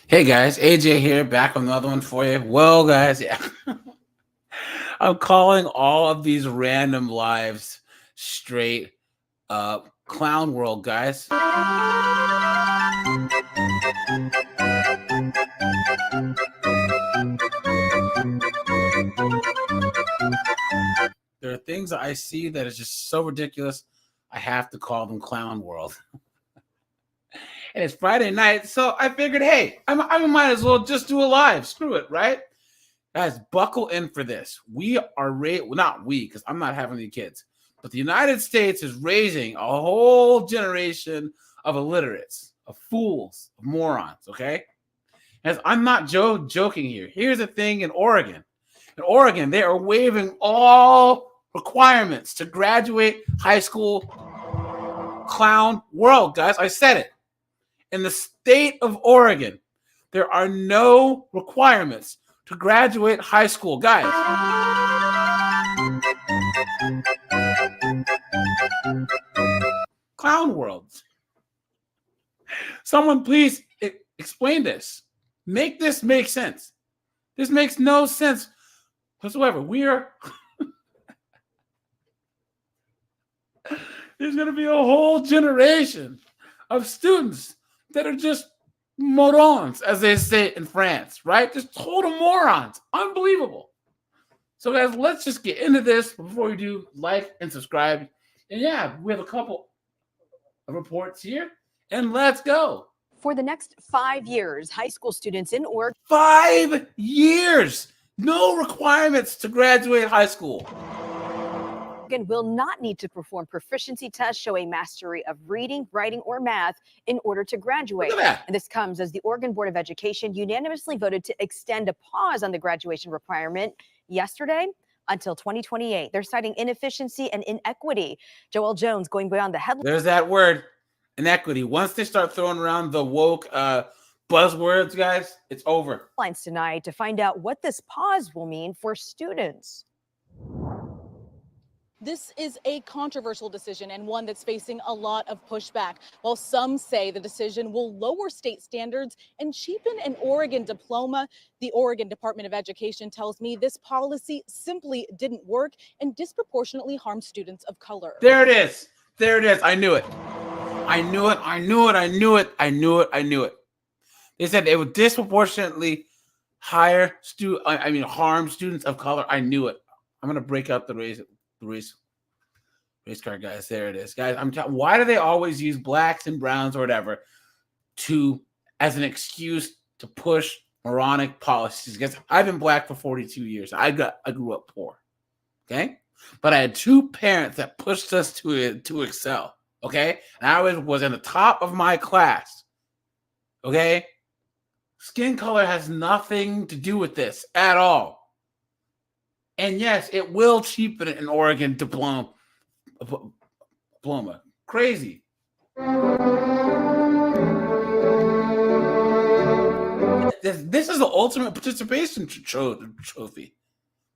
Hey guys, AJ here, back with another one for you. Well, guys, yeah, I'm calling all of these random lives straight clown world, guys. There are things that I see that is just so ridiculous, I have to call them clown world. And it's Friday night, so I figured, hey, I might as well just do a live. Screw it, right? Guys, buckle in for this. We are not we, because I'm not having any kids, but the United States is raising a whole generation of illiterates, of fools, of morons, okay? As I'm not joking here. Here's the thing in Oregon. In Oregon, they are waiving all requirements to graduate high school. Clown world, guys. I said it. In the state of Oregon, there are no requirements to graduate high school, guys. Clown worlds. Someone please explain this. Make this make sense. This makes no sense whatsoever. There's going to be a whole generation of students that are just morons, as they say in France, right? Just total morons. Unbelievable. So, guys, let's just get into this. Before we do, like and subscribe. And yeah, we have a couple of reports here, and let's go. For the next 5 years, high school students in Oregon 5 years. No requirements to graduate high school. will not need to perform proficiency tests showing mastery of reading, writing, or math in order to graduate. Look at that. And this comes as the Oregon Board of Education unanimously voted to extend a pause on the graduation requirement yesterday until 2028. They're citing inefficiency and inequity. Joel Jones going beyond the headline. There's that word, inequity. Once they start throwing around the woke buzzwords, guys, it's over. Headlines tonight to find out what this pause will mean for students. This is a controversial decision and one that's facing a lot of pushback. While some say the decision will lower state standards and cheapen an Oregon diploma, the Oregon Department of Education tells me this policy simply didn't work and disproportionately harmed students of color. There it is. There it is. I knew it. I knew it. I knew it. I knew it. I knew it. I knew it. They said it would disproportionately harm students of color. I knew it. I'm gonna break out the race card, guys. There it is, guys. Why do they always use blacks and browns or whatever as an excuse to push moronic policies? Because I've been black for 42 years. I grew up poor, okay, but I had two parents that pushed us to excel, okay, and I was in the top of my class, okay. Skin color has nothing to do with this at all. And yes, it will cheapen an Oregon diploma. Crazy. This is the ultimate participation trophy.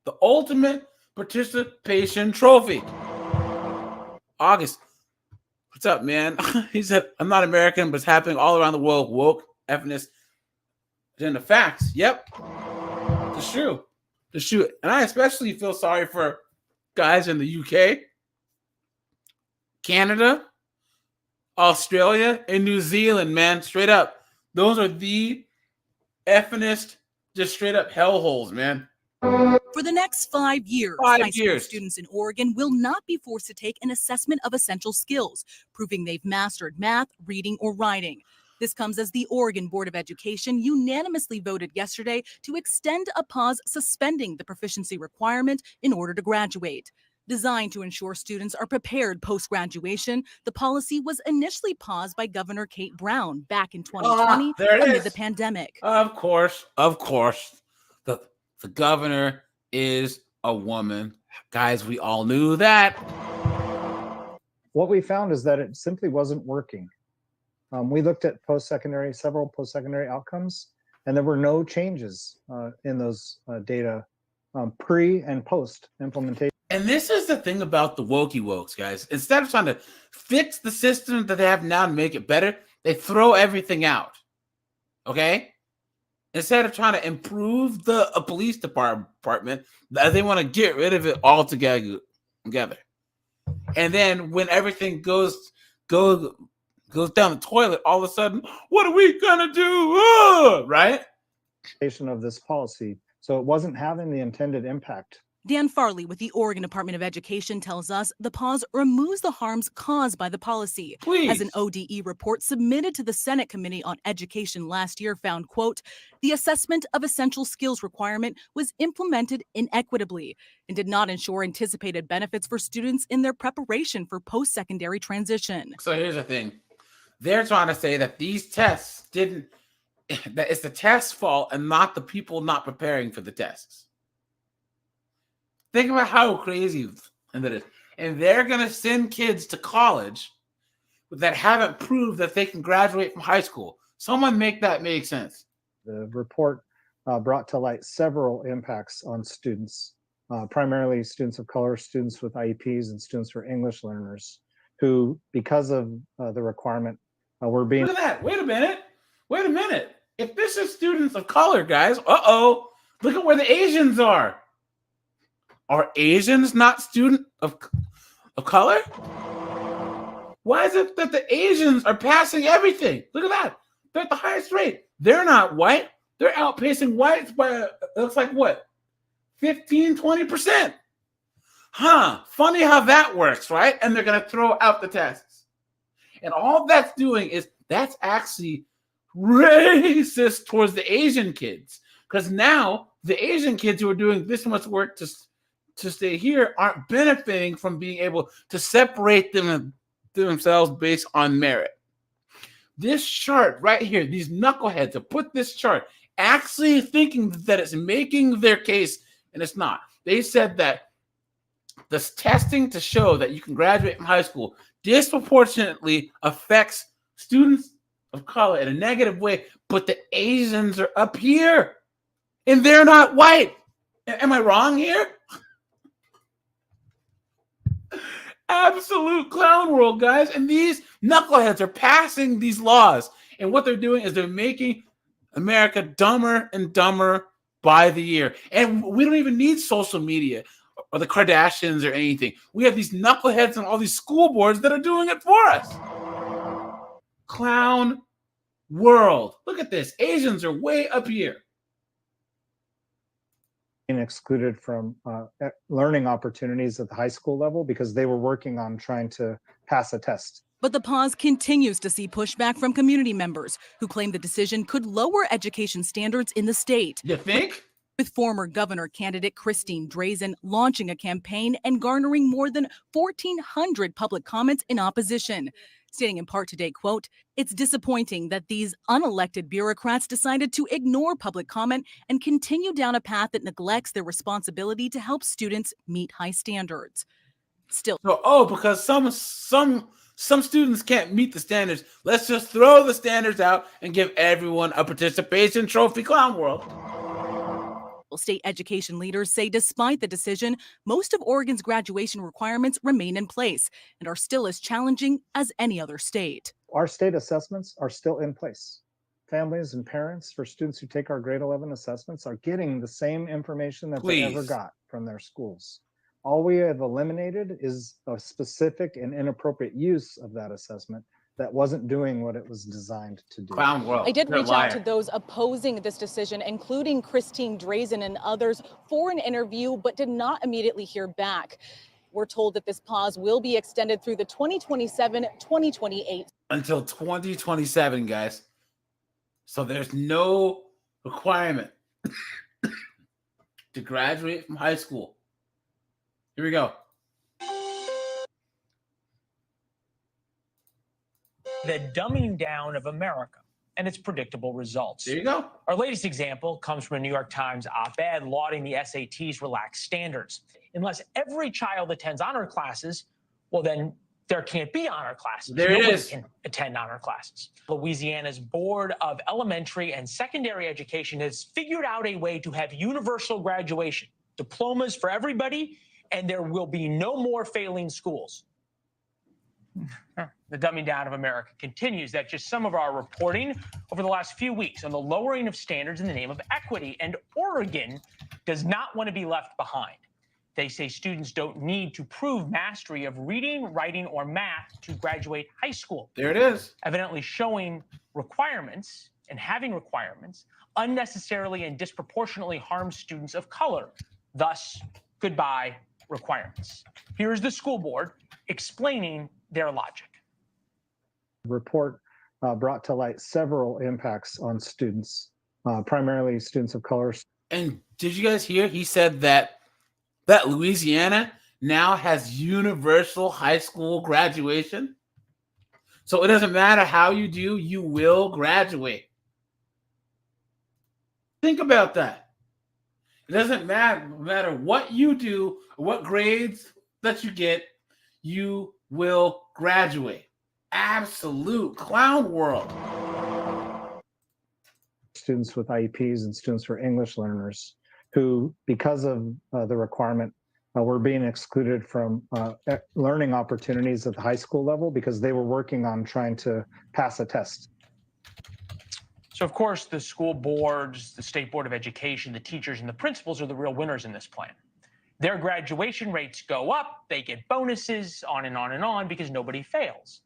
The ultimate participation trophy. August. What's up, man? He said, I'm not American, but it's happening all around the world. Woke, ethnicist. Then the facts. Yep. It's true. It's true. And I especially feel sorry for guys in the UK, Canada, Australia, and New Zealand, man. Straight up. Those are the ethnicist, just straight up hellholes, man. For the next 5 years, high school students in Oregon will not be forced to take an assessment of essential skills, proving they've mastered math, reading, or writing. This comes as the Oregon Board of Education unanimously voted yesterday to extend a pause suspending the proficiency requirement in order to graduate. Designed to ensure students are prepared post-graduation, the policy was initially paused by Governor Kate Brown back in 2020 amid the pandemic. Of course. The governor is a woman. Guys, we all knew that. What we found is that it simply wasn't working. We looked at several post-secondary outcomes, and there were no changes in those data pre and post implementation. And this is the thing about the wokes, guys. Instead of trying to fix the system that they have now and make it better, they throw everything out. Okay? instead of trying to improve the police department, they want to get rid of it altogether. And then when everything goes down the toilet, all of a sudden, what are we gonna do? Right? Of this policy, so it wasn't having the intended impact. Dan Farley with the Oregon Department of Education tells us the pause removes the harms caused by the policy. Please. As an ODE report submitted to the Senate Committee on Education last year found, quote, the assessment of essential skills requirement was implemented inequitably and did not ensure anticipated benefits for students in their preparation for post-secondary transition. So here's the thing. They're trying to say that these tests that it's the test's fault and not the people not preparing for the tests. Think about how crazy that is. And they're going to send kids to college that haven't proved that they can graduate from high school. Someone make that make sense. The report brought to light several impacts on students, primarily students of color, students with IEPs, and students for English learners who, because of the requirement, were being... Look at that. Wait a minute. If this is students of color, guys, look at where the Asians are. Are Asians not students of color? Why is it that the Asians are passing everything? Look at that. They're at the highest rate. They're not white. They're outpacing whites by, it looks like what? 15, 20%. Funny how that works, right? And they're going to throw out the tests. And all that's doing is that's actually racist towards the Asian kids. Because now the Asian kids who are doing this much work to stay here aren't benefiting from being able to separate themselves based on merit. This chart right here, these knuckleheads have put this chart actually thinking that it's making their case, and it's not. They said that this testing to show that you can graduate from high school disproportionately affects students of color in a negative way, but the Asians are up here and they're not white. Am I wrong here? Absolute clown world, guys. And these knuckleheads are passing these laws. And what they're doing is they're making America dumber and dumber by the year. And we don't even need social media or the Kardashians or anything. We have these knuckleheads and all these school boards that are doing it for us. Clown world. Look at this. Asians are way up here. Excluded from learning opportunities at the high school level because they were working on trying to pass a test. But the pause continues to see pushback from community members who claim the decision could lower education standards in the state. You think? With former governor candidate Christine Drazen launching a campaign and garnering more than 1,400 public comments in opposition. Stating in part today, quote, it's disappointing that these unelected bureaucrats decided to ignore public comment and continue down a path that neglects their responsibility to help students meet high standards. Still. Because some students can't meet the standards. Let's just throw the standards out and give everyone a participation trophy. Clown world. State education leaders say despite the decision, most of Oregon's graduation requirements remain in place and are still as challenging as any other state. Our state assessments are still in place. Families and parents for students who take our grade 11 assessments are getting the same information that they ever got from their schools. All we have eliminated is a specific and inappropriate use of that assessment that wasn't doing what it was designed to do. Clown world. I did reach out to those opposing this decision, including Christine Drazen and others, for an interview, but did not immediately hear back. We're told that this pause will be extended through the 2027-2028. Until 2027, guys. So there's no requirement to graduate from high school. Here we go. The dumbing down of America and its predictable results. There you go. Our latest example comes from a New York Times op-ed lauding the SAT's relaxed standards. Unless every child attends honor classes, well, then there can't be honor classes. Nobody can attend honor classes. Louisiana's Board of Elementary and Secondary Education has figured out a way to have universal graduation, diplomas for everybody, and there will be no more failing schools. The dumbing down of America continues. That's just some of our reporting over the last few weeks on the lowering of standards in the name of equity. And Oregon does not want to be left behind. They say students don't need to prove mastery of reading, writing, or math to graduate high school. There it is. Evidently showing requirements and having requirements unnecessarily and disproportionately harms students of color. Thus, goodbye requirements. Here's the school board explaining their logic. The report brought to light several impacts on students, primarily students of color. And did you guys hear? He said that Louisiana now has universal high school graduation. So it doesn't matter how you do, you will graduate. Think about that. It doesn't matter what you do, what grades that you get, you will graduate. Absolute clown world. Students with IEPs and students who are English learners who, because of the requirement, were being excluded from learning opportunities at the high school level because they were working on trying to pass a test. So, of course, the school boards, the State Board of Education, the teachers, and the principals are the real winners in this plan. Their graduation rates go up, they get bonuses, on and on and on, because nobody fails.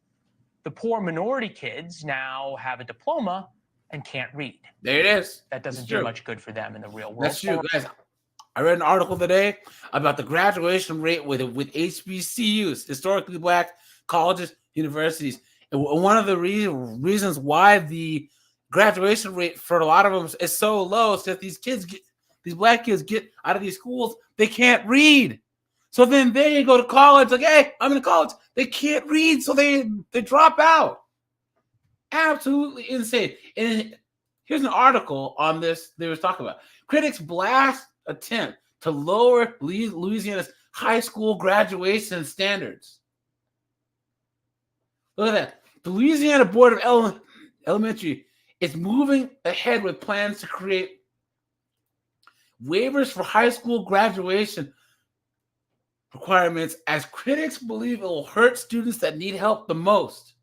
The poor minority kids now have a diploma and can't read. There it is. That doesn't do much good for them in the real world. That's true, guys. I read an article today about the graduation rate with HBCUs, historically black colleges, universities. And one of the reasons why the graduation rate for a lot of them is so low is that these black kids get out of these schools, they can't read. So then they go to college, like, hey, I'm in college. They can't read, so they drop out. Absolutely insane. And here's an article on this they was talking about. Critics blast attempt to lower Louisiana's high school graduation standards. Look at that. The Louisiana Board of Elementary is moving ahead with plans to create waivers for high school graduation requirements, as critics believe it will hurt students that need help the most.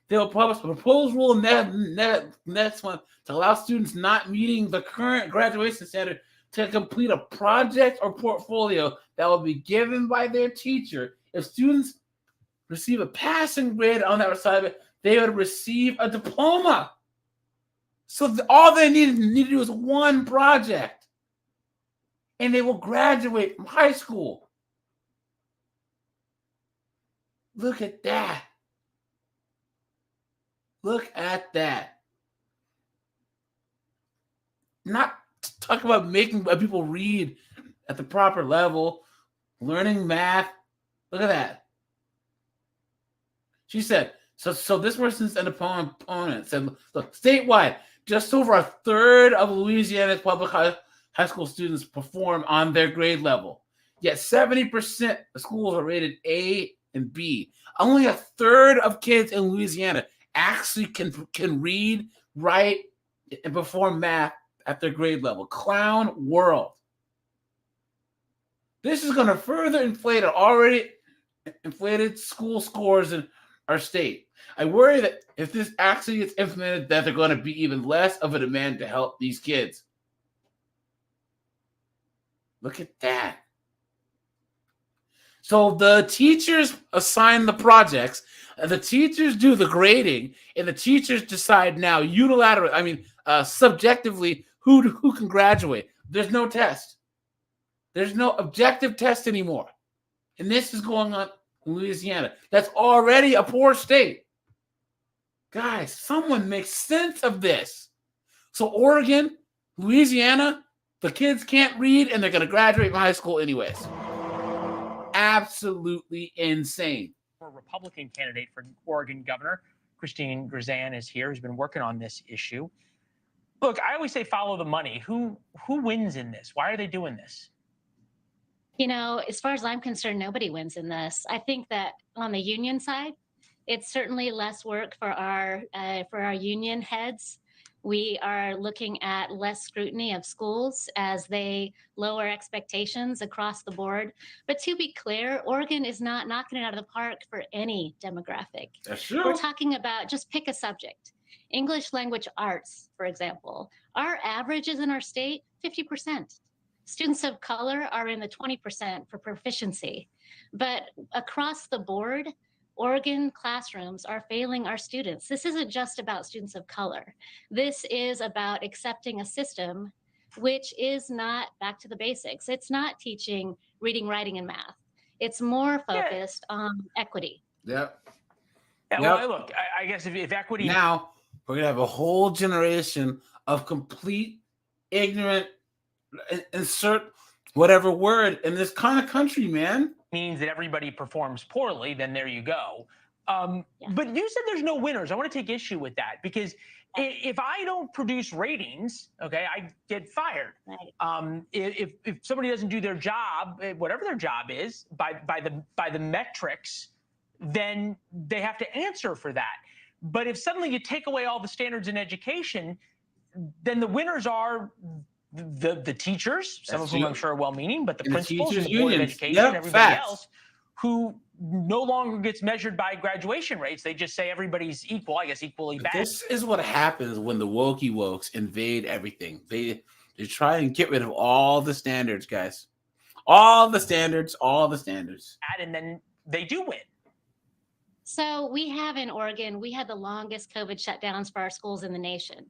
They will publish a proposed rule next month to allow students not meeting the current graduation standard to complete a project or portfolio that will be given by their teacher. If students receive a passing grade on that assignment, they would receive a diploma. So all they need to do is one project, and they will graduate from high school. Look at that. Look at that. Not talk about making people read at the proper level, learning math. Look at that. She said, so this person's an opponent said, look, statewide, just over a third of Louisiana's public high school students perform on their grade level. Yet 70% of schools are rated A and B. Only a third of kids in Louisiana actually can read, write, and perform math at their grade level. Clown world. This is going to further inflate already inflated school scores in our state. I worry that if this actually gets implemented, that they're going to be even less of a demand to help these kids. Look at that. So the teachers assign the projects, and the teachers do the grading, and the teachers decide now unilaterally, subjectively, who can graduate. There's no test. There's no objective test anymore. And this is going on in Louisiana. That's already a poor state. Guys, someone make sense of this. So Oregon, Louisiana, the kids can't read, and they're going to graduate from high school anyways. Absolutely insane. A Republican candidate for Oregon governor, Christine Grisand, is here, who's been working on this issue. Look, I always say follow the money. Who wins in this? Why are they doing this? You know, as far as I'm concerned, nobody wins in this. I think that on the union side, it's certainly less work for our union heads. We are looking at less scrutiny of schools as they lower expectations across the board. But to be clear, Oregon is not knocking it out of the park for any demographic. That's true. We're talking about, just pick a subject. English language arts, for example. Our averages in our state, 50%. Students of color are in the 20% for proficiency. But across the board, Oregon classrooms are failing our students. This isn't just about students of color. This is about accepting a system which is not back to the basics. It's not teaching reading, writing, and math. It's more focused on equity. Yep. Yeah, well, look, I guess if equity... Now, we're going to have a whole generation of complete ignorant, insert whatever word in this kind of country, man. Means that everybody performs poorly, then there you go. But you said there's no winners. I want to take issue with that because if I don't produce ratings, okay, I get fired. Right. If somebody doesn't do their job, whatever their job is, by the metrics, then they have to answer for that. But if suddenly you take away all the standards in education, then the winners are the teachers, some of whom I'm sure are well-meaning, but the principals and the Board of Education and everybody else who no longer gets measured by graduation rates. They just say everybody's equal, I guess equally bad. This is what happens when the wokey wokes invade everything. They try and get rid of all the standards, guys. All the standards. And then they do win. So we have in Oregon, we had the longest COVID shutdowns for our schools in the nation.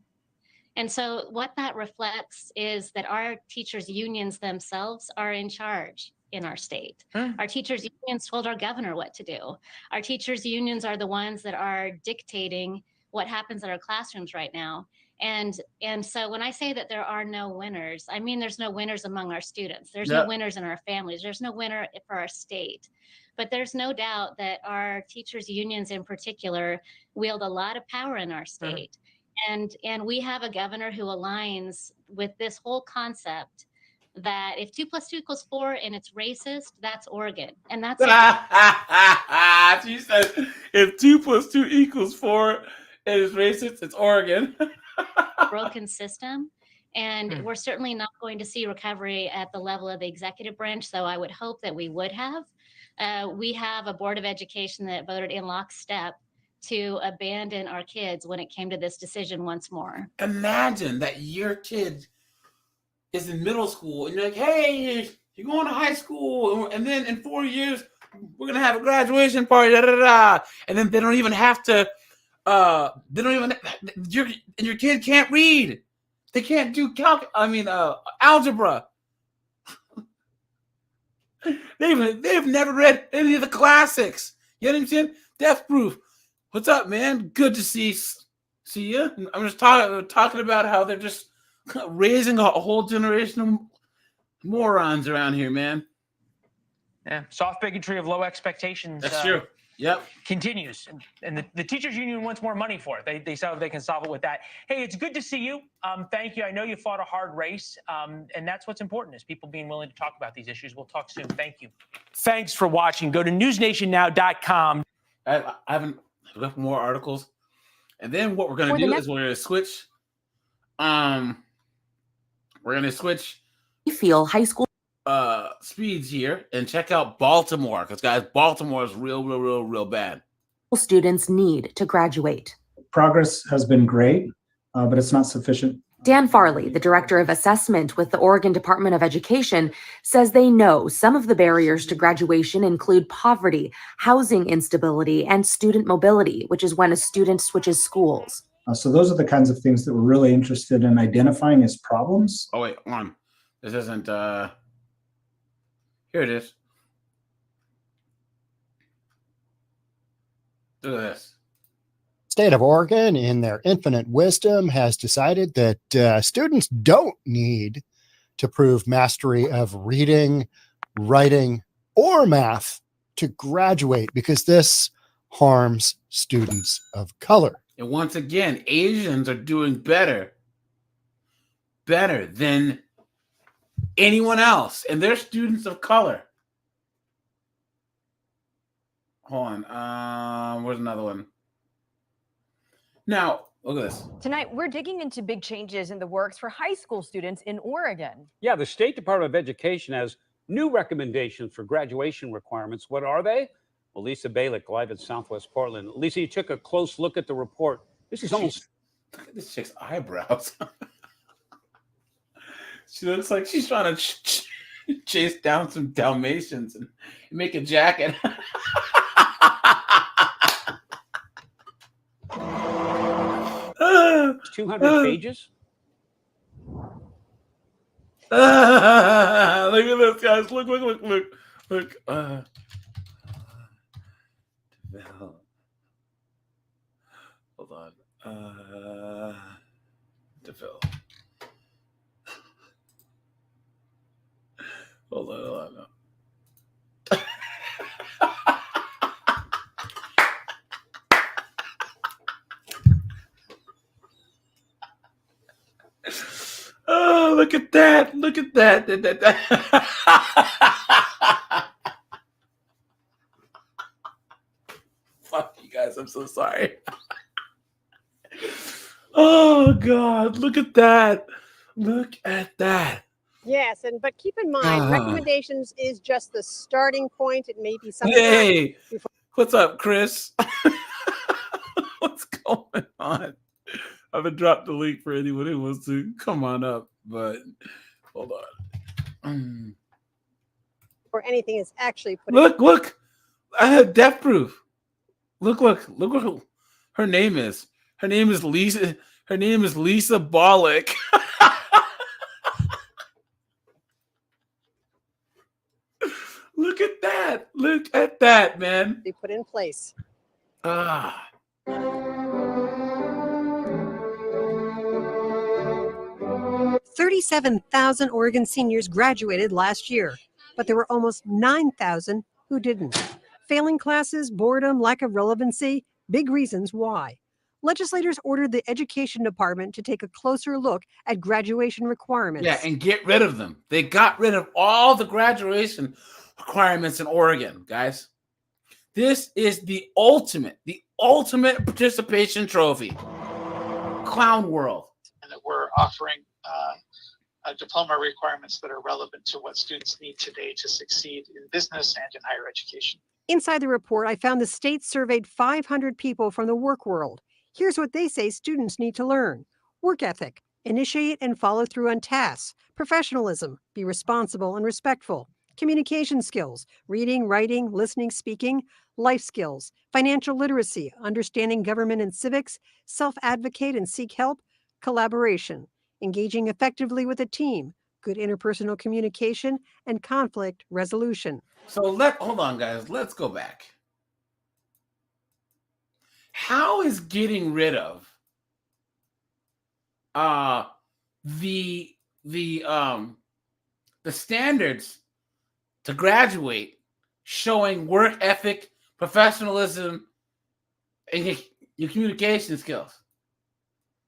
And so what that reflects is that our teachers' unions themselves are in charge in our state. Our teachers' unions told our governor what to do. Our teachers' unions are the ones that are dictating what happens in our classrooms right now. And so when I say that there are no winners, I mean there's no winners among our students. There's no winners in our families. There's no winner for our state. But there's no doubt that our teachers' unions in particular wield a lot of power in our state. And we have a governor who aligns with this whole concept that if 2 + 2 = 4 and it's racist, that's Oregon. And that's she said if 2 + 2 = 4 and it's racist, it's Oregon. broken system. And we're certainly not going to see recovery at the level of the executive branch. So I would hope that we would have. We have a Board of Education that voted in lockstep to abandon our kids when it came to this decision once more. Imagine that your kid is in middle school and you're like, hey, you're going to high school, and then in 4 years we're gonna have a graduation party, and then they don't even have to. Your kid can't read. They can't do algebra. They've never read any of the classics. You know what I'm saying? Death Proof. What's up, man? Good to see you. I'm just talking about how they're just raising a whole generation of morons around here, man. Yeah, soft bigotry of low expectations. That's true. Yep. Continues. And the teachers union wants more money for it. They said they can solve it with that. Hey, it's good to see you. Thank you. I know you fought a hard race. And that's what's important is people being willing to talk about these issues. We'll talk soon. Thank you. Thanks for watching. Go to newsnationnow.com. I haven't left more articles. And then what we're going to do is we're going to switch. We're going to switch. You feel high school speeds here and check out Baltimore, because guys, Baltimore is real bad. Students need to graduate. Progress has been great, but it's not sufficient. Dan Farley, the director of assessment with the Oregon Department of Education, says they know some of the barriers to graduation include poverty, housing instability, and student mobility, which is when a student switches schools. So those are the kinds of things that we're really interested in identifying as problems. Oh, wait, hold on. This isn't, here it is. Look at this. State of Oregon, in their infinite wisdom, has decided that students don't need to prove mastery of reading, writing, or math to graduate because this harms students of color. And once again, Asians are doing better than anyone else, and they're students of color. Hold on. Where's another one? Now, Look at this. Tonight, we're digging into big changes in the works for high school students in Oregon. Yeah, the State Department of Education has new recommendations for graduation requirements. What are they? Well, Lisa Balick, live in Southwest Portland. Lisa, you took a close look at the report. This is almost... Look at this chick's eyebrows. She looks like she's trying to chase down some Dalmatians and make a jacket. 200 pages? Look at this, guys. Look. Hold on. Develop. Hold on. No. Oh, look at that. Fuck you guys. I'm so sorry. Oh, God. Look at that. Yes, but keep in mind, recommendations is just the starting point. It may be something. Hey, what's up, Chris? What's going on? I'm gonna drop the link for anyone who wants to come on up, but hold on. Or anything is actually put. Look! I have death proof. Look what her name is. Her name is Lisa. Her name is Lisa Balick. Look at that, man. They put in place. 37,000 Oregon seniors graduated last year, but there were almost 9,000 who didn't. Failing classes, boredom, lack of relevancy, big reasons why. Legislators ordered the Education Department to take a closer look at graduation requirements. Yeah, and get rid of them. They got rid of all the graduation requirements in Oregon, guys. This is the ultimate participation trophy. Clown World. And that we're offering diploma requirements that are relevant to what students need today to succeed in business and in higher education. Inside the report, I found the state surveyed 500 people from the work world. Here's what they say students need to learn. Work ethic, initiate and follow through on tasks, professionalism, be responsible and respectful, communication skills, reading, writing, listening, speaking, life skills, financial literacy, understanding government and civics, self-advocate and seek help, collaboration, engaging effectively with a team, good interpersonal communication, and conflict resolution. So hold on, guys. Let's go back. How is getting rid of the standards to graduate showing work ethic, professionalism, and your communication skills?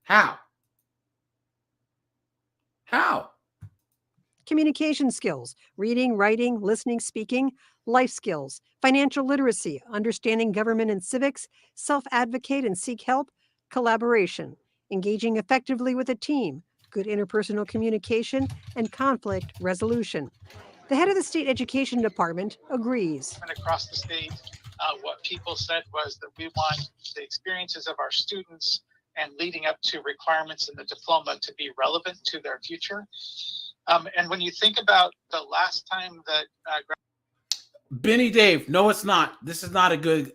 How? Communication skills, reading, writing, listening, speaking, life skills, financial literacy, understanding government and civics, self-advocate and seek help, collaboration, engaging effectively with a team, good interpersonal communication, and conflict resolution. The head of the state education department agrees. And across the state, what people said was that we want the experiences of our students and leading up to requirements in the diploma to be relevant to their future. And when you think about the last time that Benny Dave, no, it's not. This is not a good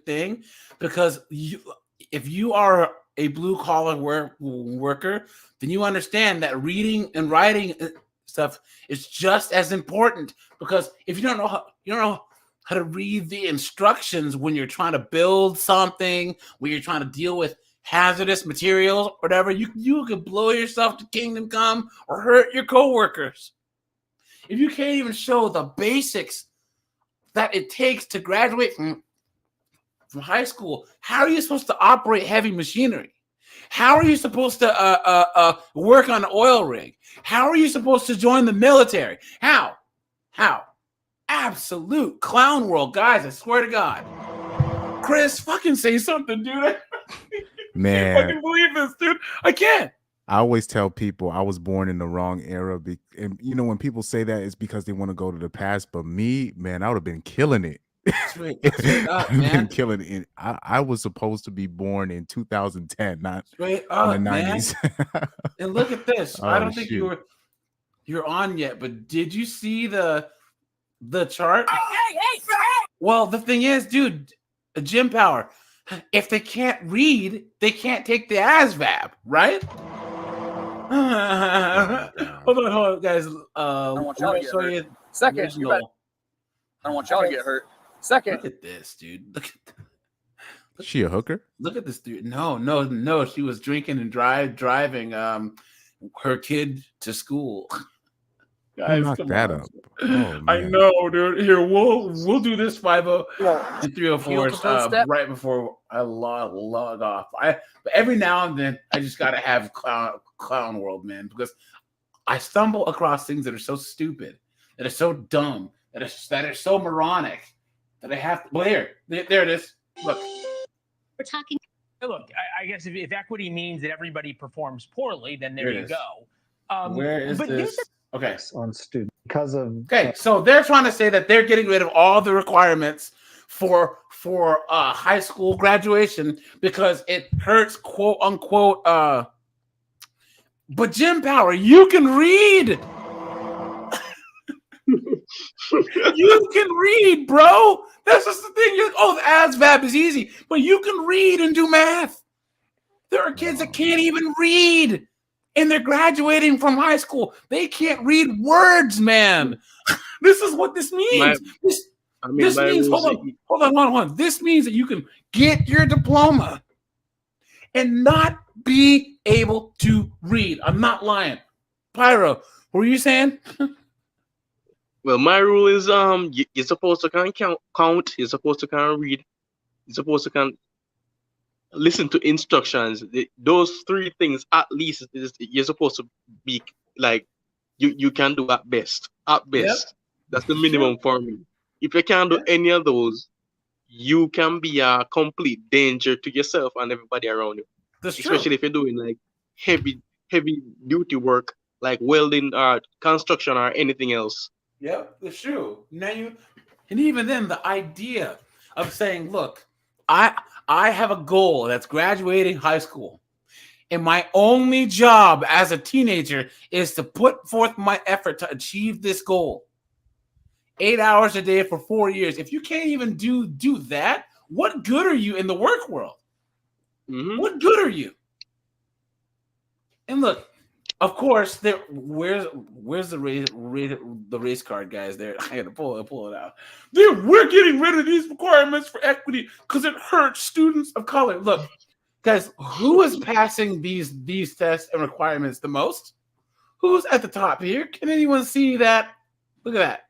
thing, because if you are a blue collar worker, then you understand that reading and writing stuff is just as important, because if you don't know how to read the instructions when you're trying to build something, when you're trying to deal with hazardous materials, whatever, you could blow yourself to kingdom come or hurt your coworkers. If you can't even show the basics that it takes to graduate from high school, how are you supposed to operate heavy machinery? How are you supposed to work on an oil rig? How are you supposed to join the military? How? Absolute clown world, guys, I swear to God. Chris, fucking say something, dude. Man, I can believe this, dude. I can't. I always tell people I was born in the wrong era. And you know, when people say that, it's because they want to go to the past. But me, man, I would have been killing it. Straight up, I've been man. killing it. I was supposed to be born in 2010, not Straight in the up, man. 90s. And look at this. I Oh, don't think shoot. you're on yet, but did you see the chart? Well, the thing is, dude, Jim Power, if they can't read, they can't take the ASVAB, right? Hold on, guys. I don't want y'all to get show hurt. you Second, original. I don't want y'all to get hurt. Second, Look at this, dude. She a hooker? Look at this dude. No. She was drinking and driving her kid to school. Guys, knocked come that on. up? Oh, I man. know, dude. Here, we'll do this 5-0 and 304 Heel-to-toe step. right before I log off. But every now and then I just gotta have clown world, man, because I stumble across things that are so stupid, that are so dumb, that are so moronic that I have to. Well, there it is. Look. We're talking. Look, I guess if equity means that everybody performs poorly, then there Here it you is. go. Where is but this? Okay. On student because of So they're trying to say that they're getting rid of all the requirements for high school graduation because it hurts, quote unquote. But Jim Power, you can read. You can read, bro. That's just the thing. The ASVAB is easy, but you can read and do math. There are kids that can't even read, and they're graduating from high school. They can't read words, man. This is what this means. This means, hold on. This means that you can get your diploma and not be able to read. I'm not lying. Pyro, what were you saying? Well, my rule is you're supposed to count. You're supposed to read. You're supposed to listen to instructions. Those three things at least you're supposed to be like you can do at best. At best, that's the minimum for me. If you can't do any of those, you can be a complete danger to yourself and everybody around you. That's true. Especially if you're doing like heavy duty work like welding, construction, or anything else. Yep, that's true. And even then, the idea of saying, "Look, I have a goal that's graduating high school, and my only job as a teenager is to put forth my effort to achieve this goal. 8 hours a day for 4 years. If you can't even do that, what good are you in the work world? Mm-hmm. What good are you?" And look, of course, where's the race card, guys? There, I had to pull it out. Dude, we're getting rid of these requirements for equity because it hurts students of color. Look, guys, who is passing these tests and requirements the most? Who's at the top here? Can anyone see that? Look at that.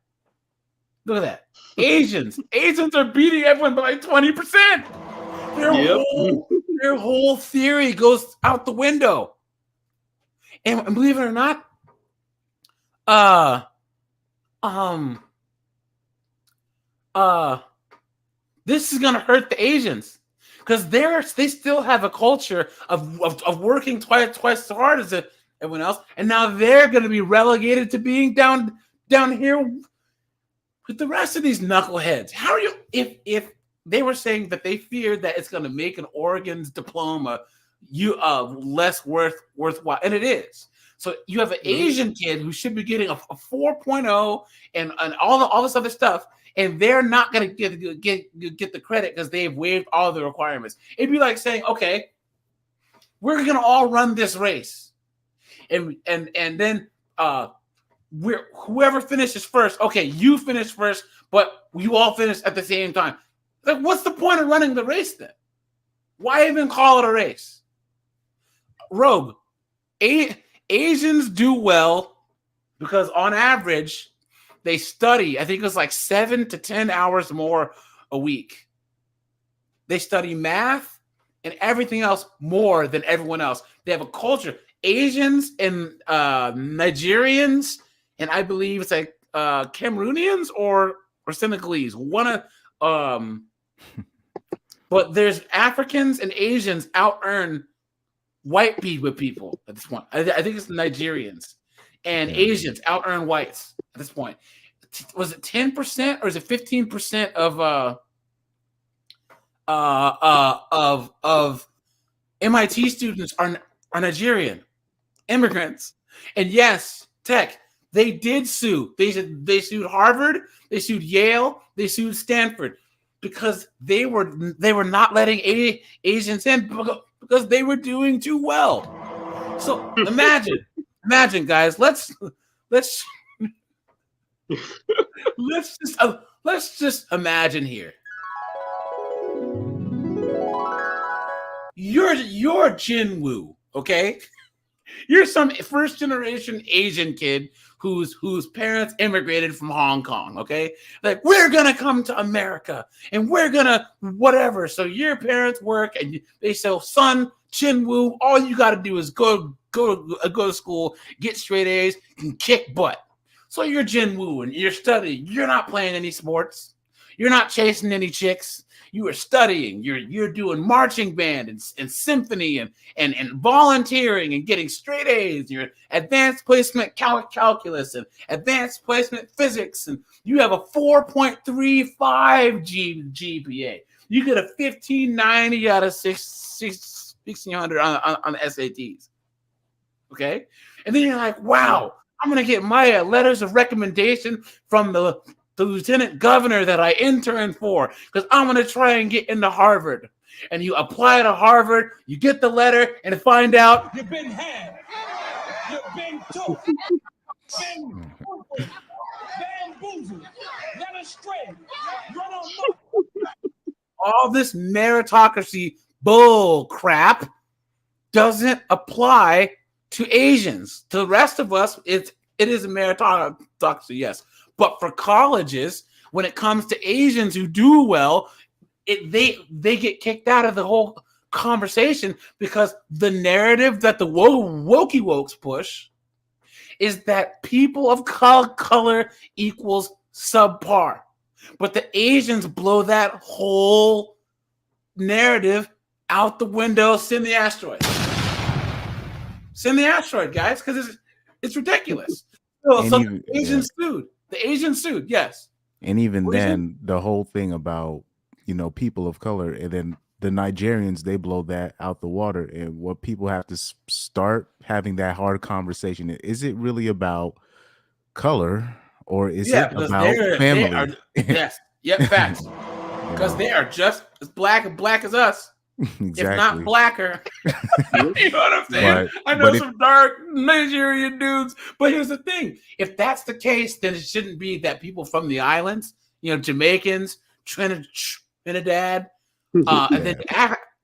Look at that. Asians. Asians are beating everyone by like 20%. Their whole theory goes out the window. And believe it or not, this is gonna hurt the Asians because they still have a culture of working twice as hard as everyone else, and now they're gonna be relegated to being down here with the rest of these knuckleheads. How are you? If they were saying that they feared that it's gonna make an Oregon's diploma less worthwhile, and it is. So you have an Asian kid who should be getting a 4.0 and all this other stuff, and they're not going to get the credit because they've waived all the requirements. It'd be like saying, okay, we're going to all run this race, and then whoever finishes first, okay, you finish first, but you all finish at the same time. Like, what's the point of running the race then? Why even call it a race? Rogue, Asians do well because on average they study, I think it was like 7 to 10 hours more a week. They study math and everything else more than everyone else. They have a culture. Asians and Nigerians, and I believe it's like Cameroonians or Senegalese. But But there's Africans and Asians out earn white people at this point. I think it's the Nigerians and Asians out earn whites at this point. Was it 10% or is it 15% of MIT students are Nigerian immigrants? And yes, Tech, they did sue. They sued Harvard, they sued Yale, they sued Stanford because they were not letting Asians in because they were doing too well. So imagine, guys. Let's just imagine here. You're Jinwoo, okay? You're some first generation Asian kid whose parents immigrated from Hong Kong, okay? Like, we're gonna come to America and we're gonna whatever. So your parents work and they say, son, Jinwoo, all you gotta do is go to school, get straight A's, and kick butt. So you're Jinwoo and you're studying. You're not playing any sports. You're not chasing any chicks. You are studying. You're doing marching band and symphony and volunteering and getting straight A's. You're advanced placement calculus and advanced placement physics, and you have a 4.35 GPA. You get a 1590 out of 1600 on the SATs. Okay, and then you're like, wow, I'm gonna get my letters of recommendation from the lieutenant governor that I interned for because I'm going to try and get into Harvard. And you apply to Harvard, you get the letter, and find out you've been had, you've been took, been bamboozled, led astray, run amok. All this meritocracy bull crap doesn't apply to Asians. To the rest of us, it is a meritocracy, yes. But for colleges, when it comes to Asians who do well, they get kicked out of the whole conversation because the narrative that the wokey wokes push is that people of color equals subpar. But the Asians blow that whole narrative out the window. Send the asteroid. Send the asteroid, guys, because it's ridiculous. So the Asians sued. The Asians sued, yes. And even then, the whole thing about, people of color, and then the Nigerians, they blow that out the water. And what people have to start having that hard conversation, is it really about color or is it about family? Yes, facts. Because they are just as black as us. Exactly. If not blacker. You know what I'm saying? I know some dark Nigerian dudes, but here's the thing. If that's the case, then it shouldn't be that people from the islands, Jamaicans, Trinidad, and then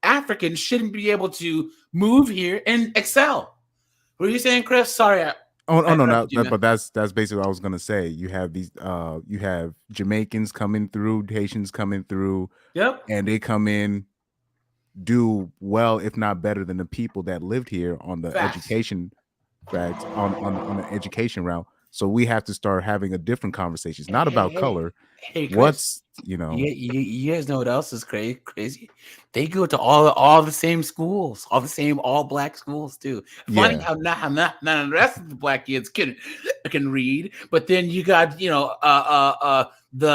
Africans shouldn't be able to move here and excel. What are you saying, Chris? Sorry. But that's basically what I was gonna say. You have these you have Jamaicans coming through, Haitians coming through, and they come in, do well, if not better than the people that lived here on the education on the education route. So we have to start having a different conversation. It's not about color. Hey, Chris, you guys know what else is crazy? They go to all the same schools, all the same all black schools too. Funny how none of the rest of the black kids can read, but then you got the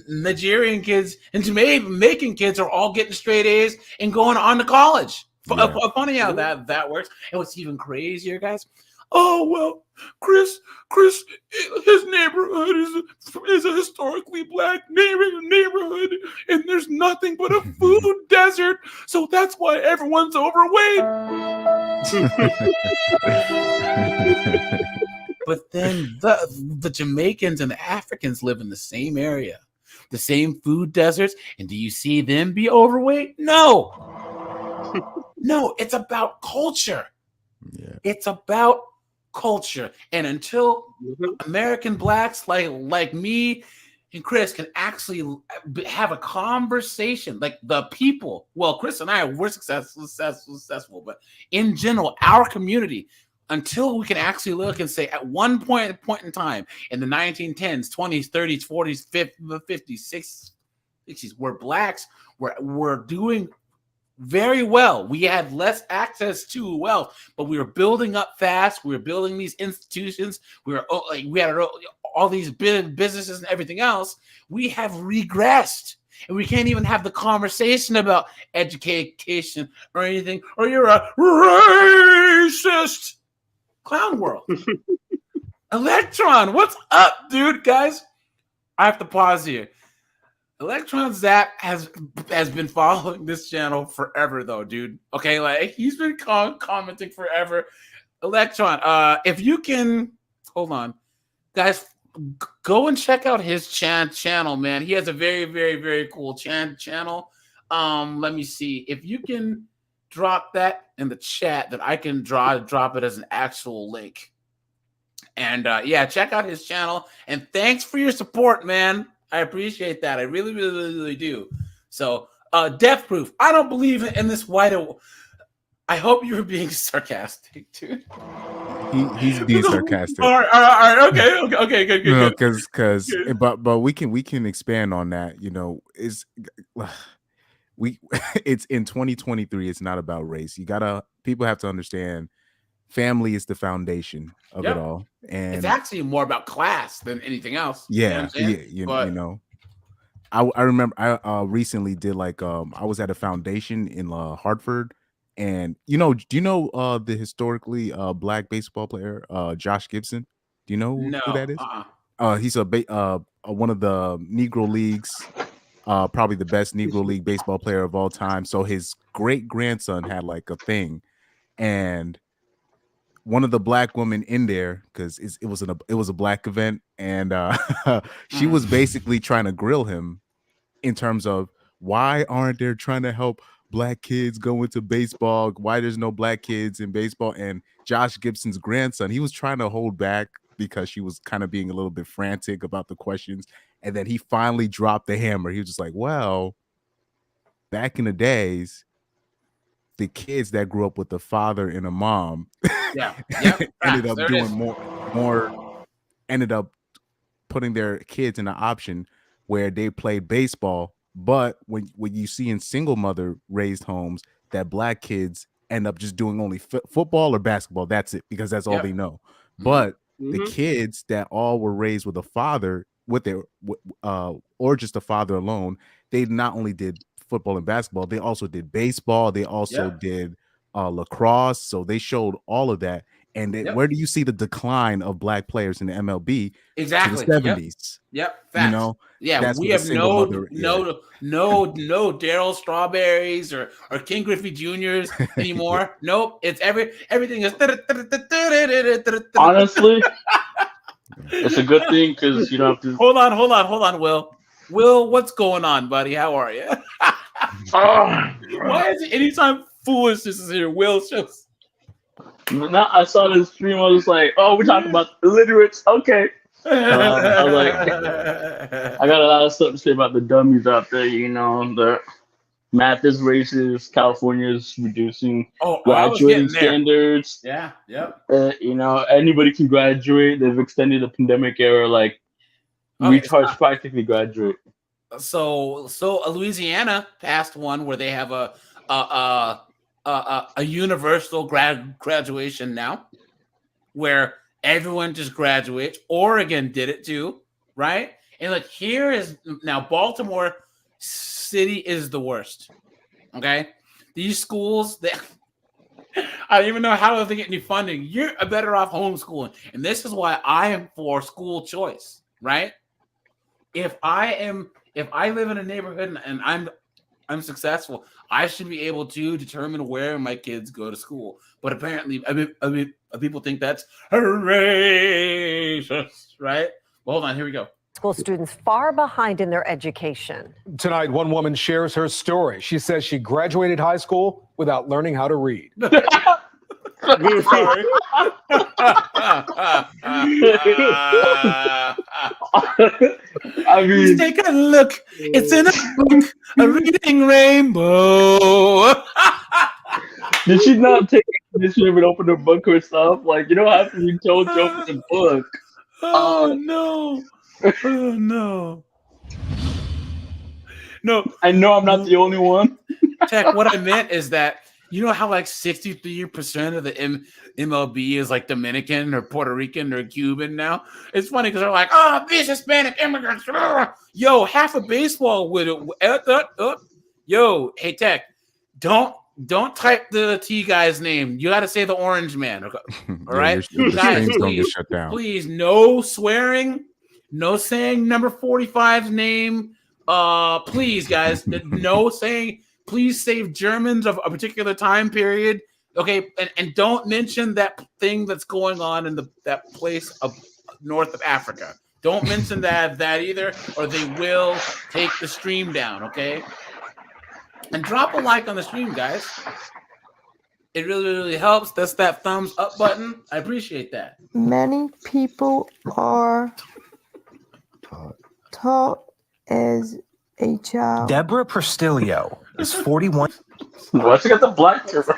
Nigerian kids and Jamaican kids are all getting straight A's and going on to college. Funny how that works. And what's even crazier, guys? Oh, well, Chris, his neighborhood is a historically black neighborhood, and there's nothing but a food desert, so that's why everyone's overweight. But then the Jamaicans and the Africans live in the same area, the same food deserts, and do you see them be overweight? No. No, it's about culture. Yeah. It's about culture. And until American blacks like me and Chris can actually have a conversation, like the people, well, Chris and I were successful, but in general, our community, until we can actually look and say at one point in time in the 1910s, 20s, 30s, 40s, 50s, 60s, we're blacks, we're doing very well. We had less access to wealth, but we were building up fast. We were building these institutions. We had all these big businesses and everything else. We have regressed, and we can't even have the conversation about education or anything. Or you're a racist. Clown World. Electron, what's up, dude? Guys, I have to pause here. Electron Zap has been following this channel forever, though, dude. Okay, like he's been commenting forever. Electron, if you can, hold on, guys, go and check out his channel, man. He has a very, very, very cool channel. Let me see if you can drop that in the chat that I can drop it as an actual link. And yeah, check out his channel. And thanks for your support, man. I appreciate that. I really, really, really do. So, Death Proof. I don't believe in this white. I hope you were being sarcastic, dude. He's being sarcastic. All right. Okay. Good. No, because but we can expand on that. You know, it's in 2023. It's not about race. People have to understand. Family is the foundation of it all, and it's actually more about class than anything else. Yeah, you know. I remember I recently did I was at a foundation in Hartford, and do you know the historically black baseball player Josh Gibson? Do you know who that is? He's one of the Negro Leagues, probably the best Negro League baseball player of all time. So his great grandson had like a thing, and one of the black women in there, because it was a black event, and she was basically trying to grill him in terms of why aren't they trying to help black kids go into baseball? Why there's no black kids in baseball? And Josh Gibson's grandson, he was trying to hold back because she was kind of being a little bit frantic about the questions, and then he finally dropped the hammer. He was just like, well, back in the days, the kids that grew up with a father and a mom ended up doing ended up putting their kids in an option where they played baseball. But when you see in single mother raised homes that black kids end up just doing only football or basketball, that's it, because that's all they know. But the kids that all were raised with a father or just a father alone, they not only did football and basketball, they also did baseball, they also did lacrosse. So they showed all of that. And where do you see the decline of black players in the MLB? Exactly. To the 70s. Facts. You know, we have no Daryl Strawberries or King Griffey Juniors anymore. Nope. It's everything is honestly. It's a good thing because you don't have to hold on, Will, what's going on, buddy? How are you? Why is it anytime foolishness is here, Will just now I saw this stream, I was like, oh, we're talking about illiterates. Okay. I was like, I got a lot of stuff to say about the dummies out there, you know, the math is racist, California is reducing graduating standards. You know, anybody can graduate. They've extended the pandemic era, like retards practically graduate. So Louisiana passed one where they have a universal graduation now, where everyone just graduates. Oregon did it too, right? And like here is now Baltimore City is the worst. Okay, these schools I don't even know how they get any funding. You're better off homeschooling, and this is why I am for school choice, right? If I live in a neighborhood and I'm successful, I should be able to determine where my kids go to school. But apparently, I mean, people think that's racist, right? Well, hold on, here we go. School students far behind in their education. Tonight, one woman shares her story. She says she graduated high school without learning how to read. Sorry. I mean, take a look. It's in a book, a reading rainbow. Did she not take it? Did she even open the book herself? Like, you don't have to be told to open the book. Oh no. Oh no. No, I know I'm not the only one. Tech, what I meant is that you know how like 63% of the MLB is like Dominican or Puerto Rican or Cuban now? It's funny because they're like, oh, these Hispanic immigrants. Yo, half of baseball would yo, hey Tech, don't type the T guy's name. You got to say the orange man. Okay? All right, the guys, streams don't get shut down. please, no swearing, no saying number 45's name. Please, guys, no saying. Please save Germans of a particular time period. Okay, and don't mention that thing that's going on in that place of north of Africa. Don't mention that either, or they will take the stream down. Okay, and drop a like on the stream, guys. It really, really helps. That's that thumbs up button. I appreciate that. Many people are taught as a child. Deborah Prostilio is 41. Why'd you get the black turtle?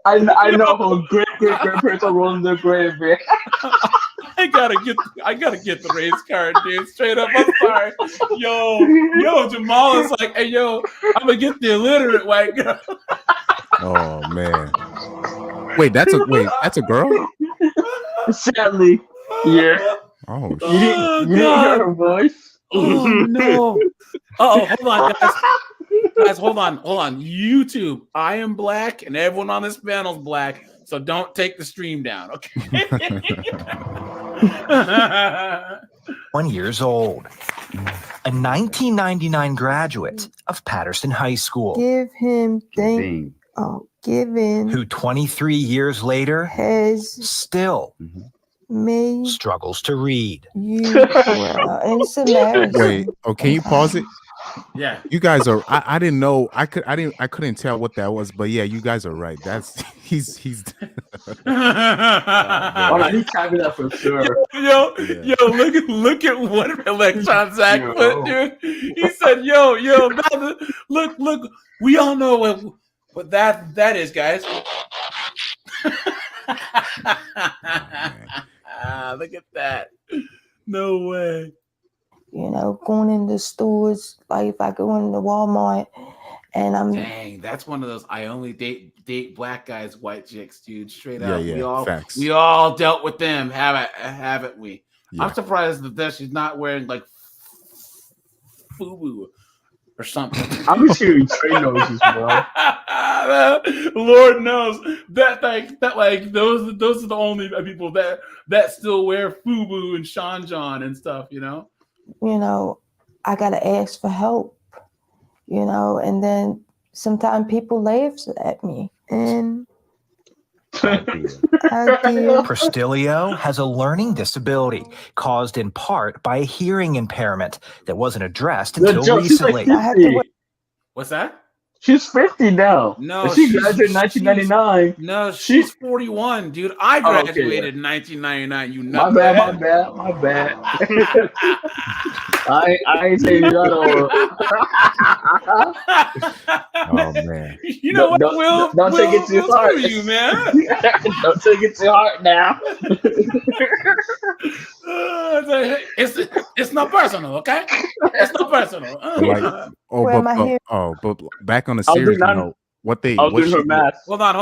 I know who great grandparents are rolling their grave, man. I gotta get the race card, dude. Straight up, I'm sorry. Yo, Jamal is like, hey, yo, I'm gonna get the illiterate white girl. Oh man. Wait, that's a girl? Sadly, yeah. Oh, you didn't hear her voice. Oh no. Hold on, guys. Guys, hold on. YouTube, I am black, and everyone on this panel is black, so don't take the stream down, okay? 1 years old. A 1999 graduate of Patterson High School. Give him who 23 years later has still made struggles to read. It's hilarious. Wait, can you pause it? Yeah. You guys are I didn't know. I couldn't tell what that was, but yeah, you guys are right. That's he's I need to type that for sure. Yo, look at what Electron Zach put, dude. He said, yo, look, we all know what that is, guys. Look at that. No way. Going into stores, like if I go into Walmart and I'm dang, that's one of those I only date black guys, white chicks, dude. Straight up. Yeah, facts. We all dealt with them, haven't we? Yeah. I'm surprised that she's not wearing like FUBU or something. I'm shooting train noses, bro. Lord knows that those are the only people that still wear FUBU and Sean John and stuff, I gotta ask for help, and then sometimes people laugh at me. And Prostilio has a learning disability caused in part by a hearing impairment that wasn't addressed until recently. What's that? She's 50 now. No, she graduated in 1999. No, she's 41, dude. I graduated in 1999. You know. My bad. I ain't saying that over. Oh man. You know what, Will? Don't take it too hard. You, man. Don't take it too hard now. It's not personal, okay? It's not personal. But back on the serious note, hold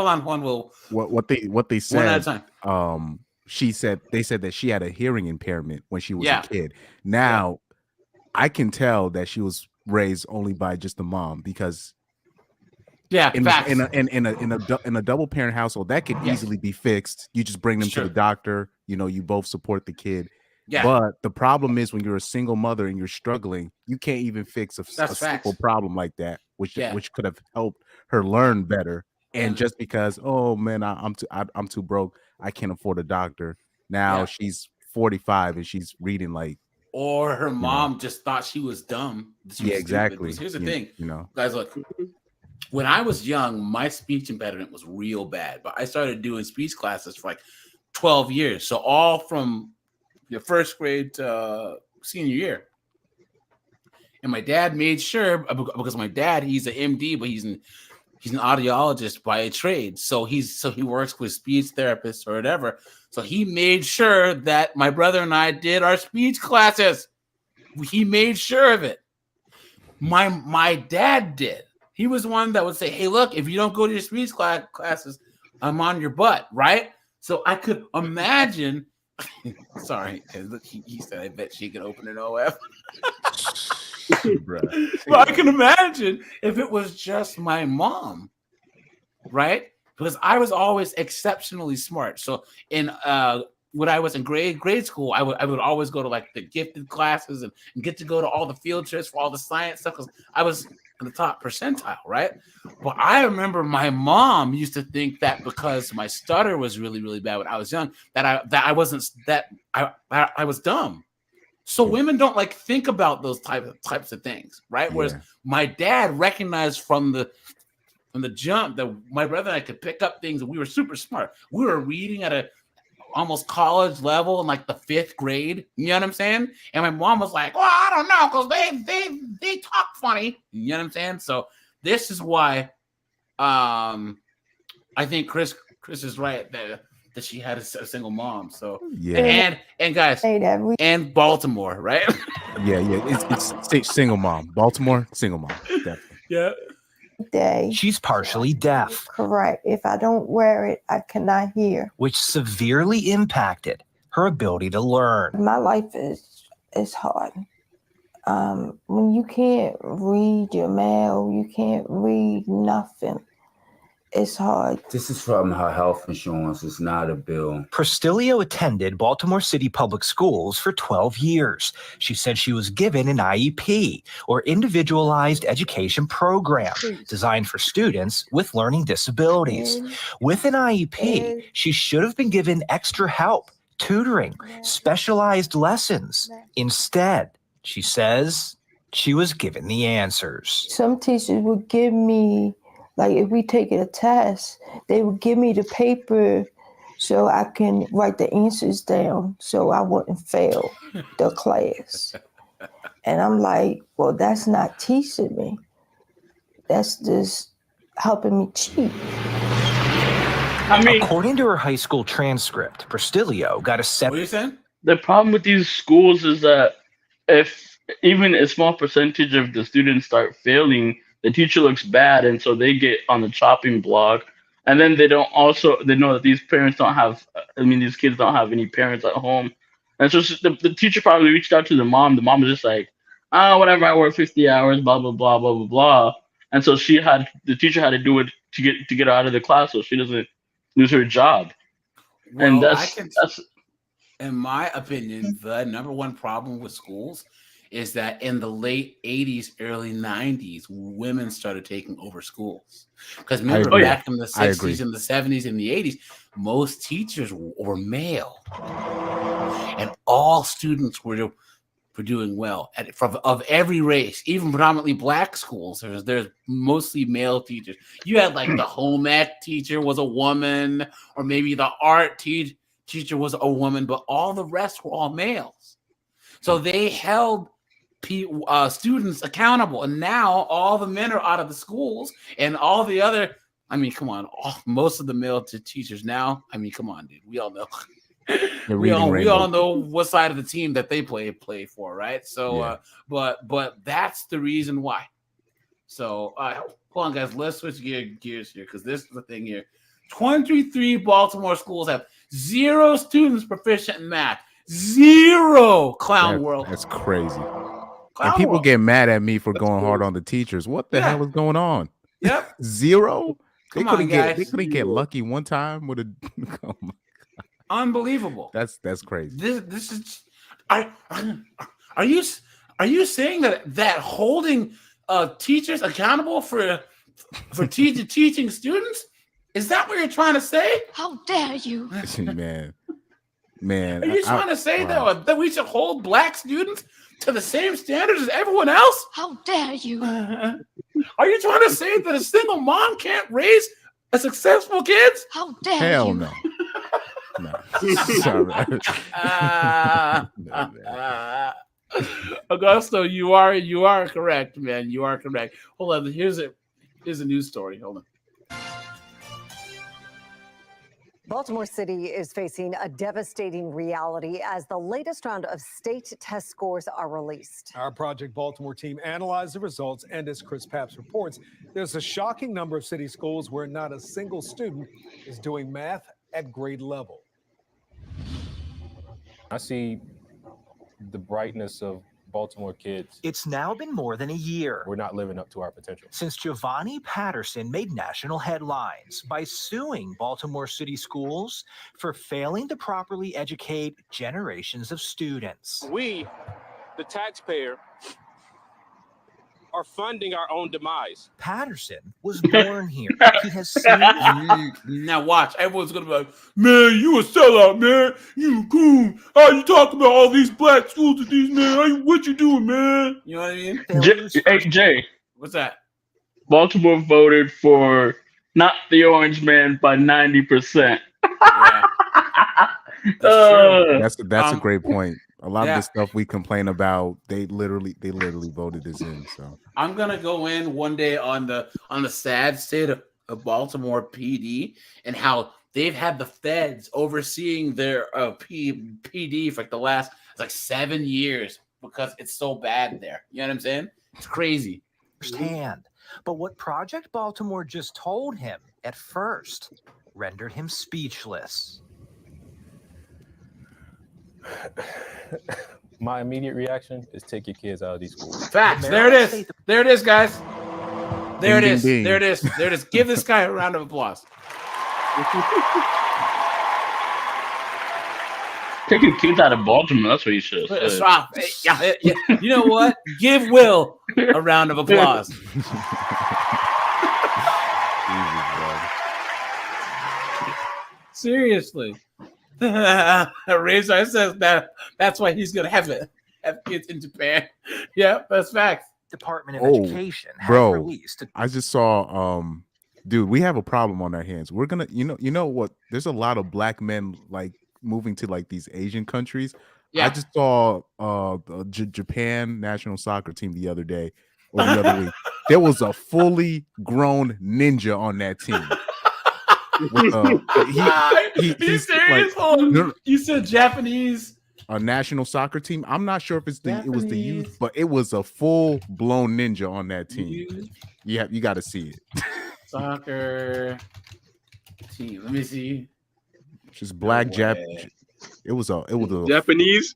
on, Will. What they said. One at a time. They said that she had a hearing impairment when she was a kid. Now, I can tell that she was raised only by just the mom because in a double parent household that could easily be fixed. You just bring them to the doctor. You both support the kid. Yeah. But the problem is when you're a single mother and you're struggling, you can't even fix a simple problem like that, which could have helped her learn better. And just because, oh man, I'm too broke, I can't afford a doctor. Now she's 45 and she's reading like. Or her mom just thought she was dumb. Exactly. Here's the thing, guys. Look, when I was young, my speech impediment was real bad, but I started doing speech classes for like 12 years. So all from your first grade to senior year. And my dad made sure, because my dad, he's an MD, but he's an audiologist by trade. So he works with speech therapists or whatever. So he made sure that my brother and I did our speech classes. He made sure of it. My dad did. He was the one that would say, hey, look, if you don't go to your speech classes, I'm on your butt, right? So I could imagine. Sorry, he said, I bet she could open an OF. Well, I can imagine if it was just my mom, right? Because I was always exceptionally smart. So when I was in grade school, I would always go to like the gifted classes and get to go to all the field trips for all the science stuff because I was in the top percentile, right? But I remember my mom used to think that because my stutter was really, really bad when I was young, that I was dumb. So women don't like think about those types of things, right? Whereas my dad recognized from the jump that my brother and I could pick up things, and we were super smart. We were reading at a almost college level in like the 5th grade. You know what I'm saying? And my mom was like, "Well, I don't know, because they talk funny." You know what I'm saying? So this is why I think Chris is right that she had a single mom. So and guys and Baltimore, right? It's single mom. Baltimore, single mom. Definitely. Yeah. Day. She's partially deaf. Correct. If I don't wear it, I cannot hear. Which severely impacted her ability to learn. My life is hard. When you can't read your mail, you can't read nothing. It's hard. This is from her health insurance. It's not a bill. Prostilio attended Baltimore City Public Schools for 12 years. She said she was given an IEP, or Individualized Education Program, designed for students with learning disabilities. With an IEP, she should have been given extra help, tutoring, specialized lessons. Instead, she says she was given the answers. Some teachers would give me, like if we take a test, they would give me the paper so I can write the answers down so I wouldn't fail the class. And I'm like, well, that's not teaching me. That's just helping me cheat. According to her high school transcript, Prostilio got a 7. What are you saying? The problem with these schools is that if even a small percentage of the students start failing, the teacher looks bad, and so they get on the chopping block. And then they know that these parents don't have, these kids don't have any parents at home. And so the teacher probably reached out to the mom. The mom was just like, whatever, I work 50 hours, blah, blah, blah, blah, blah, blah. And so the teacher had to do it to get out of the class so she doesn't lose her job. Well, and that's in my opinion, the number one problem with schools is that in the late 80s, early 90s, women started taking over schools. Because remember, back in the 60s and the 70s and the 80s, most teachers were male. And all students were doing well of every race, even predominantly black schools. There's mostly male teachers. You had like the home ec teacher was a woman, or maybe the art teacher was a woman, but all the rest were all males. So they held students accountable, and now all the men are out of the schools, and all the other, come on, most of the male teachers now, come on, dude, we all know. we all know what side of the team that they play for, right? So, but that's the reason why. So, hold on, guys, let's switch gears here, because this is the thing here. 23 Baltimore schools have 0 students proficient in math. 0. Clown World. That's crazy. And people get mad at me for going hard on the teachers. What the hell is going on? Yep. 0? They couldn't guys. get lucky one time with a oh my God. Unbelievable. That's crazy. This is are you saying that holding teachers accountable for teaching students? Is that what you're trying to say? How dare you? Man. Are you trying to say that we should hold black students to the same standards as everyone else? How dare you? Are you trying to say that a single mom can't raise a successful kids? How dare Hell you? no. No. Sorry. Augusto, you are correct, man. You are correct. Hold on. Here's a news story. Hold on. Baltimore City is facing a devastating reality as the latest round of state test scores are released. Our Project Baltimore team analyzed the results, and as Chris Papps reports, there's a shocking number of city schools where not a single student is doing math at grade level. I see the brightness of Baltimore kids. It's now been more than a year. We're not living up to our potential. Since Giovanni Patterson made national headlines by suing Baltimore City schools for failing to properly educate generations of students. We, the taxpayer, are funding our own demise. Patterson was born here. He has seen. Now watch. Everyone's gonna be like, "Man, you a sellout, man. You coon. How you talking about all these black schools and these man? What you doing, man?" You know what I mean? Hey, Jay. What's that? Baltimore voted for not the orange man by 90%. That's a great point. A lot of the stuff we complain about, they literally voted this in. So I'm gonna go in one day on the sad state of Baltimore PD and how they've had the feds overseeing their PD for like the last 7 years because it's so bad there. You know what I'm saying? It's crazy. Firsthand. But what Project Baltimore just told him at first rendered him speechless. My immediate reaction is take your kids out of these schools. Facts. There it is. There it is, guys. There it is. There it is. There it is. Give this guy a round of applause. Take your kids out of Baltimore. That's what you should have said. Yeah. You know what? Give Will a round of applause. Seriously. Razor says that's why he's gonna have kids in Japan. Yeah, that's facts. Department of Education has bro, released. I just saw dude, we have a problem on our hands. We're gonna you know what? There's a lot of black men moving to these Asian countries. Yeah. I just saw the Japan national soccer team the other day or the other week. There was a fully grown ninja on that team. He's serious? You said Japanese. A national soccer team. I'm not sure if it was the youth, but it was a full blown ninja on that team. Yeah, you got to see it. Soccer team. Let me see. Just black It was a Japanese.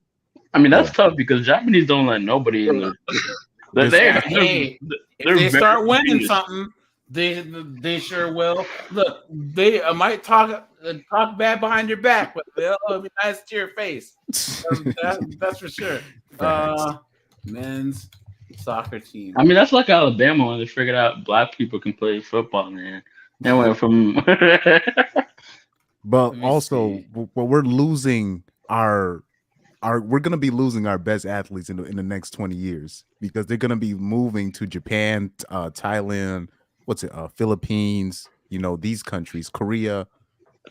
I mean, that's tough because Japanese don't let nobody in there. If they start winning something, they sure will. Look, they might talk bad behind your back, but they'll be nice to your face. That's for sure. Men's soccer team. I mean, that's like Alabama when they figured out black people can play football, man. They went from. But also, we're losing we're going to be losing our best athletes in the next 20 years because they're going to be moving to Japan, Thailand, Philippines, these countries, Korea,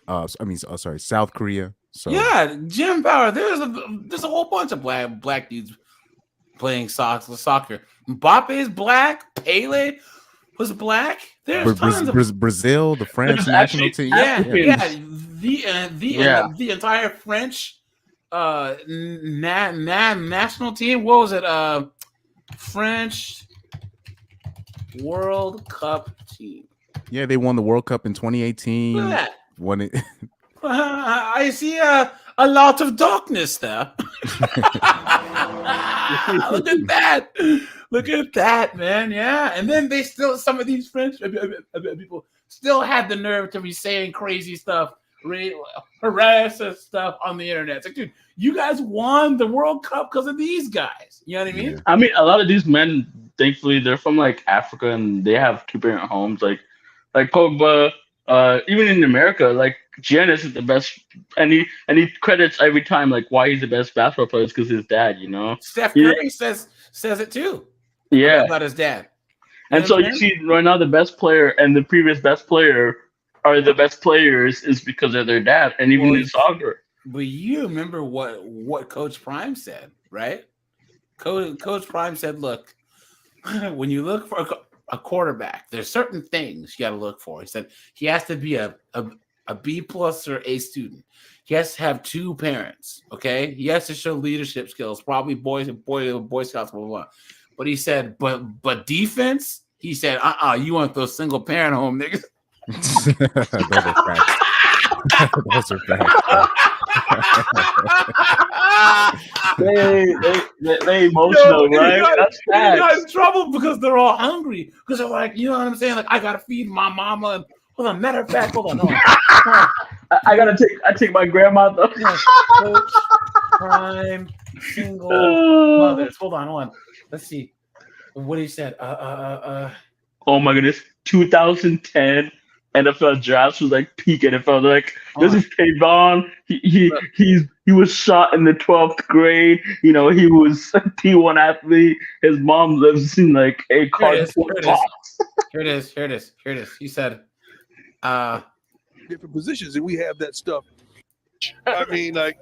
South Korea. So yeah, Jim Bauer. There's a whole bunch of black dudes playing soccer. Mbappe is black. Pele was black. There's tons of Brazil, the France national team. The entire French national team. What was it? French World Cup team. Yeah, they won the World Cup in 2018. Look at that. Won it. I see a lot of darkness there. Look at that. Look at that, man. Yeah. And then some of these French people still had the nerve to be saying crazy stuff, harassing stuff on the internet. It's like, dude, you guys won the World Cup because of these guys. You know what I mean? I mean, a lot of these men, thankfully, they're from Africa and they have two-parent homes. Like Pogba, even in America, Giannis is the best, and he credits every time why he's the best basketball player is because his dad. Steph Curry says it too. Yeah, about his dad. And so you see right now the best player and the previous best player are the best players is because of their dad, and even in soccer. But you remember what Coach Prime said, right? Coach Prime said, "Look, when you look for a quarterback, there's certain things you got to look for." He said he has to be a a B+ or A student, he has to have 2 parents. Okay, he has to show leadership skills, probably Boy Scouts, blah, blah, blah. But he said, but defense, he said, you want those single parent home niggas. Those are facts. Those are facts. they emotional, right? That's They're not facts. in trouble because they're all hungry. Because they're like, you know what I'm saying? Like, I gotta feed my mama. And, hold on, matter of fact, hold on. I take my grandmother. Coach, prime, single mothers. Hold on. Let's see what he said. Oh my goodness, 2010 NFL drafts was like peak NFL. They're like, this is Kayvon. He was shot in the 12th grade. You know, he was a T1 athlete. His mom lives in like a cardboard box. Here it is. He said, different positions, and we have that stuff. I mean, like,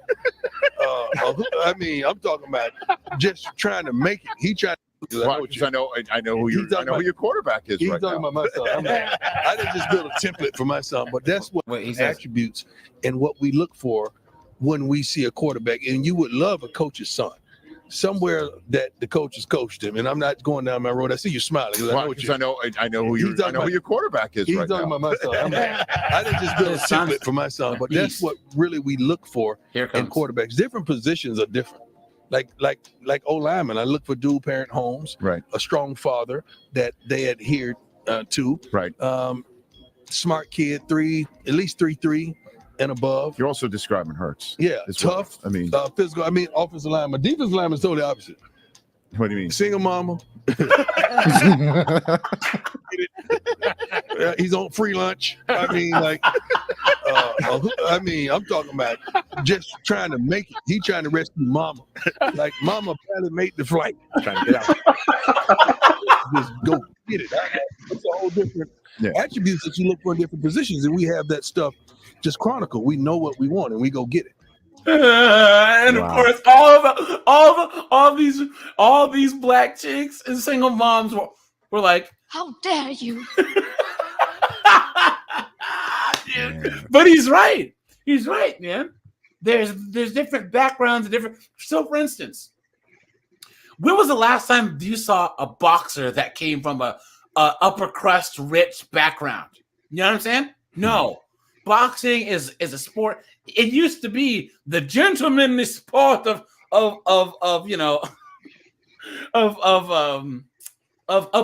I'm talking about just trying to make it. He tried. I know who your quarterback is. He's right talking now. about my son. I didn't just build a template for my son, but that's what attributes and what we look for when we see a quarterback. And you would love a coach's son. Somewhere that the coaches coached him, and I'm not going down my road. I see you smiling. I know who your quarterback is. He's right talking now. about my son. I didn't just build a template for my son, but that's what really we look for in quarterbacks. Different positions are different. Like O lineman, I look for dual parent homes, right? A strong father that they adhere to, right? Smart kid, at least 3.3 and above. You're also describing Hurts. Yeah, as tough. well. I mean, physical. I mean, offensive lineman. Defensive lineman is totally opposite. What do you mean? Single mama. He's on free lunch. I mean, like, I'm talking about just trying to make it. He trying to rescue mama. Like, mama barely made the flight. Trying to get out. Just go get it. It's a whole different attributes that you look for in different positions, and we have that stuff just chronicled. We know what we want, and we go get it. And of course, all these black chicks and single moms were like, "How dare you!" But he's right. He's right, man. There's different backgrounds and different. So, for instance, when was the last time you saw a boxer that came from a upper crust rich background? You know what I'm saying? No. Boxing is a sport. It used to be the gentlemanly sport of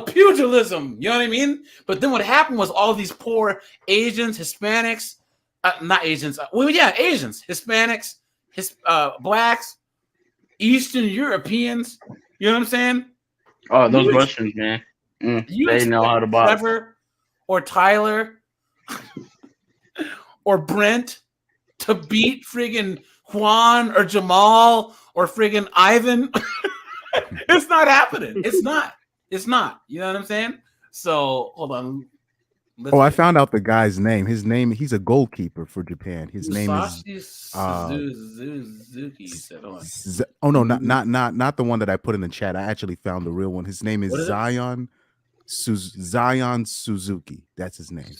pugilism. You know what I mean? But then what happened was all these poor Asians, Hispanics, not Asians. Asians, Hispanics, blacks, Eastern Europeans. You know what I'm saying? Oh, those Russians, man. They know how to box. Trevor or Tyler or Brent to beat friggin' Juan or Jamal or friggin' Ivan. It's not happening. It's not. You know what I'm saying? So hold on. I found out the guy's name. He's a goalkeeper for Japan. His name is Suzuki. Not the one that I put in the chat. I actually found the real one. His name is Zion Suzuki. That's his name.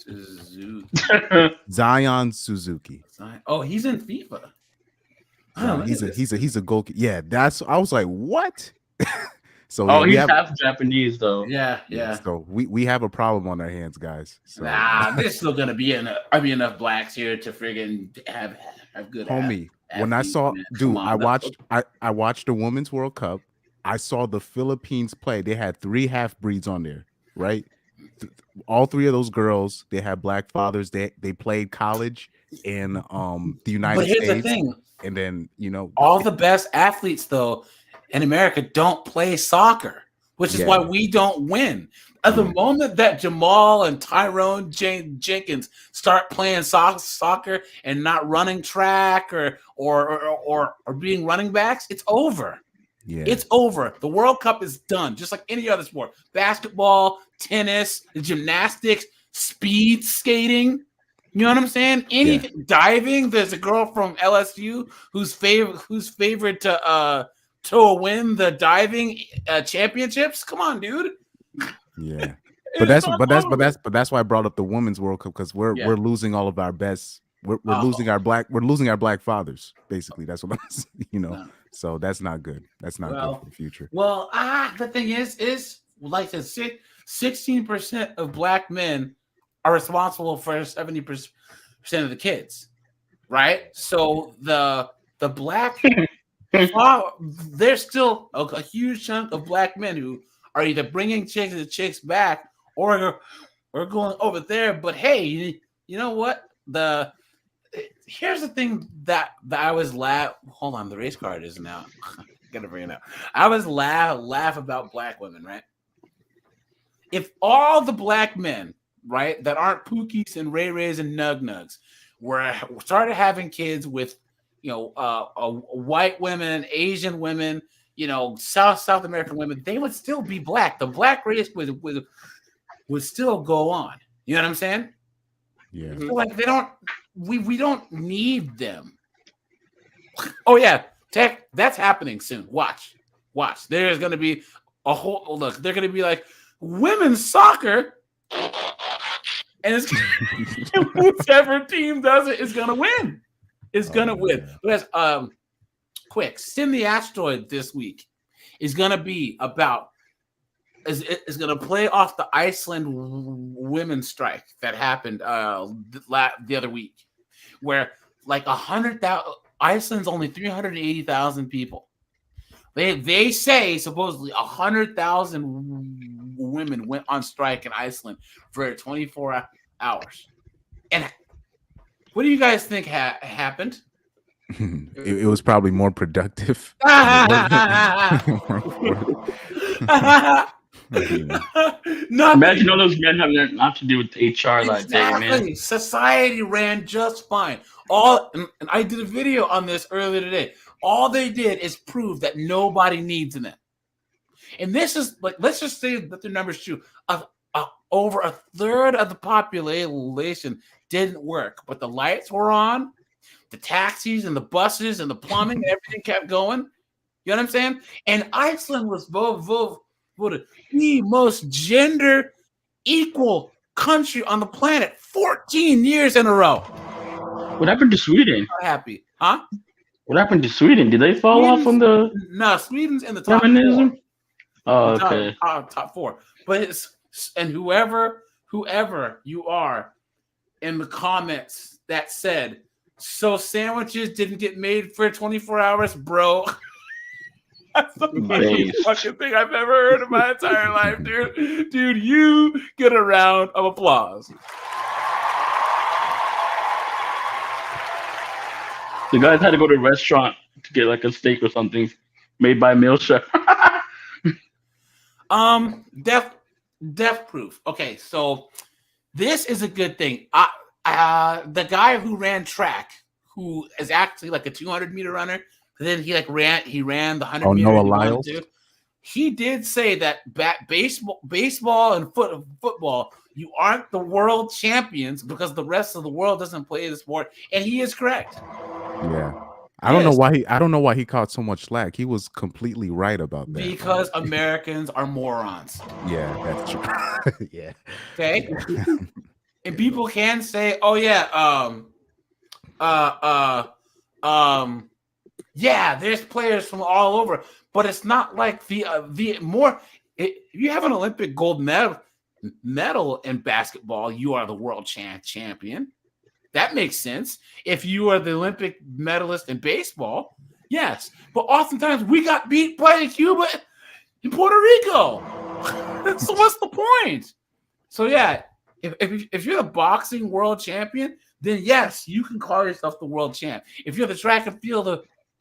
Zion Suzuki. Oh, he's in FIFA. He's a goalkeeper. Yeah, I was like, what? So he's half Japanese though. Yeah. So we have a problem on our hands, guys. So. There's still gonna be enough blacks here to friggin' have good. Homie, when I saw, dude, I watched the Women's World Cup. I saw the Philippines play. They had 3 half breeds on there, right? All 3 of those girls, they had black fathers. They played college in the United States. But here's the thing. And then, all the best athletes though in America don't play soccer, which is why we don't win. At the moment that Jamal and Tyrone Jenkins start playing soccer and not running track or being running backs, it's over. Yeah. It's over. The World Cup is done, just like any other sport. Basketball, tennis, gymnastics, speed skating. You know what I'm saying? Anything diving. There's a girl from LSU who's favored to win the diving championships. Come on, dude. Yeah. But that's why I brought up the Women's World Cup, because we're losing all of our best we're losing our black fathers. Basically, that's what I'm So that's not good. That's not good for the future. Well, the thing is like the 16% of black men are responsible for 70% of the kids, right? So the black there's still a huge chunk of black men who are either bringing chicks back or going over there. But hey, you know what? Here's the thing that I was hold on, the race card is now. Gotta bring it up. I was laugh about black women, right? If all the black men, right, that aren't Pookies and Ray Rays and Nug Nugs started having kids with, white women, Asian women, South American women, they would still be black. The black race would still go on. You know what I'm saying? Yeah. So like we don't need them. Oh yeah, that's happening soon. Watch. There's gonna be a whole look. They're gonna be like women's soccer, and it's whichever team does it is gonna win. It's gonna win. But quick, Send the Asteroid this week is gonna be about is gonna play off the Iceland women's strike that happened the other week, where like 100,000 Iceland's only 380,000 people. They say supposedly 100,000 women went on strike in Iceland for 24 hours. And what do you guys think happened? It was probably more productive. Imagine all those men having not to do with HR that day, man. Society ran just fine. And I did a video on this earlier today. All they did is prove that nobody needs them. And this is like, let's just say that the numbers true. Over a third of the population didn't work, but the lights were on, the taxis and the buses and the plumbing and everything kept going. You know what I'm saying? And Iceland was voted the most gender equal country on the planet 14 years in a row. What happened to Sweden? Not happy, huh? What happened to Sweden? Did they fall off on the? No, Sweden's in the top feminism? 4. Oh, okay. Top 4. But whoever you are in the comments that said, so sandwiches didn't get made for 24 hours, bro. That's the funniest fucking thing I've ever heard in my entire life, dude. Dude, you get a round of applause. The guys had to go to a restaurant to get like a steak or something made by a meal chef. Death proof. Okay, so this is a good thing. The guy who ran track, who is actually like a 200-meter runner, then he ran the 100 meter. Noah Lyles. He did say that baseball and football, you aren't the world champions because the rest of the world doesn't play the sport, and he is correct. Yeah. I don't know why he caught so much slack. He was completely right about that. Because Americans are morons. Yeah, that's true. Yeah. Okay. And people can say, "Oh yeah, yeah, there's players from all over," but it's not like if you have an Olympic gold medal in basketball, you are the world champion. That makes sense. If you are the Olympic medalist in baseball, yes. But oftentimes we got beat by Cuba and Puerto Rico. So what's the point? So yeah, if you're the boxing world champion, then yes, you can call yourself the world champ. If you're the track and field,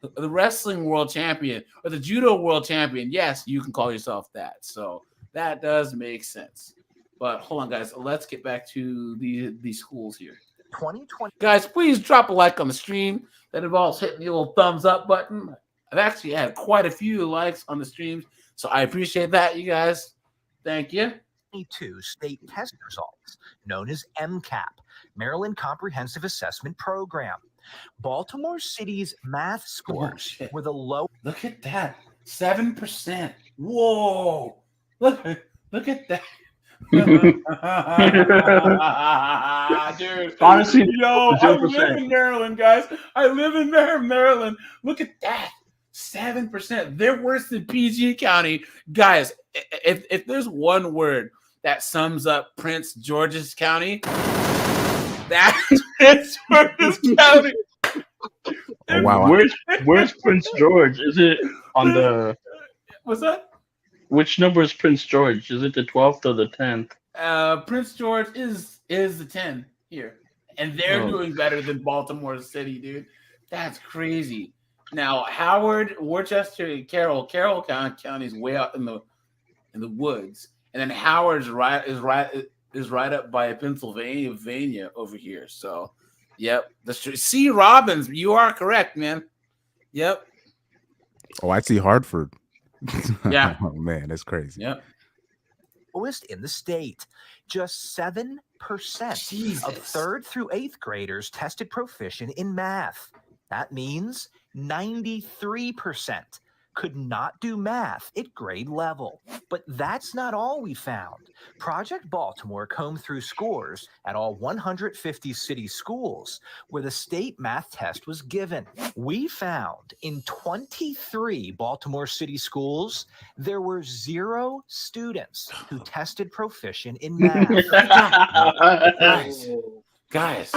the wrestling world champion, or the judo world champion, yes, you can call yourself that. So that does make sense. But hold on, guys. Let's get back to these schools here. 2020. Guys, please drop a like on the stream. That involves hitting the old thumbs up button. I've actually had quite a few likes on the streams, so I appreciate that, you guys. Thank you. 2022 state test results, known as MCAP, Maryland Comprehensive Assessment Program. Baltimore City's math scores were the low. Look at that, 7%. Whoa! Look at that. Dude, Honestly, yo, I 0%. live in Maryland, guys. I live in Maryland. Look at that. 7%. They're worse than PG County. Guys, if there's one word that sums up Prince George's County, that's Prince George's County. Oh, wow. Where's Prince George? Is it on the... What's that? Which number is Prince George? Is it the 12th or the 10th? Prince George is the 10 here. And they're doing better than Baltimore City, dude. That's crazy. Now, Howard, Worcester, and Carroll County is way out in the woods. And then Howard's right up by Pennsylvania over here. So, yep, that's true. C. Robbins, you are correct, man. Yep. Oh, I see Hartford. Yeah. Oh man, that's crazy. Yep. Lowest in the state. Just 7% of 3rd through 8th graders tested proficient in math. That means 93% could not do math at grade level. But that's not all we found. Project Baltimore combed through scores at all 150 city schools where the state math test was given. We found in 23 Baltimore City schools, there were 0 students who tested proficient in math. Guys.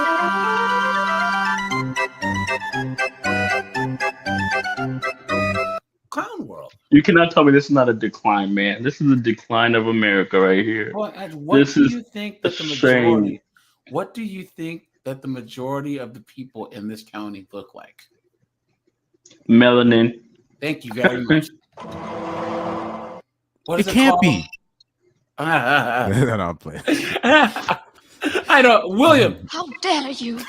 Clown World. You cannot tell me this is not a decline, man. This is a decline of America right here. What do you think that the majority? What do you think that the majority of the people in this county look like? Melanin. Thank you very much. What is It can't called? be. No, I'm playing. I know, William. How dare you?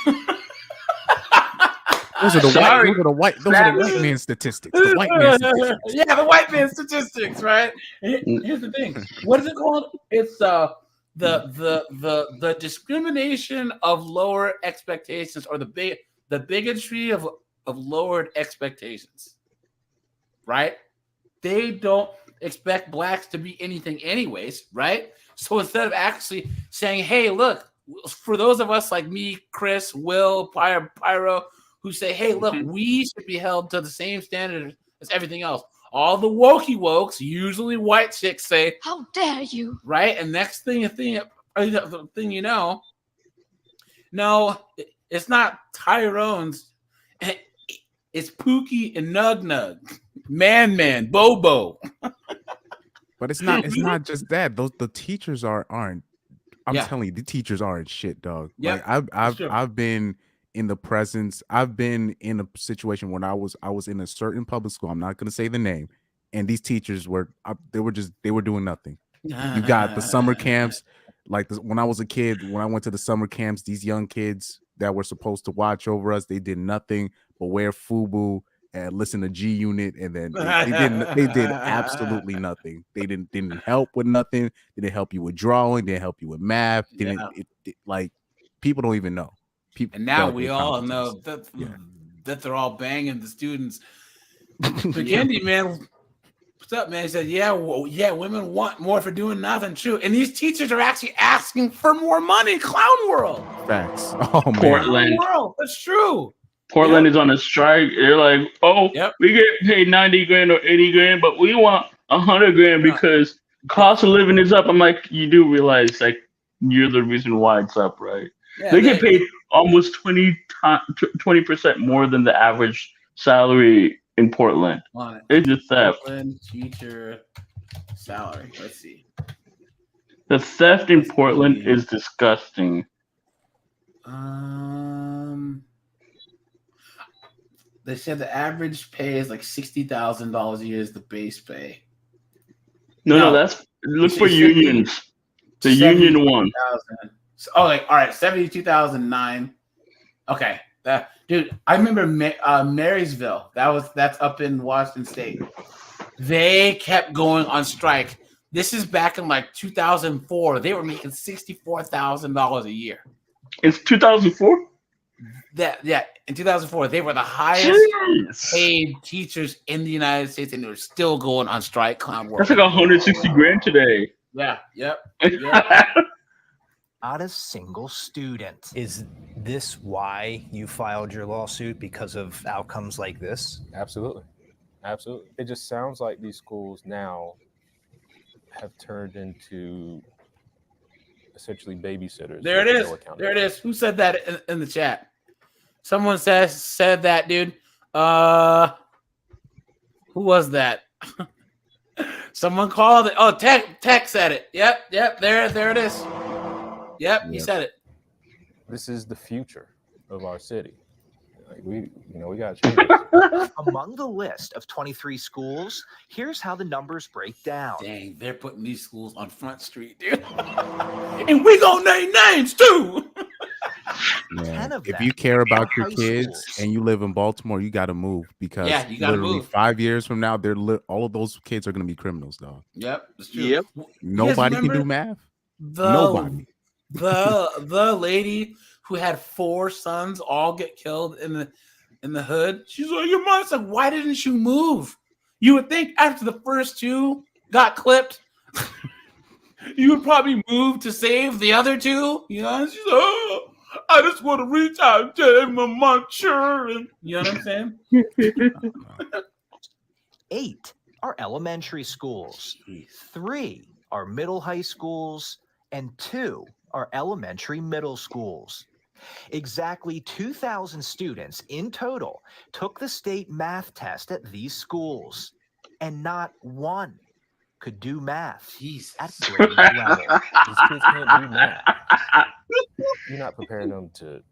Those are the white man statistics. The white man statistics. Yeah, the white man statistics, right? Here's the thing. What is it called? It's the discrimination of lower expectations, or the bigotry of lowered expectations. Right? They don't expect blacks to be anything anyways, right? So instead of actually saying, hey, look, for those of us like me, Chris, Will, Pyro, who say, hey, look, we should be held to the same standard as everything else. All the wokey-wokes, usually white chicks, say, how dare you? Right? And next thing you know, no, it's not Tyrone's. It's Pookie and Nug Nug. Man, Bobo. But it's not just that. The teachers aren't. I'm telling you, the teachers aren't shit, dog. Yeah, like I've been in the presence. I've been in a situation when I was in a certain public school. I'm not going to say the name, and these teachers were doing nothing. You got the summer camps, like when I was a kid. When I went to the summer camps, these young kids that were supposed to watch over us, they did nothing but wear FUBU and listen to G Unit, and then they did absolutely nothing. They didn't help with nothing. They didn't help you with drawing. Didn't help you with math. Like people don't even know. And now we all know that they're all banging the students. McKindy, man, what's up, man? He said, women want more for doing nothing. True. And these teachers are actually asking for more money. Clown World. Facts. Oh, man. Portland. Clown World. That's true. Portland is on a strike. They're like, we get paid 90 grand or 80 grand, but we want 100 grand because cost of living is up. I'm like, you do realize like you're the reason why it's up, right? Yeah, they get paid almost 20% more than the average salary in Portland. It's just theft. Portland teacher salary. Let's see. The theft in Portland is disgusting. They said the average pay is like $60,000 a year is the base pay. No, that's look for unions. The union one. Oh, like all right, 72,009. Okay, dude, I remember Marysville. That's up in Washington State. They kept going on strike. This is back in like 2004. They were making $64,000 a year. It's 2004. In 2004, they were the highest paid teachers in the United States, and they were still going on strike. Clown World. That's like 160 grand today. Yeah. Yep. Not a single student. Is this why you filed your lawsuit, because of outcomes like this? Absolutely. Absolutely. It just sounds like these schools now have turned into essentially babysitters. There it with is. no accountability. There it is. Who said that in the chat? Someone said that, dude. Who was that? Someone called it. Oh, Tech said it. Yep. There it is. Yep, he said it. This is the future of our city. Like we got to change this. Among the list of 23 schools, here's how the numbers break down. Dang, they're putting these schools on Front Street, dude. And we gonna name names too. Yeah. If you care about your kids and you live in Baltimore, you got to move, because you gotta literally move. 5 years from now, all of those kids are going to be criminals, dog. Yep, it's true. Yep. Nobody can do math. Nobody. The lady who had 4 sons all get killed in the hood. She's like, your mom's like, why didn't you move? You would think after the first 2 got clipped, you would probably move to save the other 2. You know, she's like, oh, I just want to reach out to him, my children. You know what I'm saying? 8 are elementary schools, 3 are middle high schools, and 2 are elementary middle schools. Exactly 2,000 students in total took the state math test at these schools, and not one could do math at grade level. These kids can't do math. You're not preparing them to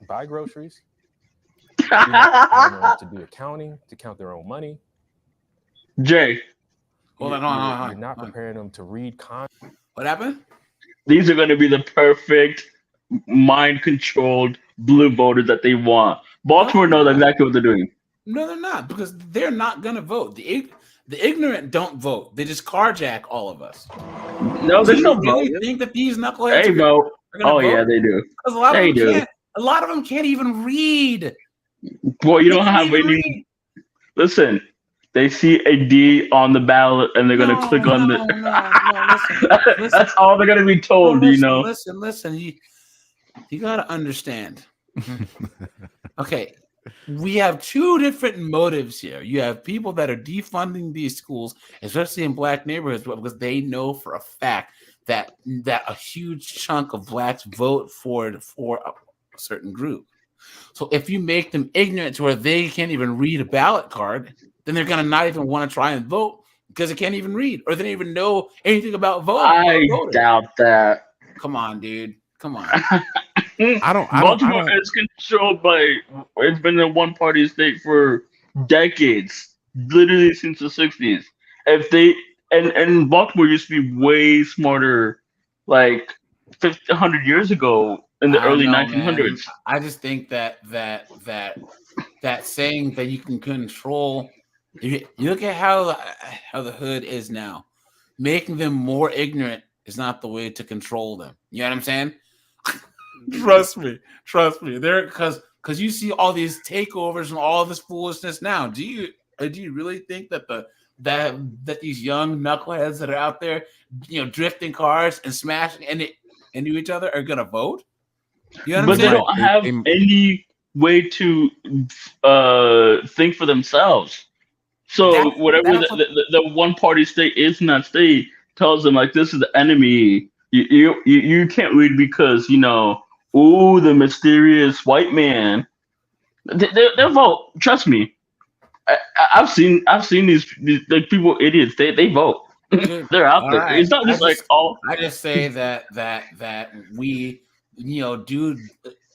buy groceries. You're not preparing them to do accounting, to count their own money. Jay. Hold on. You're not preparing them to read content. What happened? These are going to be the perfect mind-controlled blue voters that they want. Baltimore knows exactly what they're doing. No, they're not, because they're not gonna vote. The ignorant don't vote. They just carjack all of us. No, there's no vote. You think that these knuckleheads They vote. are gonna Oh, vote? yeah, they do. Because a They do. lot of them can't even read. Well, you don't have any. Listen, they see a D on the ballot and they're going to click on the. Listen. That's all they're going to be told, No, you know. Listen. You got to understand. Okay, we have 2 different motives here. You have people that are defunding these schools, especially in black neighborhoods, because they know for a fact that a huge chunk of blacks vote for a certain group. So if you make them ignorant to where they can't even read a ballot card, then they're gonna not even want to try and vote because they can't even read or they don't even know anything about voting. I doubt that. Come on, dude. Come on. Baltimore is controlled by. It's been a one-party state for decades, literally since the '60s. If they and Baltimore used to be way smarter, like 100 years ago in the early 1900s. Man. I just think that saying that you can control. You look at how the hood is now. Making them more ignorant is not the way to control them. You know what I'm saying? Trust me. There, because you see all these takeovers and all this foolishness now. Do you really think that that these young knuckleheads that are out there, drifting cars and smashing into each other are gonna vote? You know what But I'm saying? they don't have any way to think for themselves. So whatever the one-party state is in that state tells them, like, this is the enemy. You can't read because the mysterious white man. They'll vote. Trust me. I've seen these like people, idiots. They vote. They're out there. Right. It's not just I just say that we dude,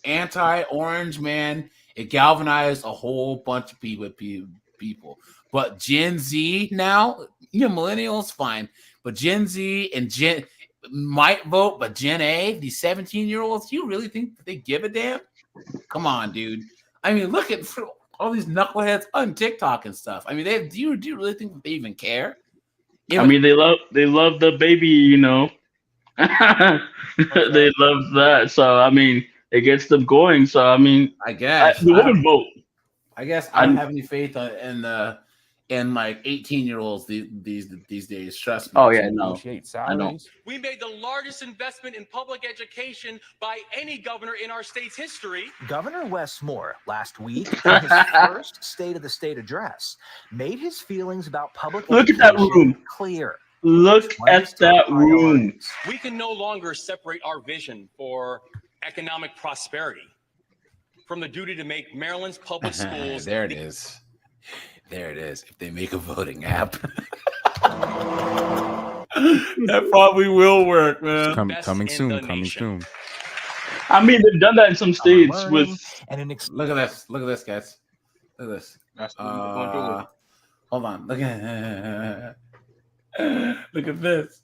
anti-orange man. It galvanized a whole bunch of people. But Gen Z now, millennials fine, but Gen Z and Gen might vote, but Gen A, these 17-year-olds, you really think that they give a damn? Come on, dude. I mean, look at all these knuckleheads on TikTok and stuff. I mean, do you really think that they even care? I mean, they love the baby, They love that. So I mean, it gets them going. So I mean, I guess the women vote. I guess I don't have any faith in and like 18-year-olds these days. Trust me. Oh yeah, no. I know. We made the largest investment in public education by any governor in our state's history. Governor Wes Moore last week, in his first State of the State address, made his feelings about public Look at that education room. clear. Look at that room. We can no longer separate our vision for economic prosperity from the duty to make Maryland's public schools. There it is. There it is. If they make a voting app. That probably will work, man. Coming soon. I mean, they've done that in some states with. Look at this. Look at this, guys. Look at this. Hold on. Look at look at this.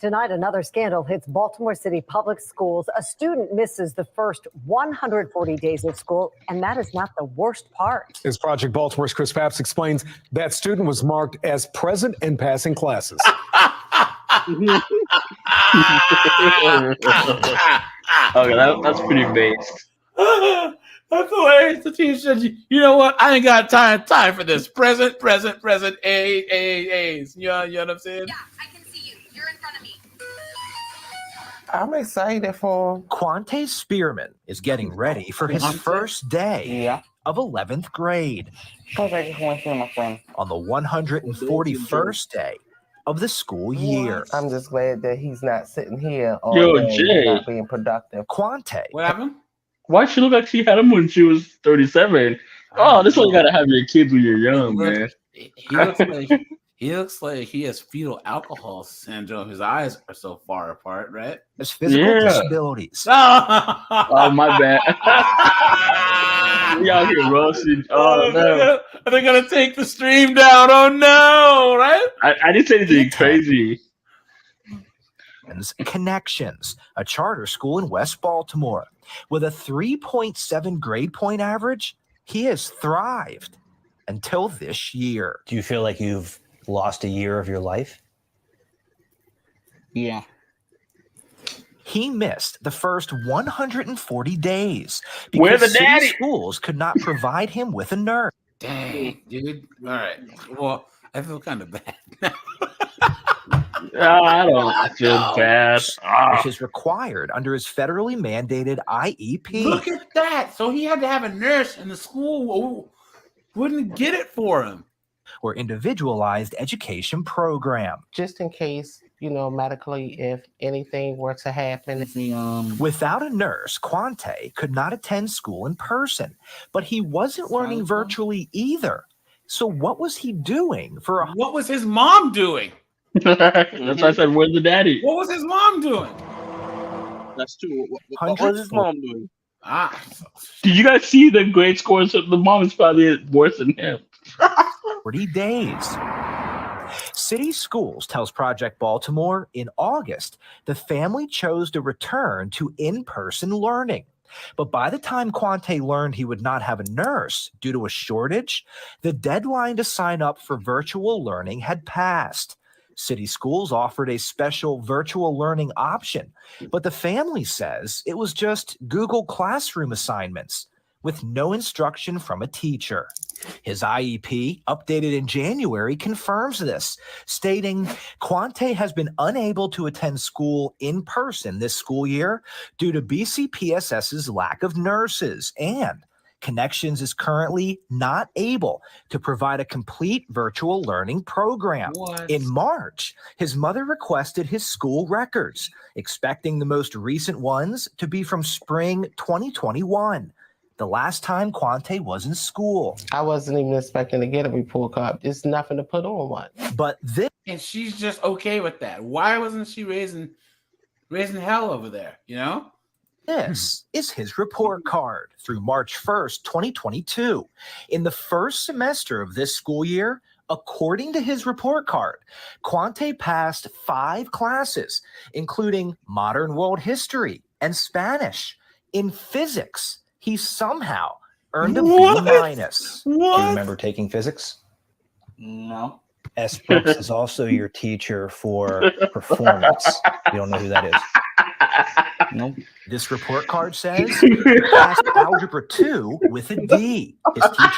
Tonight, another scandal hits Baltimore City Public Schools. A student misses the first 140 days of school, and that is not the worst part. As Project Baltimore's Chris Papps explains, that student was marked as present in passing classes. Okay, that's pretty based. That's hilarious. The teacher said, you know what? I ain't got time for this. Present, A's. You know what I'm saying? Yeah, I can see you. You're in front of me. I'm excited for Quante Spearman is getting ready for his first day of 11th grade. Because I just want to see my friend. On the 141st day of the school year. I'm just glad that he's not sitting here all Yo, day Jay. not being productive. Quante. What happened? Why she look like she had him when she was 37? Oh, this is why you gotta have your kids when you're young, man. He looks like he has fetal alcohol syndrome. His eyes are so far apart, right? His physical disabilities. Oh, my bad. Y'all here roasting. Oh, no. Are they gonna take the stream down? Oh no! Right? I didn't say anything crazy. Connections, a charter school in West Baltimore. With a 3.7 grade point average, he has thrived until this year. Do you feel like you've lost a year of your life? Yeah. He missed the first 140 days Where's because the daddy? city schools could not provide him with a nurse. Dang, dude. All right. Well, I feel kind of bad. I don't feel bad. Which is required under his federally mandated IEP. Look at that. So he had to have a nurse in the school who wouldn't get it for him. Or individualized education program. Just in case, medically, if anything were to happen. Without a nurse, Quante could not attend school in person, but he wasn't learning virtually either. So what was he doing What was his mom doing? That's why I said, where's the daddy? What was his mom doing? That's true. What was his mom doing? Did you guys see the grade scores? The mom is probably worse than him. 40 days. City Schools tells Project Baltimore in August the family chose to return to in-person learning. But by the time Quante learned he would not have a nurse due to a shortage, the deadline to sign up for virtual learning had passed. City Schools offered a special virtual learning option, but the family says it was just Google Classroom assignments with no instruction from a teacher. His IEP, updated in January, confirms this, stating Quante has been unable to attend school in person this school year due to BCPSS's lack of nurses, and Connections is currently not able to provide a complete virtual learning program. In March, his mother requested his school records, expecting the most recent ones to be from spring 2021. The last time Quante was in school. I wasn't even expecting to get a report card. There's nothing to put on one. But this, and she's just okay with that. Why wasn't she raising hell over there? This is his report card through March 1st, 2022. In the first semester of this school year, according to his report card, Quante passed 5 classes, including modern world history and Spanish. In physics, he somehow earned a B-. Do you remember taking physics? No. S. Brooks is also your teacher for performance. You don't know who that is. Nope. This report card says he passed Algebra 2 with a D. His teacher.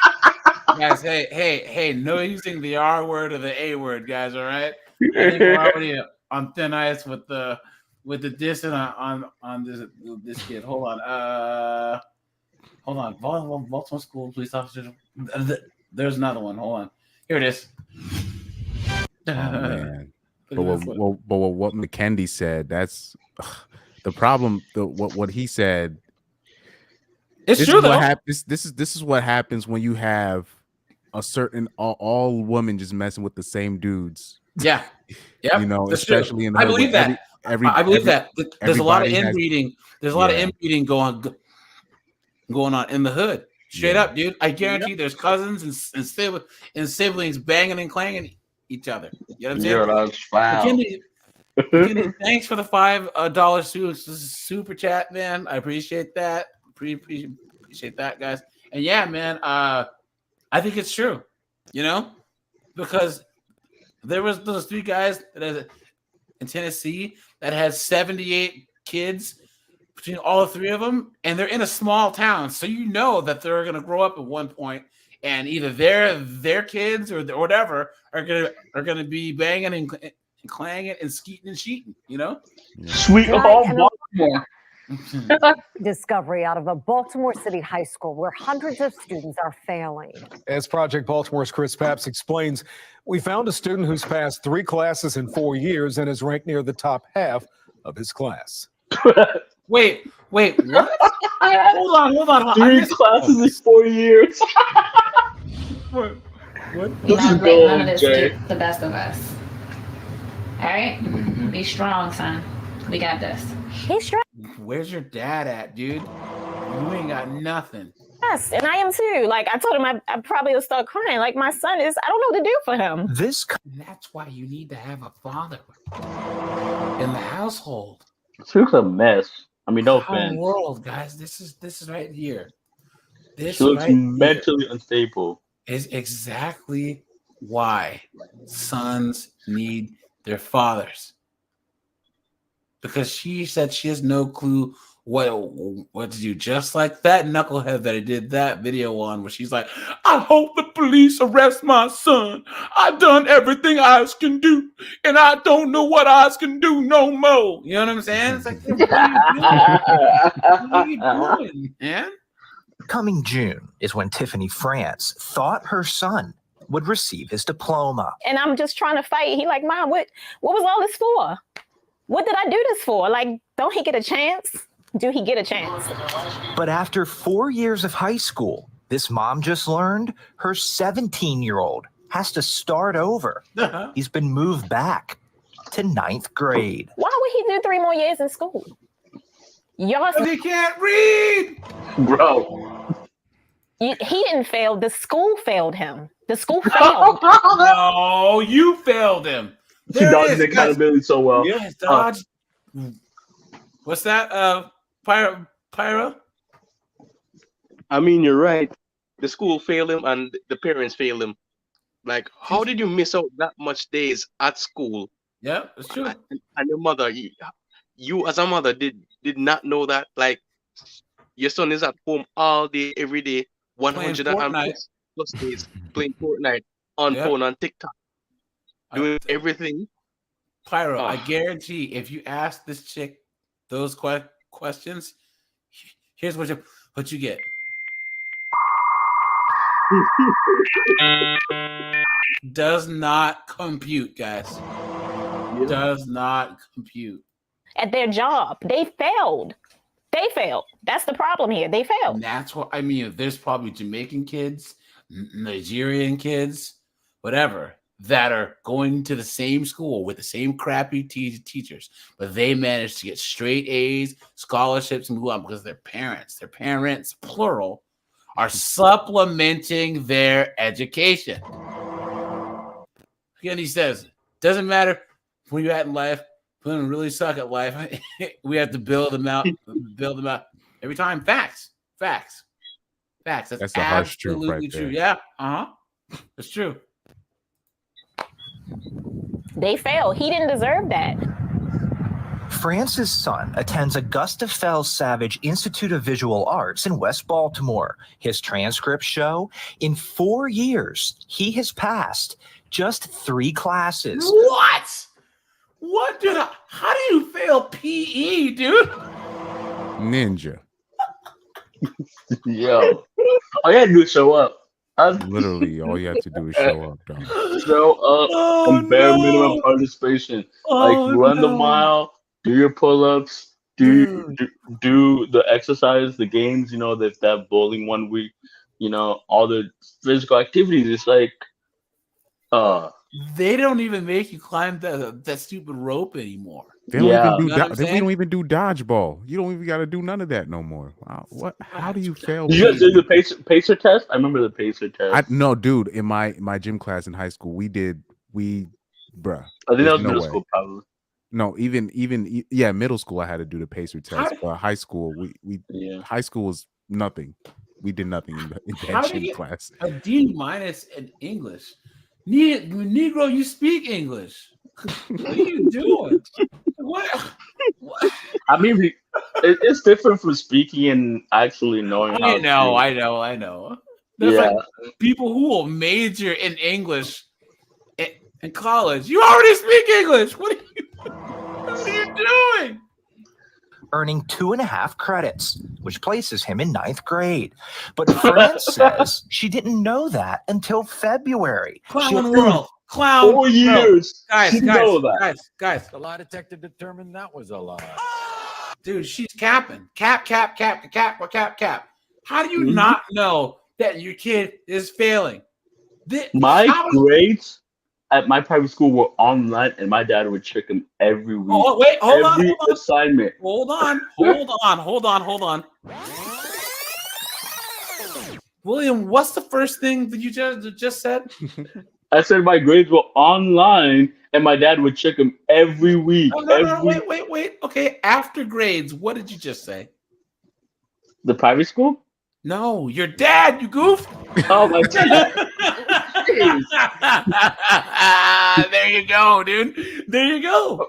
Guys, hey, no using the R word or the A word, guys. All right. I think we're already on thin ice with the diss on this kid. Hold on. Baltimore School police officers. There's another one. Hold on. Here it is. Oh, man. But what McKendy said, that's the problem. What he said. It's true though. This is what happens when you have a certain all women just messing with the same dudes. Yeah. Yep. You know, That's especially true. in the I believe that. I believe that. There's a lot of inbreeding. There's a lot of inbreeding going on in the hood. Straight up, dude. I guarantee there's cousins and siblings banging and clanging each other. You know what I'm saying? Yeah, that's foul. McKinney, thanks for the $5 super chat, man. I appreciate that. Appreciate that, guys. And yeah, man, I think it's true. You know, because there was those 3 guys in Tennessee that had 78 kids between all 3 of them, and they're in a small town, so you know that they're going to grow up at one point, and either their kids or whatever are gonna be banging and clanging and skeeting and sheeting. You know, sweet home Baltimore. Discovery out of a Baltimore City high school where hundreds of students are failing. As Project Baltimore's Chris Papps explains, we found a student who's passed 3 classes in 4 years and is ranked near the top half of his class. Wait, what? Hold on. 3 classes in 4 years. What? None of this get the best of us. All right? Be strong, son. We got this. He's strong. Where's your dad at, dude? You ain't got nothing. Yes, and I am too. Like, I told him I probably will start crying. Like, my son is, I don't know what to do for him. That's why you need to have a father in the household. It's a mess. I mean, no offense. World, guys. This is right here. This She looks right mentally unstable. Is exactly why sons need their fathers. Because she said she has no clue what to do. Just like that knucklehead that I did that video on, where she's like, I hope the police arrest my son. I've done everything I can do, and I don't know what I can do no more. You know what I'm saying? It's like, what are you doing, man? Coming June is when Tiffany France thought her son would receive his diploma. And I'm just trying to fight. He like, Mom, what was all this for? What did I do this for? Like, don't he get a chance? Do he get a chance? But after 4 years of high school, this mom just learned her 17-year-old has to start over. He's been moved back to 9th grade. Why would he do 3 more years in school? He can't read, bro. He didn't fail. The school failed him. The school failed. No, you failed him. She dodged the accountability so well. Yes, dodge. What's that? Pyro? I mean, you're right. The school failed him and the parents failed him. Like, how did you miss out that much days at school? Yeah, it's true. And your mother, you as a mother did not know that. Like, your son is at home all day, every day, 100 plus days playing Fortnite on phone, on TikTok, doing everything. Pyro, I guarantee if you ask this chick those questions, here's what you get. Does not compute, guys. Does not compute. At their job, they failed. They failed. That's the problem here. They failed. And that's what I mean. There's probably Jamaican kids, Nigerian kids, whatever, that are going to the same school with the same crappy teachers, but they managed to get straight A's, scholarships, and move on because their parents, plural, are supplementing their education. Again, he says, doesn't matter where you're at in life, when we really suck at life, we have to build them out every time. Facts. That's the harsh truth right true. there. Yeah, it's true. They failed. He didn't deserve that. France's son attends Augusta Fells Savage Institute of Visual Arts in West Baltimore. His transcripts show in 4 years, he has passed just 3 classes. What? What, dude? How do you fail PE, dude? Ninja. Yo, all you had to do is show up. Literally, all you have to do is show up, dog. Show up on bare minimum participation. Like run the mile, do your pull-ups, do the exercise, the games. You know, that bowling one week. You know, all the physical activities. It's like, they don't even make you climb that stupid rope anymore. They don't even do we don't even do dodgeball. You don't even got to do none of that no more. Wow. What? How do you fail? Did you guys do the pacer test? I remember the pacer test. No, dude. In my gym class in high school, bruh. I think that was middle school, probably. No, even middle school I had to do the pacer test. But high school, high school was nothing. We did nothing in that gym class. A D- in English. Negro, you speak English. What are you doing? What? I mean, it's different from speaking and actually knowing how. I know. There's like people who will major in English in college. You already speak English. What are you doing? Earning 2.5 credits, which places him in 9th grade. But France says she didn't know that until February. CLOWNWORld. Clown. 4 years. Guys. The lie detector determined that was a lie. Dude, she's capping. Cap. How do you not know that your kid is failing? My grades at my private school were online, and my dad would check them every week. Oh, wait, hold on. Assignment. Hold on. William, what's the first thing that you just said? I said my grades were online, and my dad would check them every week. No, wait. Okay, after grades, what did you just say? The private school? No, your dad, you goof. Oh, my God. There you go, dude. There you go.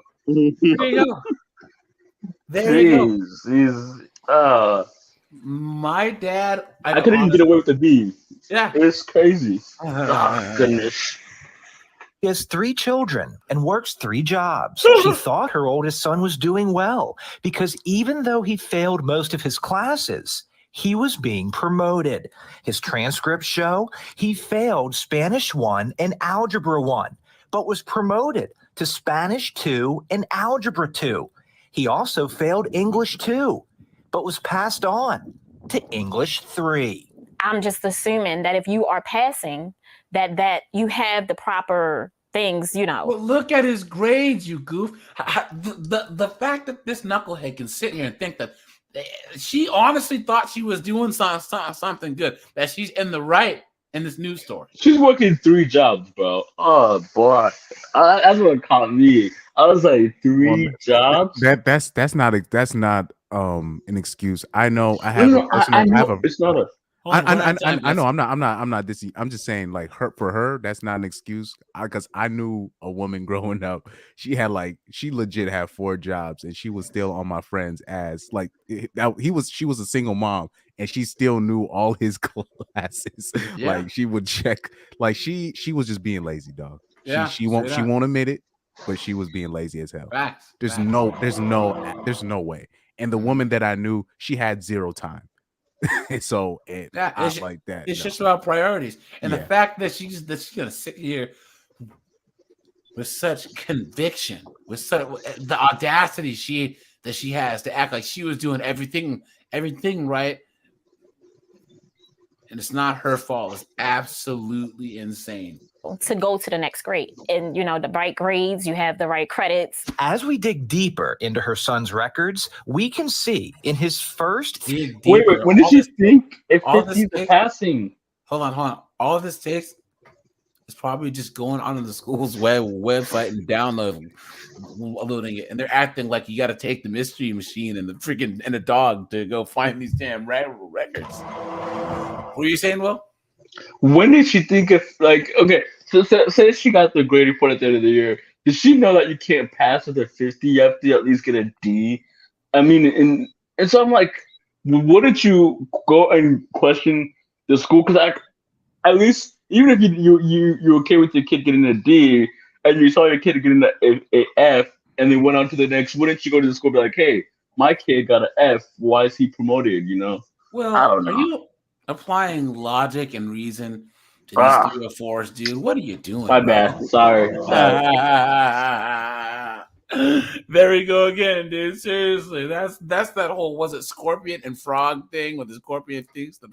My dad. I couldn't even get away with the B. Yeah. It's crazy. Goodness. She has 3 children and works 3 jobs. She thought her oldest son was doing well because even though he failed most of his classes, he was being promoted. His transcripts show he failed Spanish 1 and Algebra 1, but was promoted to Spanish 2 and Algebra 2. He also failed English 2, but was passed on to English 3. I'm just assuming that if you are passing, that you have the proper things, you know. Well, look at his grades, you goof. The fact that this knucklehead can sit here and think that she honestly thought she was doing something good, that she's in the right in this news story. She's working 3 jobs, bro. Oh boy, that's what caught me. I was like 3 jobs. That's not an excuse. I know. I have a personal. It's not a. I know. I'm not this. I'm just saying, like, for her, that's not an excuse. Because I knew a woman growing up. She legit had 4 jobs, and she was still on my friend's ass. Like, she was a single mom, and she still knew all his classes. Yeah. Like, she would check. Like, she was just being lazy, dog. Yeah, she won't admit it, but she was being lazy as hell. Facts. There's no way. And the woman that I knew, she had 0 time. So it's like that. It's just about priorities, and the fact that she's gonna sit here with such conviction, with such the audacity she has to act like she was doing everything right, and it's not her fault. It's absolutely insane. To go to the next grade, and the right grades, you have the right credits. As we dig deeper into her son's records, we can see in his first. Wait. When did you think if he's passing? Hold on. All of this takes is probably just going onto the school's website and downloading it, and they're acting like you got to take the mystery machine and the dog to go find these damn records. What were you saying, Will? When did she think of, like, okay, so say she got the grade report at the end of the year. Does she know that you can't pass with a 50? You have to at least get a D. I mean, and so I'm like, wouldn't you go and question the school? Because at least even if you're okay with your kid getting a D and you saw your kid getting a F and then went on to the next, wouldn't you go to the school and be like, hey, my kid got an F. Why is he promoted? You know? Well, I don't know. are you applying logic and reason to these 304s, dude? What are you doing? My bro? bad. Sorry. There we go again, dude. Seriously, that's that whole was it scorpion and frog thing where the scorpion thinks that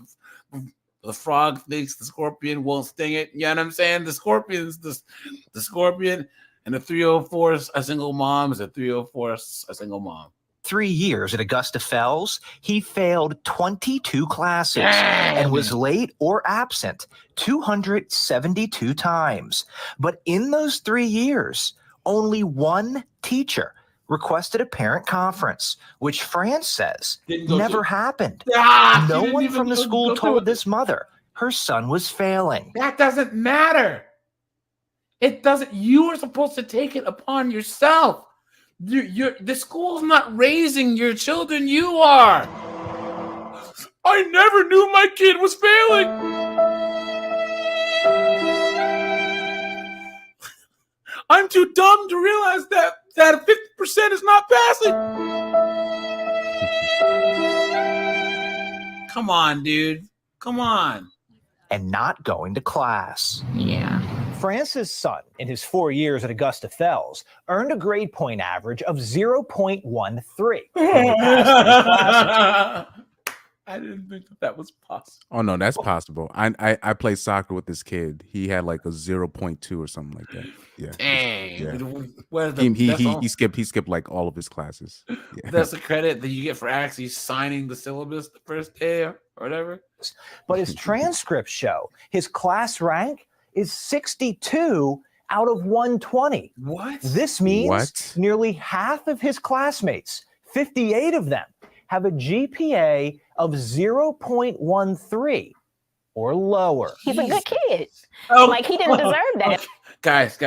the frog thinks the scorpion won't sting it. You know what I'm saying? The scorpion's the scorpion, and the 304 is a single mom is a 304 a single mom. 3 years at Augusta Fells, he failed 22 classes and was late or absent 272 times. But in those 3 years, only one teacher requested a parent conference, which France says never happened. No one from the school told this mother her son was failing. That doesn't matter. It doesn't. You are supposed to take it upon yourself. The school's not raising your children. You are. I never knew my kid was failing. I'm too dumb to realize that 50% is not passing. Come on, dude. Come on. And not going to class. Yeah. France's son, in his 4 years at Augusta Fells, earned a grade point average of 0.13. I didn't think that was possible. Oh no, that's possible. I played soccer with this kid. He had like a 0.2 or something like that. Yeah. Dang. Yeah. He skipped like all of his classes. Yeah. That's the credit that you get for actually signing the syllabus the first day or whatever. But his transcripts show his class rank is 62 out of 120. What? This means nearly half of his classmates, 58 of them, have a GPA of 0.13 or lower. He's a good kid. Oh, like he didn't deserve that. Okay. Guys.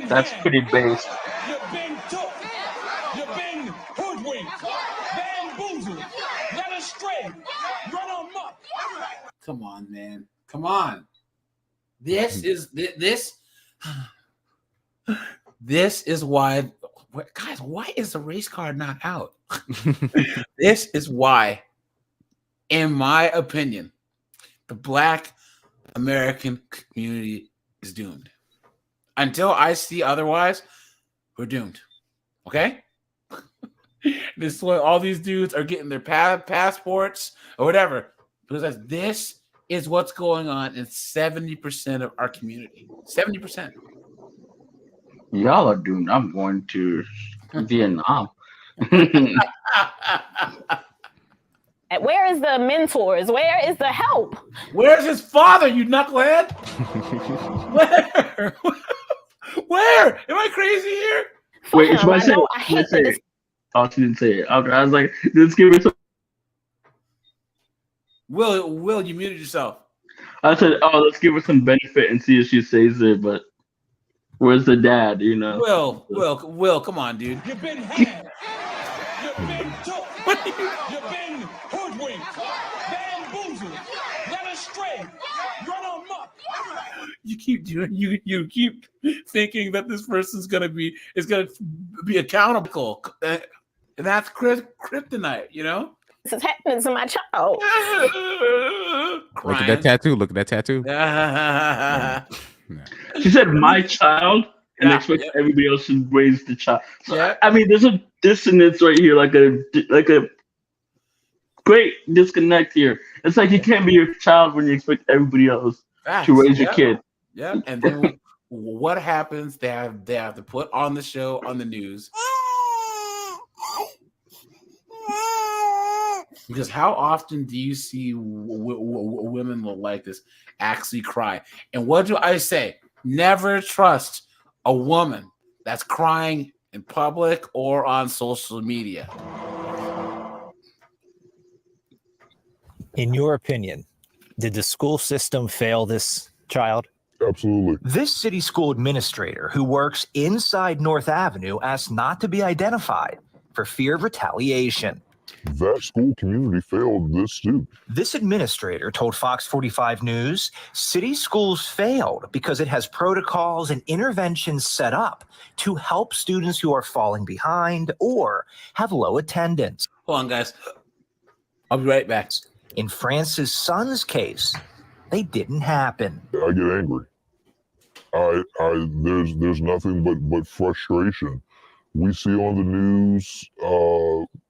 That's pretty base. You've been took. You've been hoodwinked, bamboozled, led astray, run amok. Come on, man. Come on. This is why, guys. Why is the race card not out? This is why, in my opinion, the Black American community is doomed. Until I see otherwise, we're doomed. Okay? This is why all these dudes are getting their passports or whatever, because this is what's going on in 70% of our community. 70%. Y'all are doomed. I'm going to Vietnam. And where is the mentors? Where is the help? Where's his father, you knucklehead? Where? Am I crazy here? Wait, should I say it? Oh, she didn't say it. Okay, I was like, let's give her some. Will, you muted yourself. I said, oh, let's give her some benefit and see if she says it, but where's the dad, you know? Will, come on, dude. You've been had. You've been took. You've been hoodwinked, bamboozled, led astray, run amok. You keep doing. You keep thinking that this person's gonna be accountable, and that's kryptonite. You know. This is happening to my child. Look at that tattoo. Look at that tattoo. She said, "My child," and expect everybody else to raise the child. So, I mean, there's a dissonance right here, like a great disconnect here. It's like you can't be your child when you expect everybody else to raise your kid. Yeah, and then what happens? They have to put on the show on the news. Because how often do you see women like this actually cry? And what do I say? Never trust a woman that's crying in public or on social media. In your opinion, did the school system fail this child? Absolutely. This city school administrator who works inside North Avenue asked not to be identified for fear of retaliation. That school community failed this student. This administrator told Fox 45 News city schools failed because it has protocols and interventions set up to help students who are falling behind or have low attendance. Hold on, guys. I'll be right back. In France's son's case, they didn't happen. I get angry. There's nothing but frustration. We see on the news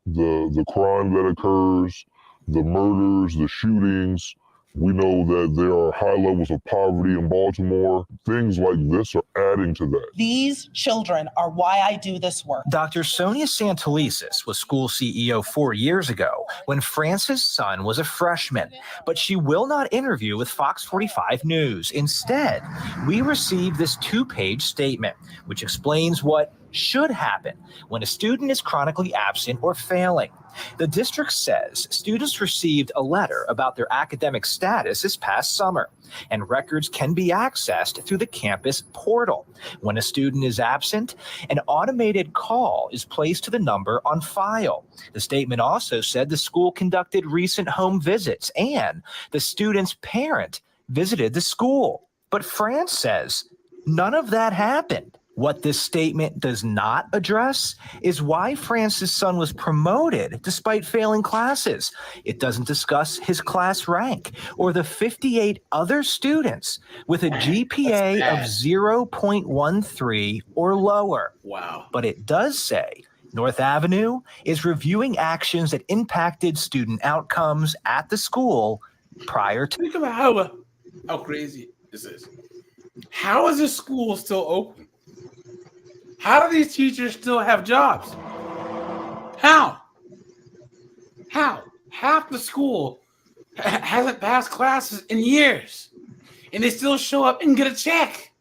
the crime that occurs, the murders, the shootings. We know that there are high levels of poverty in Baltimore. Things like this are adding to that. These children are why I do this work. Dr. Sonia Santelises was school CEO 4 years ago when France's son was a freshman, but she will not interview with Fox 45 News. Instead, we received this 2-page statement, which explains what should happen when a student is chronically absent or failing. The district says students received a letter about their academic status this past summer, and records can be accessed through the campus portal. When a student is absent, an automated call is placed to the number on file. The statement also said the school conducted recent home visits and the student's parent visited the school. But France says none of that happened. What this statement does not address is why France's son was promoted despite failing classes. It doesn't discuss his class rank or the 58 other students with a GPA of 0.13 or lower. Wow. But it does say North Avenue is reviewing actions that impacted student outcomes at the school prior to. Think about how crazy this is. How is this school still open? How do these teachers still have jobs? How? Half the school hasn't passed classes in years, and they still show up and get a check.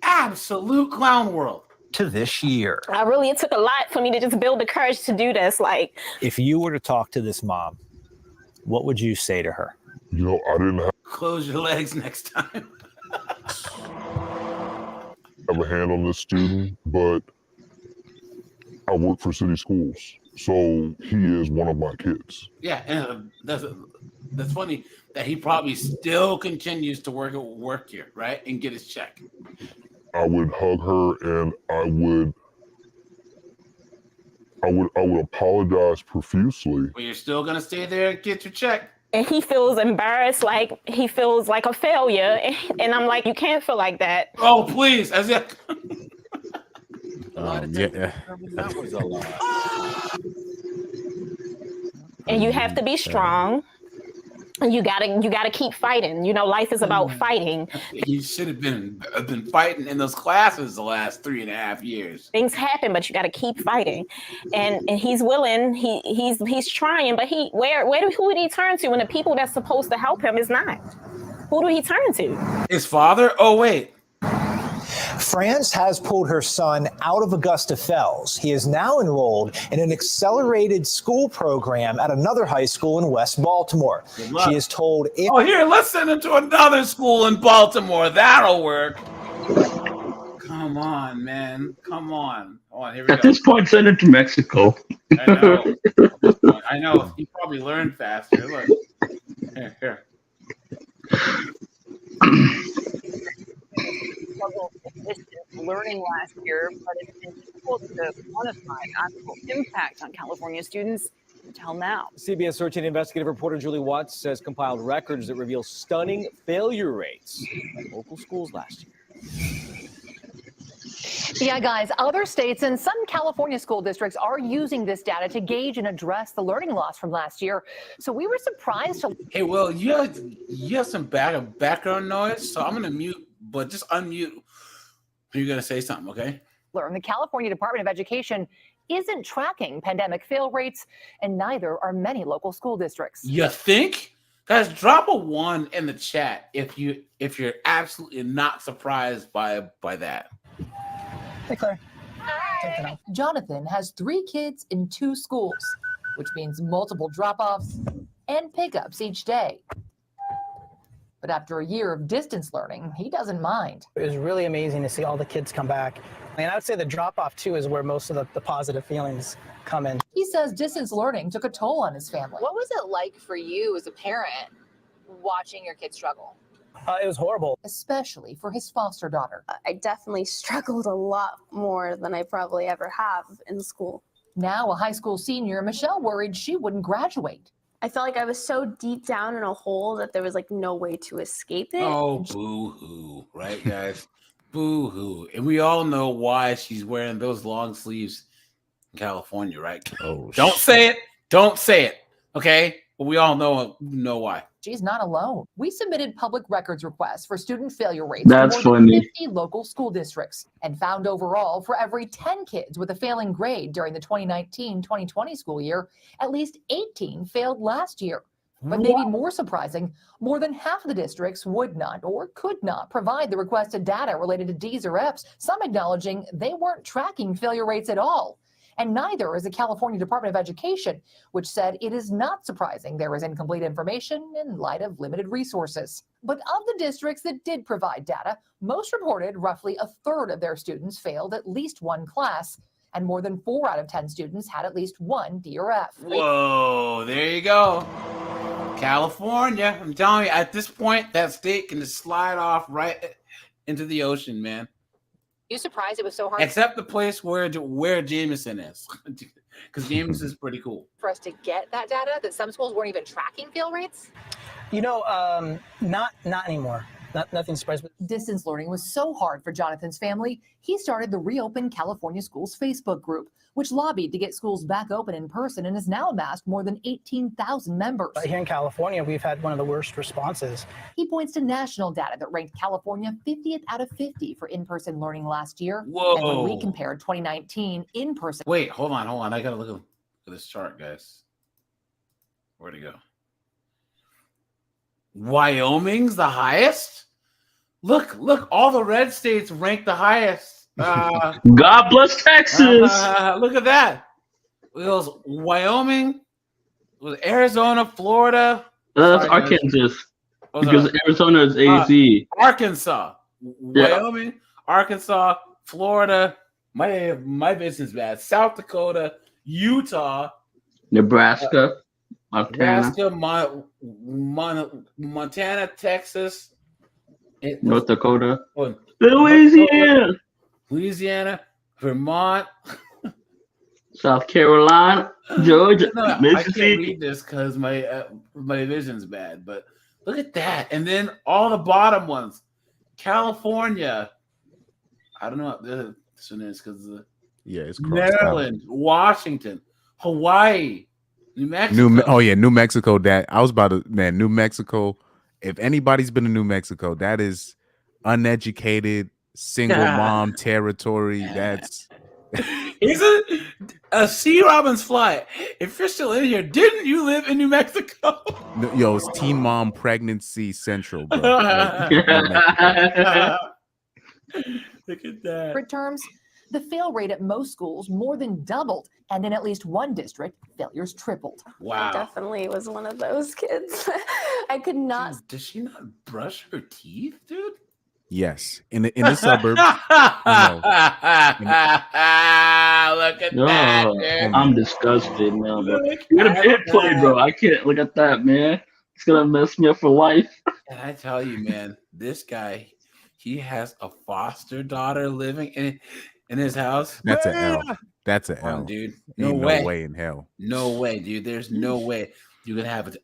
Absolute clown world. To this year. It took a lot for me to just build the courage to do this. Like, if you were to talk to this mom, what would you say to her? You know, I didn't Close your legs next time. have a hand on this student, but I work for city schools, so he is one of my kids. Yeah, and that's funny that he probably still continues to work here, right, and get his check. I would hug her and I would apologize profusely. But you're still gonna stay there and get your check. and he feels embarrassed, like he feels like a failure. And I'm like, you can't feel like that. Oh, please. As if That was a lot. And you have to be strong. And you gotta keep fighting. You know, life is about fighting. You should have been fighting in those classes the last 3.5 years. Things happen, but you gotta keep fighting. And he's willing. He's trying, but who would he turn to when the people that's supposed to help him is not? Who do he turn to? His father? Oh wait. France has pulled her son out of Augusta Fells. He is now enrolled in an accelerated school program at another high school in West Baltimore. She is told if— Oh, here, let's send him to another school in Baltimore. That'll work. Come on, man. Come on. Oh, here we go. At this point, send it to Mexico. I know. I know. He probably learned faster. Look. Here. Learning last year, but it's been difficult to quantify the actual impact on California students until now. CBS 13 investigative reporter Julie Watts says compiled records that reveal stunning failure rates at local schools last year. Yeah, guys, other states and some California school districts are using this data to gauge and address the learning loss from last year. So we were surprised to— Hey, well, you have some background noise, so I'm going to mute, but just unmute. You're going to say something, okay? learn the California Department of Education isn't tracking pandemic fail rates, and neither are many local school districts. You think? Guys, drop a 1 in the chat if you're absolutely not surprised by that. Hey, Claire. Jonathan has 3 kids in 2 schools, which means multiple drop-offs and pickups each day. But after a year of distance learning, he doesn't mind. It was really amazing to see all the kids come back. And I would say the drop-off, too, is where most of the positive feelings come in. He says distance learning took a toll on his family. What was it like for you as a parent watching your kids struggle? It was horrible. Especially for his foster daughter. I definitely struggled a lot more than I probably ever have in school. Now a high school senior, Michelle worried she wouldn't graduate. I felt like I was so deep down in a hole that there was like no way to escape it. Oh, boo-hoo, right, guys? Boo-hoo. And we all know why she's wearing those long sleeves in California, right? Oh, don't say it. Don't say it. Okay? But we all know why. She's not alone. We submitted public records requests for student failure rates That's for more than funny. 50 local school districts and found overall for every 10 kids with a failing grade during the 2019-2020 school year, at least 18 failed last year. But maybe more surprising, more than half of the districts would not or could not provide the requested data related to D's or F's, some acknowledging they weren't tracking failure rates at all. And neither is the California Department of Education, which said it is not surprising there is incomplete information in light of limited resources. But of the districts that did provide data, most reported roughly a third of their students failed at least one class, and more than 4 out of 10 students had at least one D or F. Whoa, there you go. California. I'm telling you, at this point, that state can just slide off right into the ocean, man. You surprised it was so hard? Except the place where Jameson is, because Jameson is pretty cool. For us to get that data, that some schools weren't even tracking fail rates? You know, not anymore. Nothing surprised me. Distance learning was so hard for Jonathan's family, he started the Reopen California Schools Facebook group, which lobbied to get schools back open in person and has now amassed more than 18,000 members. Here in California, we've had one of the worst responses. He points to national data that ranked California 50th out of 50 for in-person learning last year. Whoa. And when we compared 2019 in-person. Wait, hold on. I gotta look at this chart, guys. Where'd it go? Wyoming's the highest? Look, all the red states rank the highest. God bless Texas. Look at that. It was Wyoming, it was Arizona, Florida. That's Arkansas. Because Arizona is AZ. Arkansas. Wyoming, Arkansas, Florida. My business bad. South Dakota, Utah, Nebraska, Montana, Montana, Texas, North Dakota, Louisiana, Vermont, South Carolina, Georgia, I Mississippi. can't read this because my vision's bad. But look at that, and then all the bottom ones: California. I don't know what this one is because it's Maryland, Washington, Hawaii, New Mexico. New Mexico. That I was about to New Mexico. If anybody's been to New Mexico, that is uneducated, single mom territory. That's Isn't a C. Robbins fly? If you're still in here, didn't you live in New Mexico? Yo, it's teen mom pregnancy central, bro. Look at that. Midterms, the fail rate at most schools more than doubled, and in at least one district, failures tripled. I definitely was one of those kids. I could not. Does she not brush her teeth, dude? Yes, in the suburbs. Look at that, dude. I'm disgusted now, bro. You gotta hit play, bro. I can't look at that, man. It's gonna mess me up for life. And I tell you, man, this guy, he has a foster daughter living in his house. That's an L. That's an L, dude. No way in hell. No way, dude. There's no way you can have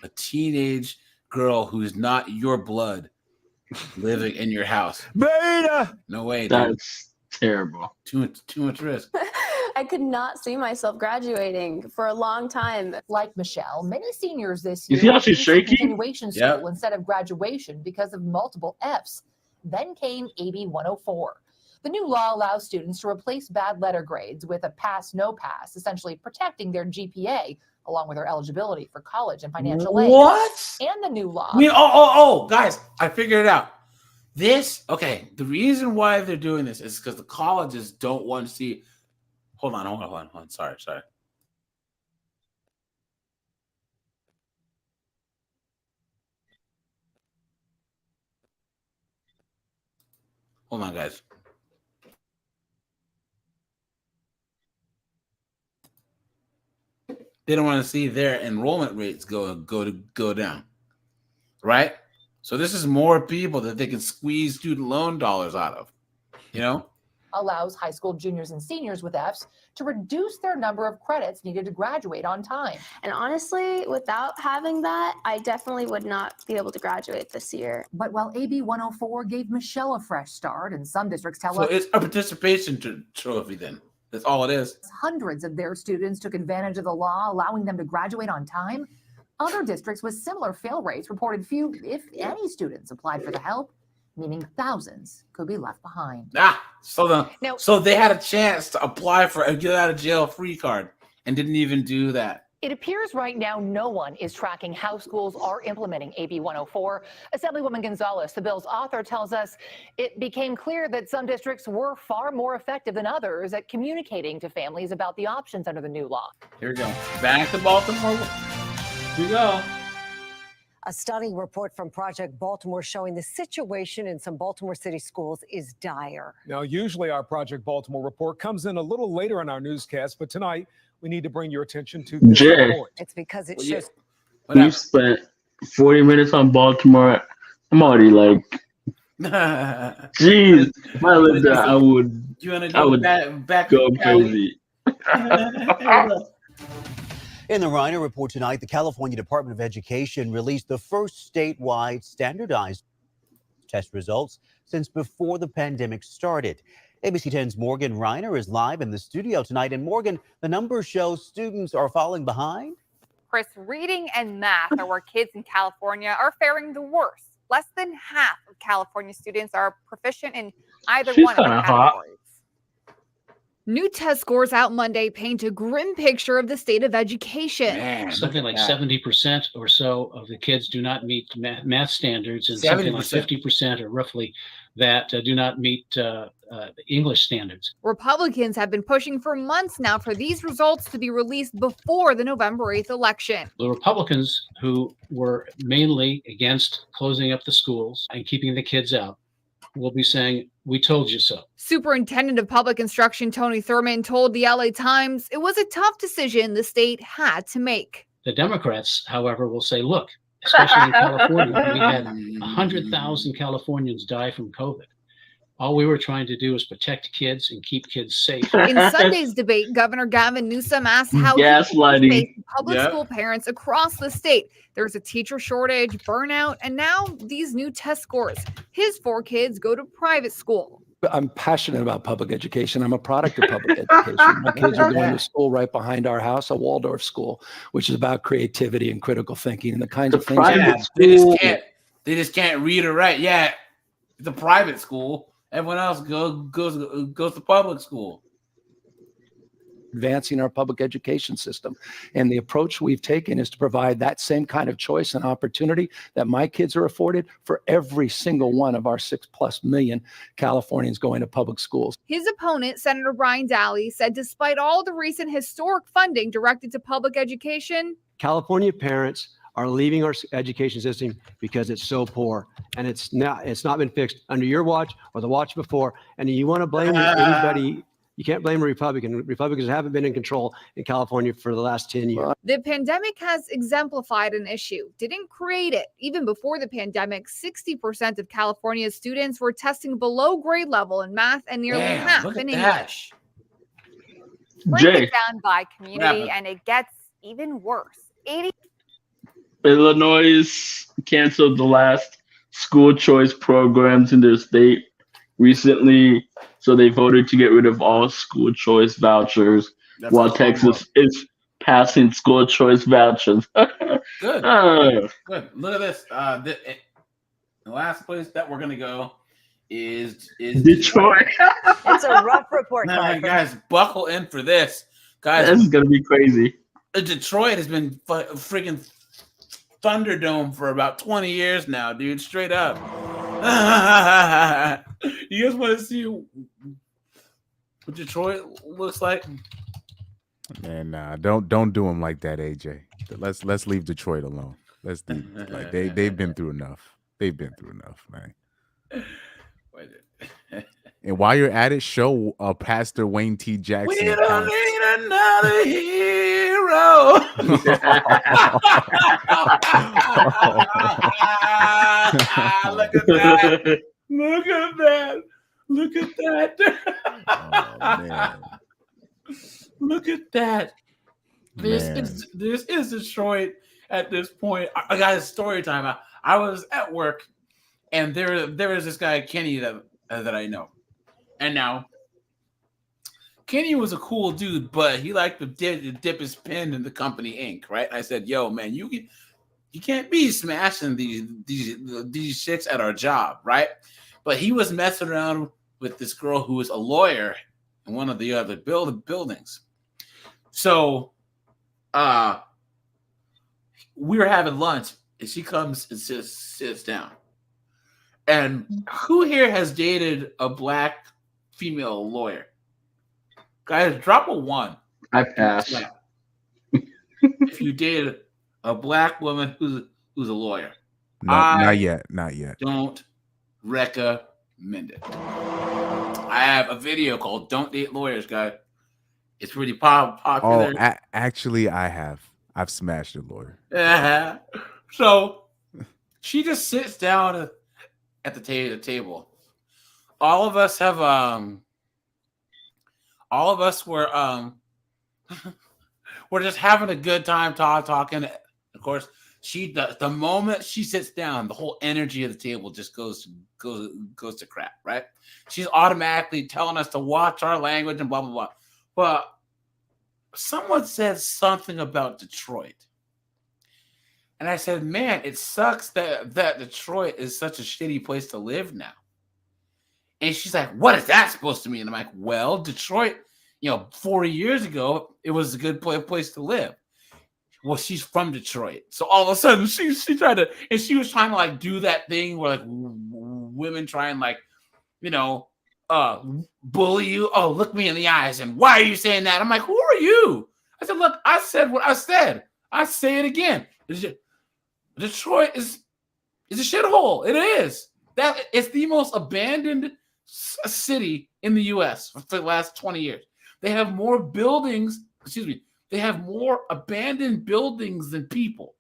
a teenage girl who's not your blood living in your house. Beta. No way, dude. That's terrible. Too much risk. I could not see myself graduating for a long time. Like Michelle, many seniors this You year see how she's choose shaking? continuation school instead of graduation because of multiple Fs. Then came AB 104. The new law allows students to replace bad letter grades with a pass, no pass, essentially protecting their GPA along with their eligibility for college and financial aid. What? And the new law. Guys, I figured it out. The reason why they're doing this is because the colleges don't want to see. Hold on. Sorry. Hold on, guys. They don't want to see their enrollment rates go down, right? So this is more people that they can squeeze student loan dollars out of, you know? Allows high school juniors and seniors with Fs to reduce their number of credits needed to graduate on time. And honestly, without having that, I definitely would not be able to graduate this year. But while AB 104 gave Michelle a fresh start, and some districts tell So us it's a participation trophy then. That's all it is. hundreds of their students took advantage of the law, allowing them to graduate on time. Other districts with similar fail rates reported few, if any, students applied for the help, meaning thousands could be left behind. So they had a chance to apply for a get out of jail free card and didn't even do that. It appears right now no one is tracking how schools are implementing AB 104. Assemblywoman Gonzalez, the bill's author, tells us it became clear that some districts were far more effective than others at communicating to families about the options under the new law. Here we go. Back to Baltimore. Here we go. A stunning report from Project Baltimore showing the situation in some Baltimore City schools is dire. Now, usually our Project Baltimore report comes in a little later in our newscast, but tonight we need to bring your attention to this report. It's because it shows. We spent 40 minutes on Baltimore. I'm already like, jeez, if I lived there, I would back go crazy. In the Reiner Report tonight, the California Department of Education released the first statewide standardized test results since before the pandemic started. ABC 10's Morgan Reiner is live in the studio tonight. And Morgan, the numbers show students are falling behind. Chris, reading and math are where kids in California are faring the worst. Less than half of California students are proficient in either one of the categories. New test scores out Monday paint a grim picture of the state of education. Something like 70% or so of the kids do not meet math standards, and something like 50% or roughly that do not meet English standards. Republicans have been pushing for months now for these results to be released before the November 8th election. The Republicans, who were mainly against closing up the schools and keeping the kids out, will be saying, "We told you so." Superintendent of Public Instruction Tony Thurmond told the LA Times it was a tough decision the state had to make. The Democrats, however, will say, look, especially in California, we had 100,000 Californians die from COVID. All we were trying to do is protect kids and keep kids safe. In Sunday's debate, Governor Gavin Newsom asked how Gaslighting. he faced public school parents across the state. There's a teacher shortage, burnout, and now these new test scores. His 4 kids go to private school. I'm passionate about public education. I'm a product of public education. My kids are going to school right behind our house, a Waldorf school, which is about creativity and critical thinking and the kinds of things. They just can't read or write. Yeah, it's a private school. Everyone else goes to public school. Advancing our public education system. And the approach we've taken is to provide that same kind of choice and opportunity that my kids are afforded for every single one of our 6+ million Californians going to public schools. His opponent, Senator Brian Daly, said despite all the recent historic funding directed to public education, California parents are leaving our education system because it's so poor, and it's not been fixed under your watch or the watch before. And you want to blame anybody? You can't blame a Republican. Republicans haven't been in control in California for the last 10 years. the pandemic has exemplified an issue, didn't create it. Even before the pandemic, 60% of California's students were testing below grade level in math and nearly half in English. Break it down by community, and it gets even worse. Illinois canceled the last school choice programs in their state recently, so they voted to get rid of all school choice vouchers, while Texas is passing school choice vouchers. Good. Good. Look at this. The last place that we're gonna go is Detroit. It's a rough report. Guys, buckle in for this. Guys, this is gonna be crazy. Detroit has been freaking Thunderdome for about 20 years now, dude. Straight up. You guys want to see what Detroit looks like? And don't do them like that, AJ. Let's leave Detroit alone. Let's leave, like they've been through enough. They've been through enough, man. And while you're at it, show Pastor Wayne T. Jackson. We don't need another hero. Look at that. Look at that. Look at that. Oh, man. Look at that. This is Detroit at this point. I got a story time. I was at work, and there was this guy, Kenny, that I know. And now, Kenny was a cool dude, but he liked to dip his pen in the company ink, right? I said, yo, man, you can't be smashing these chicks at our job, right? But he was messing around with this girl who was a lawyer in one of the other buildings. So we were having lunch, and she comes and sits down. And who here has dated a black female lawyer? Guys, drop a 1. I pass. If you dated a black woman who's a lawyer. Not yet. Don't recommend it. I have a video called "Don't Date Lawyers," guys. It's really popular. Oh, actually, I've smashed a lawyer. So she just sits down at the table. All of us have were we're just having a good time talking. Of course, the moment she sits down, the whole energy of the table just goes to crap, right? She's automatically telling us to watch our language and blah blah blah. But someone said something about Detroit. And I said, man, it sucks that Detroit is such a shitty place to live now. And she's like, what is that supposed to mean? I'm like, well, Detroit, 40 years ago, it was a good place to live. Well, she's from Detroit. So all of a sudden, she tried to, and she was trying to like do that thing where like women try and like, bully you. Oh, look me in the eyes. And why are you saying that? I'm like, who are you? I said, look, I said what I said. I say it again. Detroit is a shithole. It is. It's the most abandoned city in the U.S. for the last 20 years. They have more buildings. They have more abandoned buildings than people.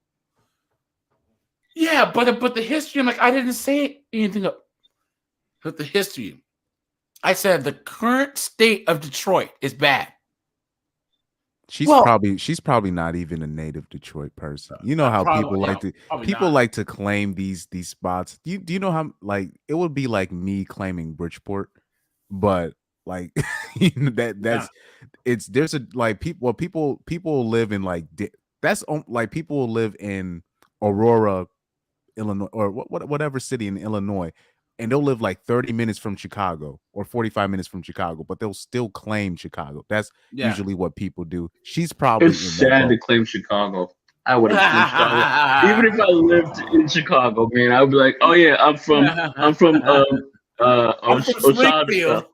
Yeah, but the history. I'm like, I didn't say anything about the history. I said the current state of Detroit is bad. She's probably not even a native Detroit person. You know how people like to claim these spots. Do you know how like it would be like me claiming Bridgeport, but like there's a like people live in like that's like people live in Aurora, Illinois, or whatever city in Illinois. And they'll live like 30 minutes from Chicago or 45 minutes from Chicago, but they'll still claim Chicago. That's usually what people do. She's probably it's sad to claim Chicago. I would have claimed Chicago. Even if I lived in Chicago, man, I would be like, oh yeah, I'm from Springfield.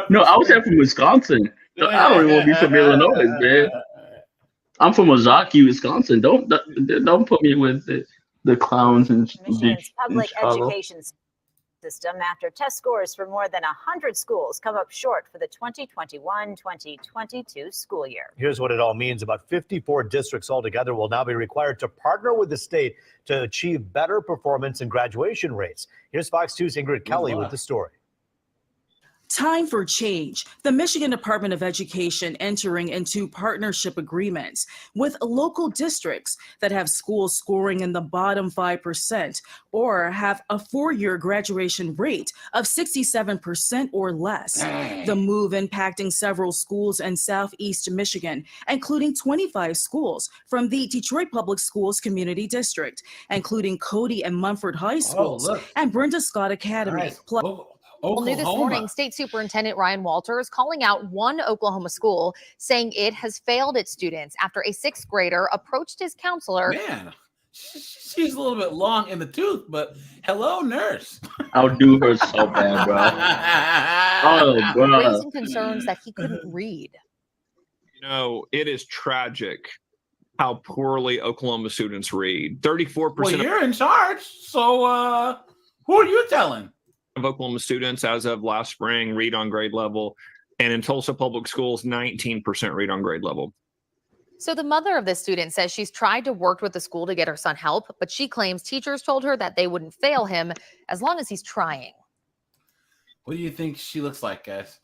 No, I was from Wisconsin. So I don't even want to be from Illinois, man. I'm from Ozaukee, Wisconsin. Don't put me with the clowns and Michigan's public education system after test scores for more than 100 schools come up short for the 2021-2022 school year. Here's what it all means. About 54 districts altogether will now be required to partner with the state to achieve better performance and graduation rates. Here's Fox 2's Ingrid Kelly with the story. Time for change. The Michigan Department of Education entering into partnership agreements with local districts that have schools scoring in the bottom 5% or have a 4-year graduation rate of 67% or less. The move impacting several schools in Southeast Michigan, including 25 schools from the Detroit Public Schools Community District, including Cody and Mumford High Schools and Brenda Scott Academy. Well, new this morning, State Superintendent Ryan Walters calling out one Oklahoma school, saying it has failed its students after a 6th grader approached his counselor. Man, she's a little bit long in the tooth, but hello, nurse. I'll do her so bad, bro. Oh, bro. Raising concerns that he couldn't read. It is tragic how poorly Oklahoma students read. 34%. Well, you're in charge, so Who are you telling? Of Oklahoma students as of last spring read on grade level, and in Tulsa public schools, 19% read on grade level. So the mother of this student says she's tried to work with the school to get her son help, but she claims teachers told her that they wouldn't fail him as long as he's trying. What do you think she looks like, guys?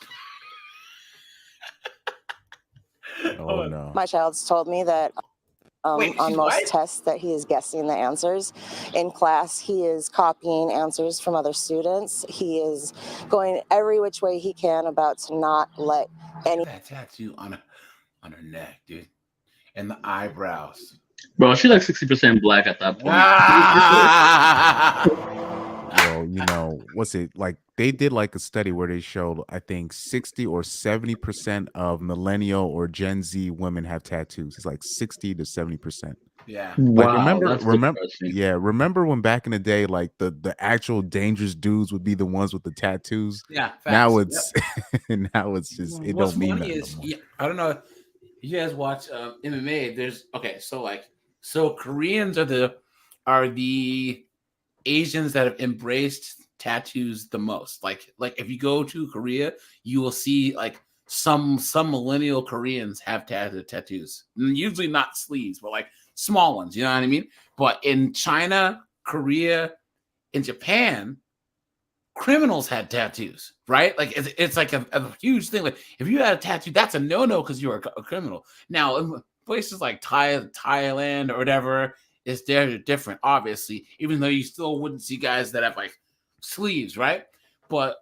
Oh no. My child's told me that Wait, on she's most white? tests that he is guessing the answers. In class, he is copying answers from other students. He is going every which way he can about to not let any. That tattoo on her neck, dude, and the eyebrows. Bro, she's like 60% black at that point. Well, you know, what's it like? They did like a study where they showed, I think, 60 or 70% of millennial or Gen Z women have tattoos. It's like 60 to 70%. Yeah. Like Wow, that's remember, depressing. yeah. Remember when back in the day, like the actual dangerous dudes would be the ones with the tattoos. Yeah. Now facts. it's now it's just it What's don't mean funny nothing is, no more. yeah, I don't know. You guys watch MMA? So Koreans are the Asians that have embraced tattoos the most. Like if you go to Korea, you will see like some millennial Koreans have tattoos. Usually not sleeves, but like small ones. You know what I mean? But in China, Korea, in Japan, criminals had tattoos, right? Like it's like a huge thing. Like if you had a tattoo, that's a no-no because you're a criminal. Now in places like Thailand or whatever, they're different, obviously, even though you still wouldn't see guys that have like sleeves, right? But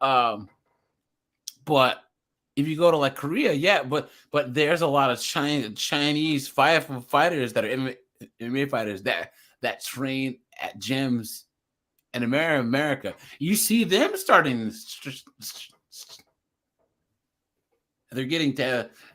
if you go to like Korea, yeah, but there's a lot of Chinese fighters that are MMA fighters that train at gyms in America. You see them starting, they're getting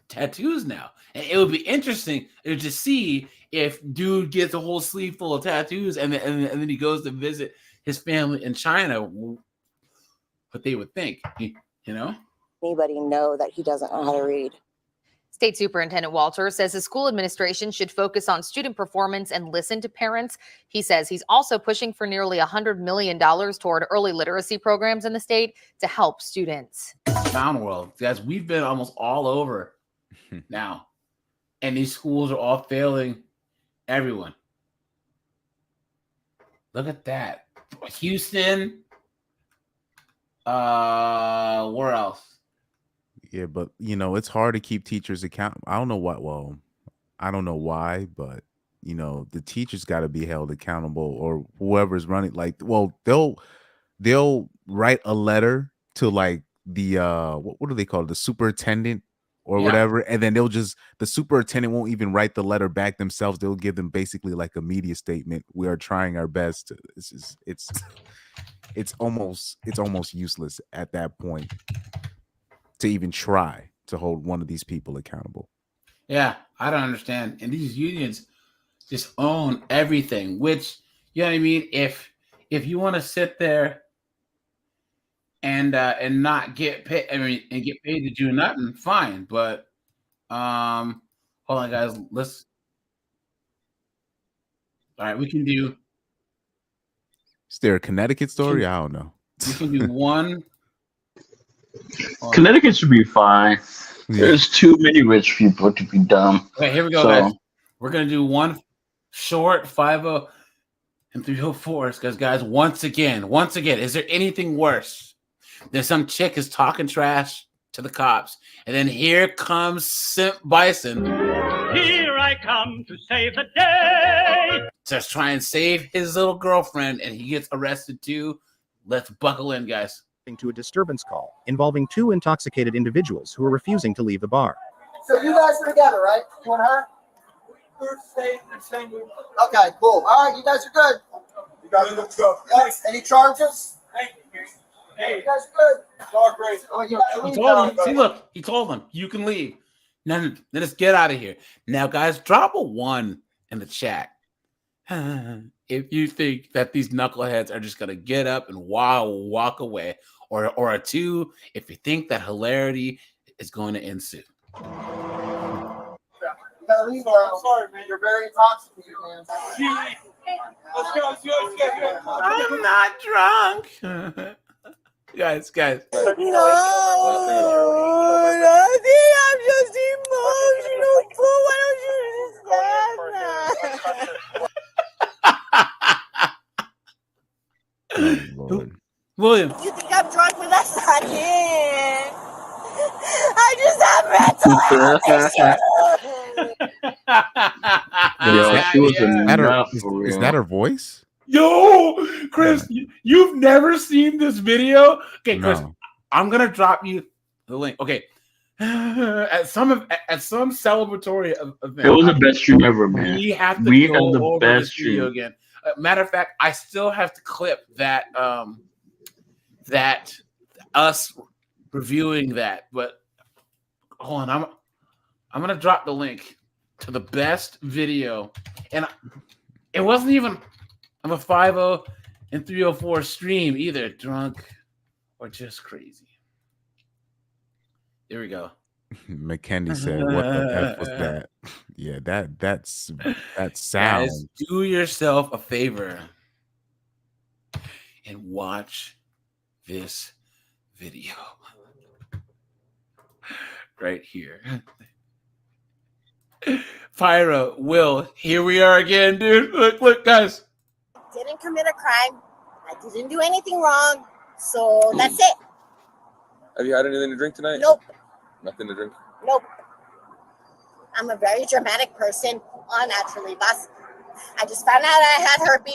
tattoos now. And it would be interesting to see if dude gets a whole sleeve full of tattoos and then he goes to visit his family in China, what they would think, you know? Anybody know that he doesn't know how to read. State Superintendent Walter says the school administration should focus on student performance and listen to parents. He says he's also pushing for nearly $100 million toward early literacy programs in the state to help students. CLOWNWORLD, guys, we've been almost all over now, and these schools are all failing everyone. Look at that. Houston. Where else? Yeah, but you know, it's hard to keep teachers accountable. I don't know what. Well, I don't know why, but you know, the teachers got to be held accountable, or whoever's running. Like, well, they'll write a letter to like the what do they call it, the superintendent or whatever, and then the superintendent won't even write the letter back themselves. They'll give them basically like a media statement. We are trying our best. It's almost useless at that point to even try to hold one of these people accountable. Yeah, I don't understand. And these unions just own everything, which, you know what I mean? If you want to sit there and not get paid, I mean, and get paid to do nothing, fine. But hold on, guys. All right, we can do. Is there a Connecticut story? I don't know. We can do one. Connecticut should be fine. There's too many rich people to be dumb. Okay, here we go, guys. We're gonna do one short 50 and 304s, because guys, once again, is there anything worse than some chick is talking trash to the cops, and then here comes Simp Bison. Here I come to save the day. Just try and save his little girlfriend, and he gets arrested too. Let's buckle in, guys. To a disturbance call involving two intoxicated individuals who are refusing to leave the bar. So you guys are together, right? You and her? We're staying in the same room. Okay, cool. All right, you guys are good. You guys are good. Yes. Any charges? Hey, you guys are good. It's all great. Oh, you He told him. See, look, he told them you can leave. Now, let's get out of here. Now, guys, drop a 1 in the chat if you think that these knuckleheads are just gonna get up and walk away, or a 2 if you think that hilarity is going to ensue. I'm sorry, man. You're very intoxicated, man. I'm not drunk. guys. No, nothing. I'm just emotional. Why don't you understand that? Lord. William. You think I'm drunk with us? I can't. I just have mental health issues. Is that her voice? Yo, Chris, you've never seen this video? Okay, Chris, No. I'm gonna drop you the link. Okay, at some celebratory event. It was the best stream ever, man. We have to We go had the over best this video stream. again. Matter of fact, I still have to clip that that us reviewing that. But hold on, I'm gonna drop the link to the best video, and it wasn't even I'm a 50 and 304 stream either, drunk or just crazy. Here we go. McKendy said, "What the F was that?" Yeah, that sound. Guys, do yourself a favor and watch this video right here. Pyro, Will, here we are again, dude. Look, guys. Didn't commit a crime. I didn't do anything wrong. So that's it. Have you had anything to drink tonight? Nope. Nothing to drink? Nope. I'm a very dramatic person, all naturally, boss. I just found out I had herpes.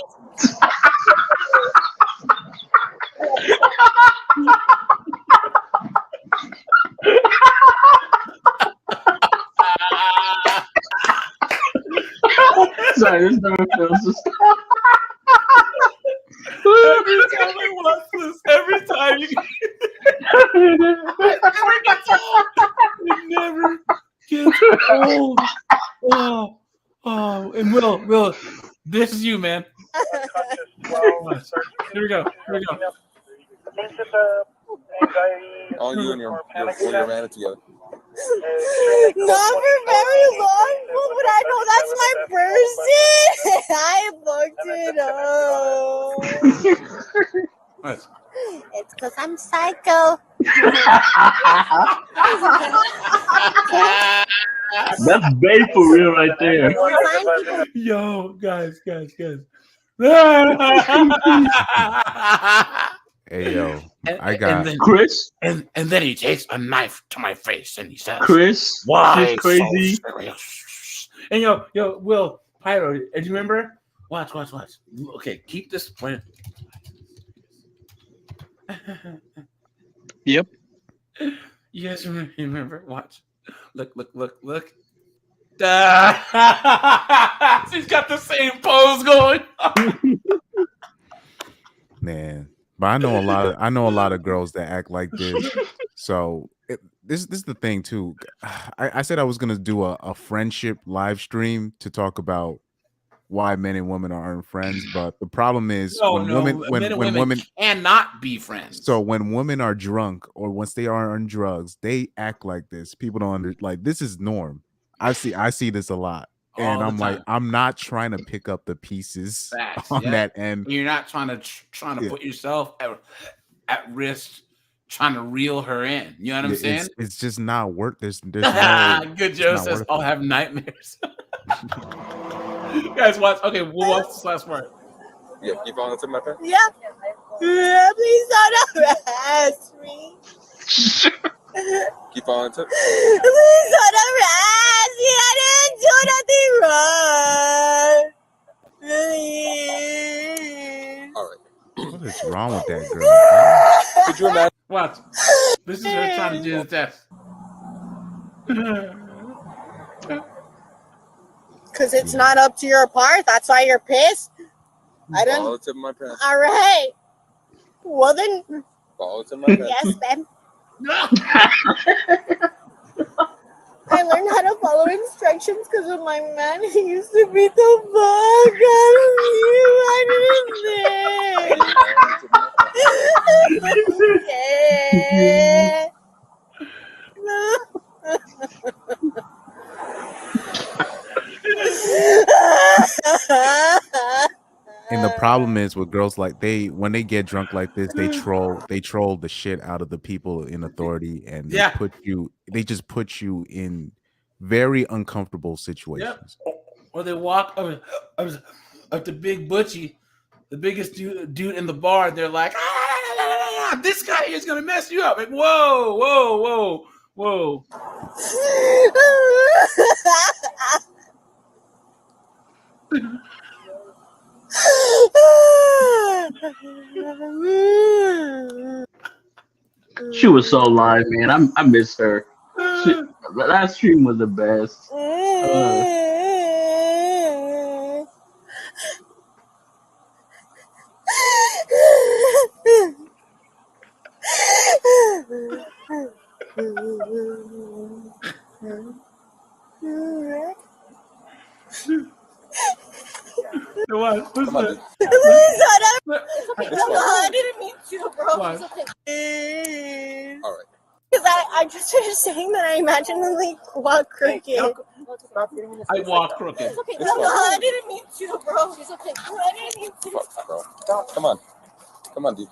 Sorry, this never fails to stop. Every time I watch this, every time you it never gets old. Oh, and Will, this is you, man. Here we go. All you and your man together. Not for very long. What would I know? That's my person. I fucked it up. What? It's because I'm psycho. That's babe for real right there. Yo, guys. Hey yo, I got and then, Chris, and then he takes a knife to my face and he says, Chris, "Why she's crazy." so serious?" And yo, Will, Pyro, do you remember? Watch. Okay, keep this point. Yep. You guys remember? Watch. Look. She's got the same pose going. Man, but I know a lot of girls that act like this. So this is the thing too. I said I was gonna do a friendship live stream to talk about why men and women aren't friends, but the problem is when women cannot be friends. So when women are drunk or once they are on drugs, they act like this. People don't this is norm. I see this a lot. And I'm like, I'm not trying to pick up the pieces on that end. You're not trying to put yourself at risk, trying to reel her in. You know what I'm saying? It's just not work. There's no, Good Joe says, I'll have nightmares. Guys, watch. Okay, we'll watch this last part. Yeah, keep on to my pen. Yeah. Please don't harass me. Keep on to. Please don't harass me. I didn't do nothing wrong. All right. What is wrong with that girl? Could you imagine? Watch. This is her trying to do the test. Because it's not up to your part. That's why you're pissed. I don't. Follow to my pen. All right. Well then. Follow to my pen. Yes, babe. I learned how to follow instructions because of my man. He used to beat the fuck out of me. I didn't problem is with girls, like when they get drunk like this, they troll the shit out of the people in authority, and they just put you in very uncomfortable situations. Or they walk up to Big Butchie, the biggest dude in the bar. They're like, this guy is gonna mess you up. Like, whoa, whoa, whoa, whoa. She was so live, man. I miss her. That stream was the best. What? Who's that? No, I didn't mean to, bro. Why? It's okay. All right. Because I just finished saying that I imaginally walk crooked. I walk crooked. It's okay. No, I didn't mean to, bro. It's okay. I didn't mean to. Fuck, bro. Come on. Come on, dude.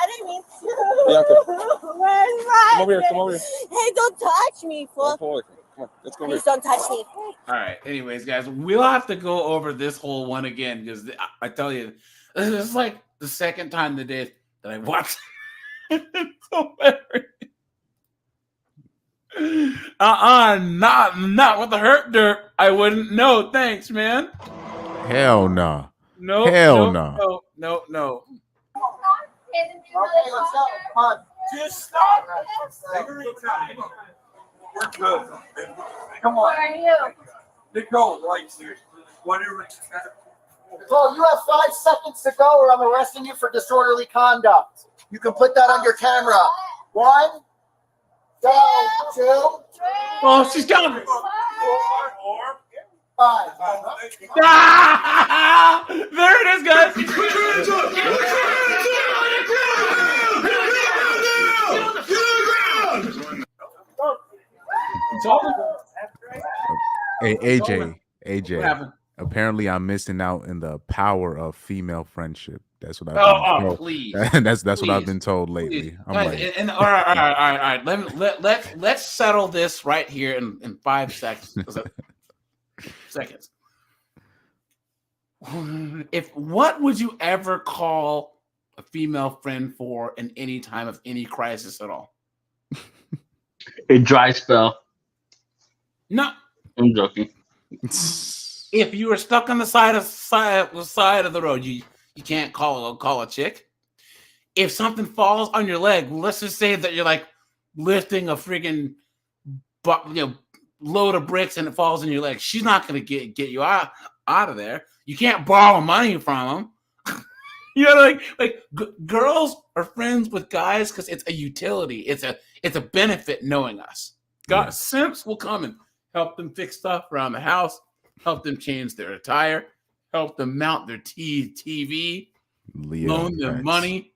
I didn't mean to. Bianca. Where's my Come over here. Come over here. Hey, don't touch me, fool. Come on. Let's go over Please here. don't touch me. All right. Anyways, guys, we'll have to go over this whole one again because I tell you, this is like the second time today that I watched. It's so not with the hurt dirt. I wouldn't know. Thanks, man. Hell nah. No. Hell nah. No. Okay, let's go. Come on. Just stop. We're good. Come on. Where are you? Nicole, right here. Whatever. Nicole, you have 5 seconds to go or I'm arresting you for disorderly conduct. You can put that on your camera. 1, go, 2. Oh, she's got me. 5. Ah! There it is, guys. Hey, AJ. What happened? Apparently, I'm missing out in the power of female friendship. That's what I've been told. Please. That's Please. what I've been told lately. I'm Guys, like, all right. Let's settle this right here in 5 seconds. What would you ever call a female friend for in any time of any crisis at all? A dry spell. No, I'm joking. if you were stuck on the side of the road, you can't call a chick. If something falls on your leg, let's just say that you're like lifting a freaking load of bricks and it falls in your leg. She's not gonna get you out of there. You can't borrow money from them. You know, girls are friends with guys because it's a utility. It's a benefit knowing us. Simps will come and help them fix stuff around the house, help them change their attire, help them mount their TV, loan them money.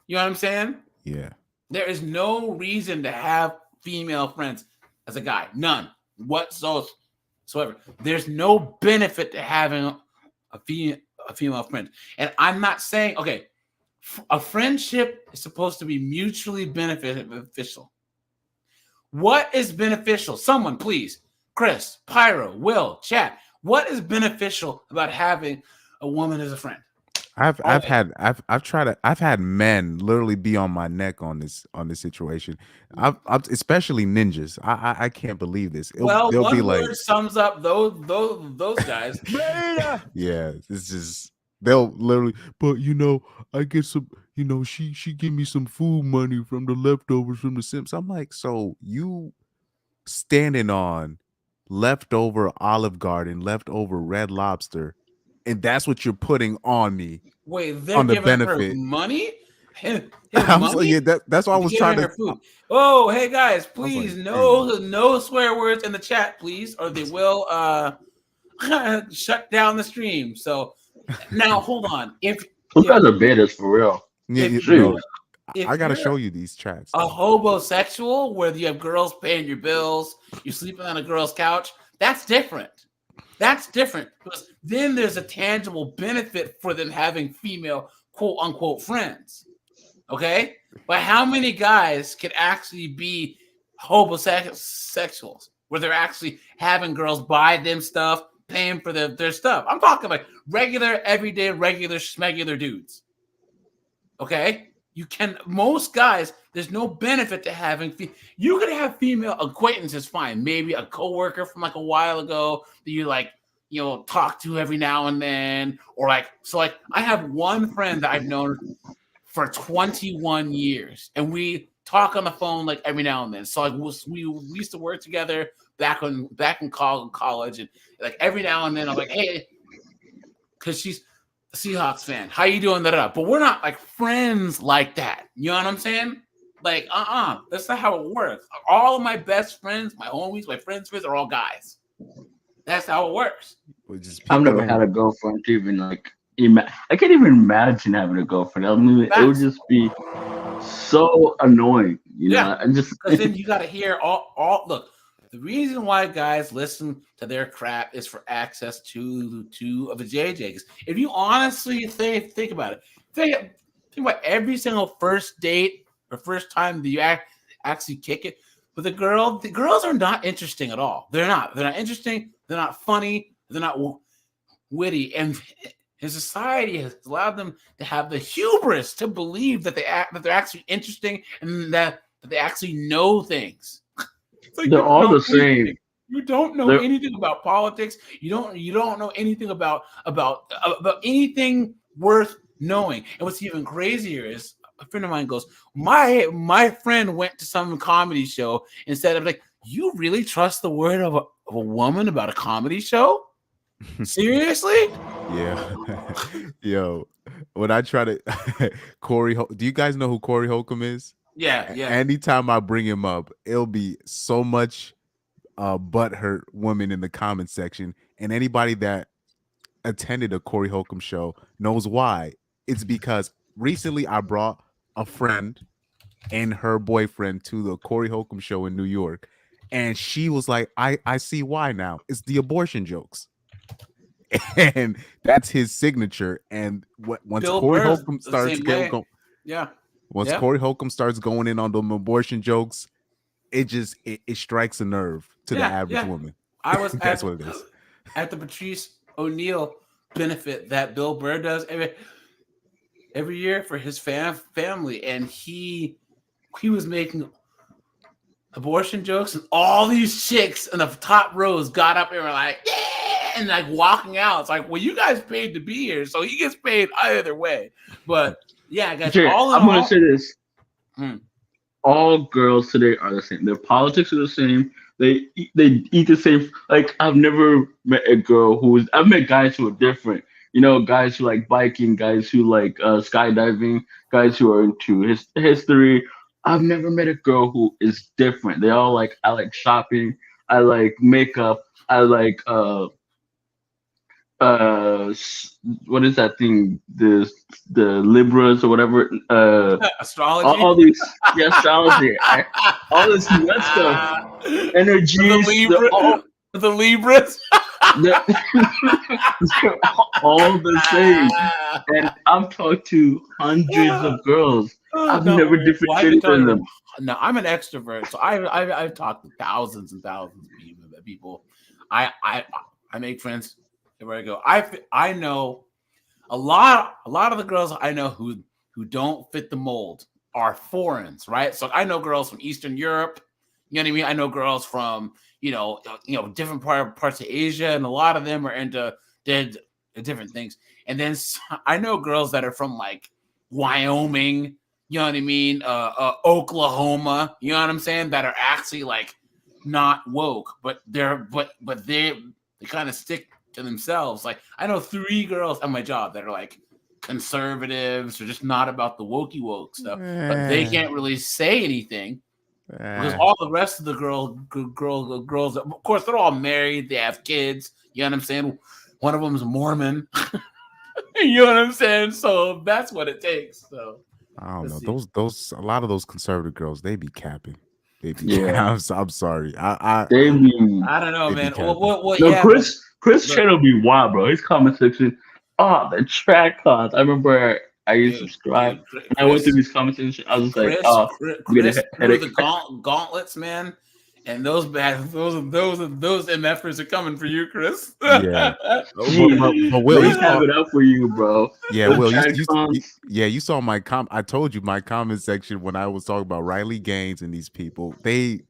You know what I'm saying? Yeah. There is no reason to have female friends as a guy. None whatsoever. There's no benefit to having a female friend. And I'm not saying, okay, a friendship is supposed to be mutually beneficial. What is beneficial? Someone, please. Chris, Pyro, Will, chat. What is beneficial about having a woman as a friend? I've had men literally be on my neck on this situation. I've especially ninjas. I can't believe this. Well, they'll one be word like, sums up those guys. yeah, it's just they'll literally. But I get some. She give me some food money from the leftovers from the Simps. I'm like, so you standing on leftover Olive Garden, leftover Red Lobster, and that's what you're putting on me. Wait, they're on the giving benefit. her money? That's why I was trying to. Food. Oh, hey guys, please no swear words in the chat, please, or they will shut down the stream. So now hold on. If those guys are bitters for real. I gotta show you these chats. A homosexual where you have girls paying your bills, you're sleeping on a girl's couch, that's different. That's different because then there's a tangible benefit for them having female quote unquote friends. Okay, but how many guys can actually be homosexuals where they're actually having girls buy them stuff, paying for their stuff? I'm talking like regular, everyday, regular, schmegular dudes. Okay, most guys, there's no benefit to having. You could have female acquaintances, fine, maybe a coworker from like a while ago that you like, talk to every now and then, or like, so like I have one friend that I've known for 21 years, and we talk on the phone like every now and then. So like we used to work together back in college, and like every now and then I'm like, hey, because she's a Seahawks fan. How you doing? But we're not like friends like that. You know what I'm saying? Like, that's not how it works. All of my best friends, my homies, my friends are all guys. That's how it works. I've never had a girlfriend to even like. I can't even imagine having a girlfriend. I mean, it would just be so annoying, you know. I just because then you got to hear all. Look, the reason why guys listen to their crap is for access to the JJs. If you honestly think about it, think about every single first date or first time that you actually kick it with a girl. The girls are not interesting at all. They're not. They're not interesting. They're not funny. They're not witty. And society has allowed them to have the hubris to believe that they're actually interesting and that they actually know things. Like they're all the same. You don't know anything about politics. You don't know anything about anything worth knowing. And what's even crazier is a friend of mine goes, my friend went to some comedy show and said, I'm like, you really trust the word of a woman about a comedy show? Seriously? Yeah. Yo, when I try to Corey, do you guys know who Corey Holcomb is? Yeah. Anytime I bring him up, it'll be so much butthurt women in the comment section. And anybody that attended a Corey Holcomb show knows why. It's because recently I brought a friend and her boyfriend to the Corey Holcomb show in New York. And she was like, I see why now. It's the abortion jokes. And that's his signature. And once Corey Holcomb starts going, once Corey Holcomb starts going in on them abortion jokes, it strikes a nerve to the average woman. I was that's what it is. At the Patrice O'Neill benefit that Bill Burr does every year for his family, and he was making abortion jokes, and all these chicks in the top rows got up and were like, yeah, and like walking out. It's like, well, you guys paid to be here, so he gets paid either way. But yeah, guys, I'm gonna say this. All girls today are the same. Their politics are the same. They eat the same. Like, I've never met a girl I've met guys who are different. You know, guys who like biking, guys who like skydiving, guys who are into history. I've never met a girl who is different. They all like, I like shopping, I like makeup, I like what is that thing? The Libras or whatever. Astrology. All these astrology. All this nut stuff. Energies. The Libras. They're all the same. And I've talked to hundreds of girls. I've never differentiated from them. No, I'm an extrovert, so I've talked to thousands and thousands of people. I make friends everywhere I go. I know a lot of the girls I know who don't fit the mold are foreigners, right? So I know girls from Eastern Europe. You know what I mean? I know girls from different parts of Asia, and a lot of them are into different things. And then I know girls that are from like Wyoming. You know what I mean? Oklahoma. You know what I'm saying? That are actually like not woke, but they kind of stick to themselves. Like, I know 3 girls at my job that are like conservatives or just not about the woke stuff, but they can't really say anything because all the rest of the girls, of course, they're all married, they have kids. You know what I'm saying? One of them's Mormon. You know what I'm saying? So that's what it takes. So I don't know. Those a lot of those conservative girls, they be capping. They be I'm sorry. I don't know, man. No, Chris channel be wild, bro. His comment section, the track cons. I remember I used to subscribe. And I went through these comment sections. I was just like, Chris threw headache. the gauntlets, man. And those MFers are coming for you, Chris. Yeah, but Will, They have it up for you, bro. Yeah, Will, you saw my I told you my comment section when I was talking about Riley Gaines and these people. They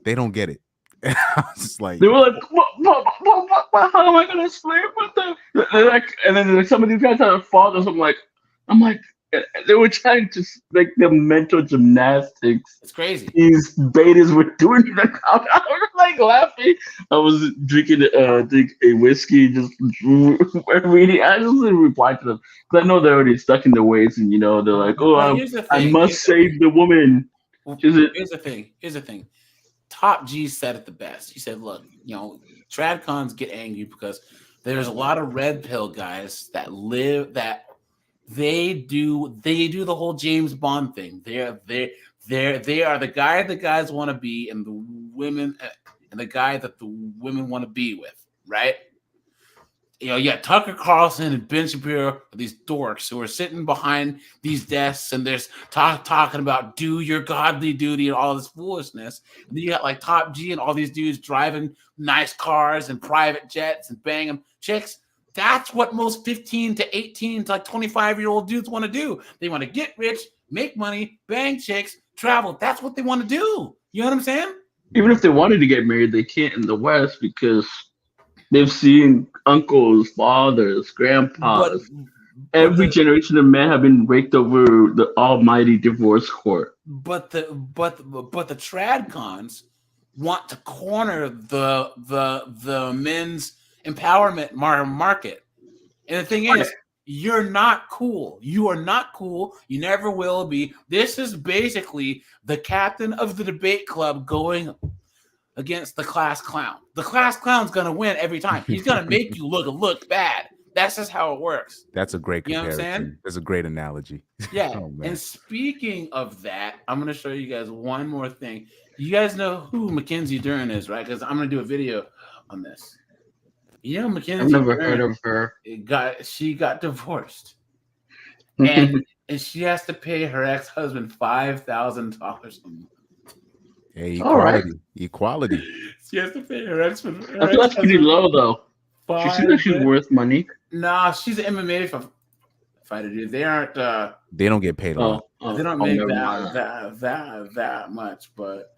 don't get it. I was just like, they were like, what, how am I gonna sleep with them? And then like, some of these guys have fathers. I'm like, they were trying to make the mental gymnastics. It's crazy. These betas were doing. I was like laughing. I was drinking a whiskey, just reading. I just didn't reply to them because I know they're already stuck in their ways, and they're like, I must save the woman. Here's the thing. Top G said it the best. He said, look, tradcons get angry because there's a lot of red pill guys that they do the whole James Bond thing. They are the guy the guys want to be, and the women and the guy that the women want to be with, right? You got Tucker Carlson and Ben Shapiro, these dorks who are sitting behind these desks and they're talking about do your godly duty and all this foolishness. And then you got like Top G and all these dudes driving nice cars and private jets and banging chicks. That's what most 15 to 18 to like 25-year-old dudes want to do. They want to get rich, make money, bang chicks, travel. That's what they want to do. You know what I'm saying? Even if they wanted to get married, they can't in the West because they've seen uncles, fathers, grandpas. Every generation of men have been raked over the almighty divorce court. But the tradcons want to corner the men's empowerment market. And the thing is, you're not cool. You are not cool. You never will be. This is basically the captain of the debate club going against the class clown. The class clown's gonna win every time. He's gonna make you look bad. That's just how it works. That's a great comparison. You know what I'm saying? That's a great analogy. Yeah. Oh, and speaking of that, I'm gonna show you guys one more thing. You guys know who Mackenzie Dern is, right? Because I'm gonna do a video on this. You know, Mackenzie. I've never heard of her. She got divorced, and she has to pay her ex-husband $5,000 a month. Hey, equality. Equality. She has to pay her ex-husband. I feel that's pretty low, though. She seems like she's worth money. Nah, she's an MMA fighter, dude. They aren't. They don't get paid a lot. They don't make that much, but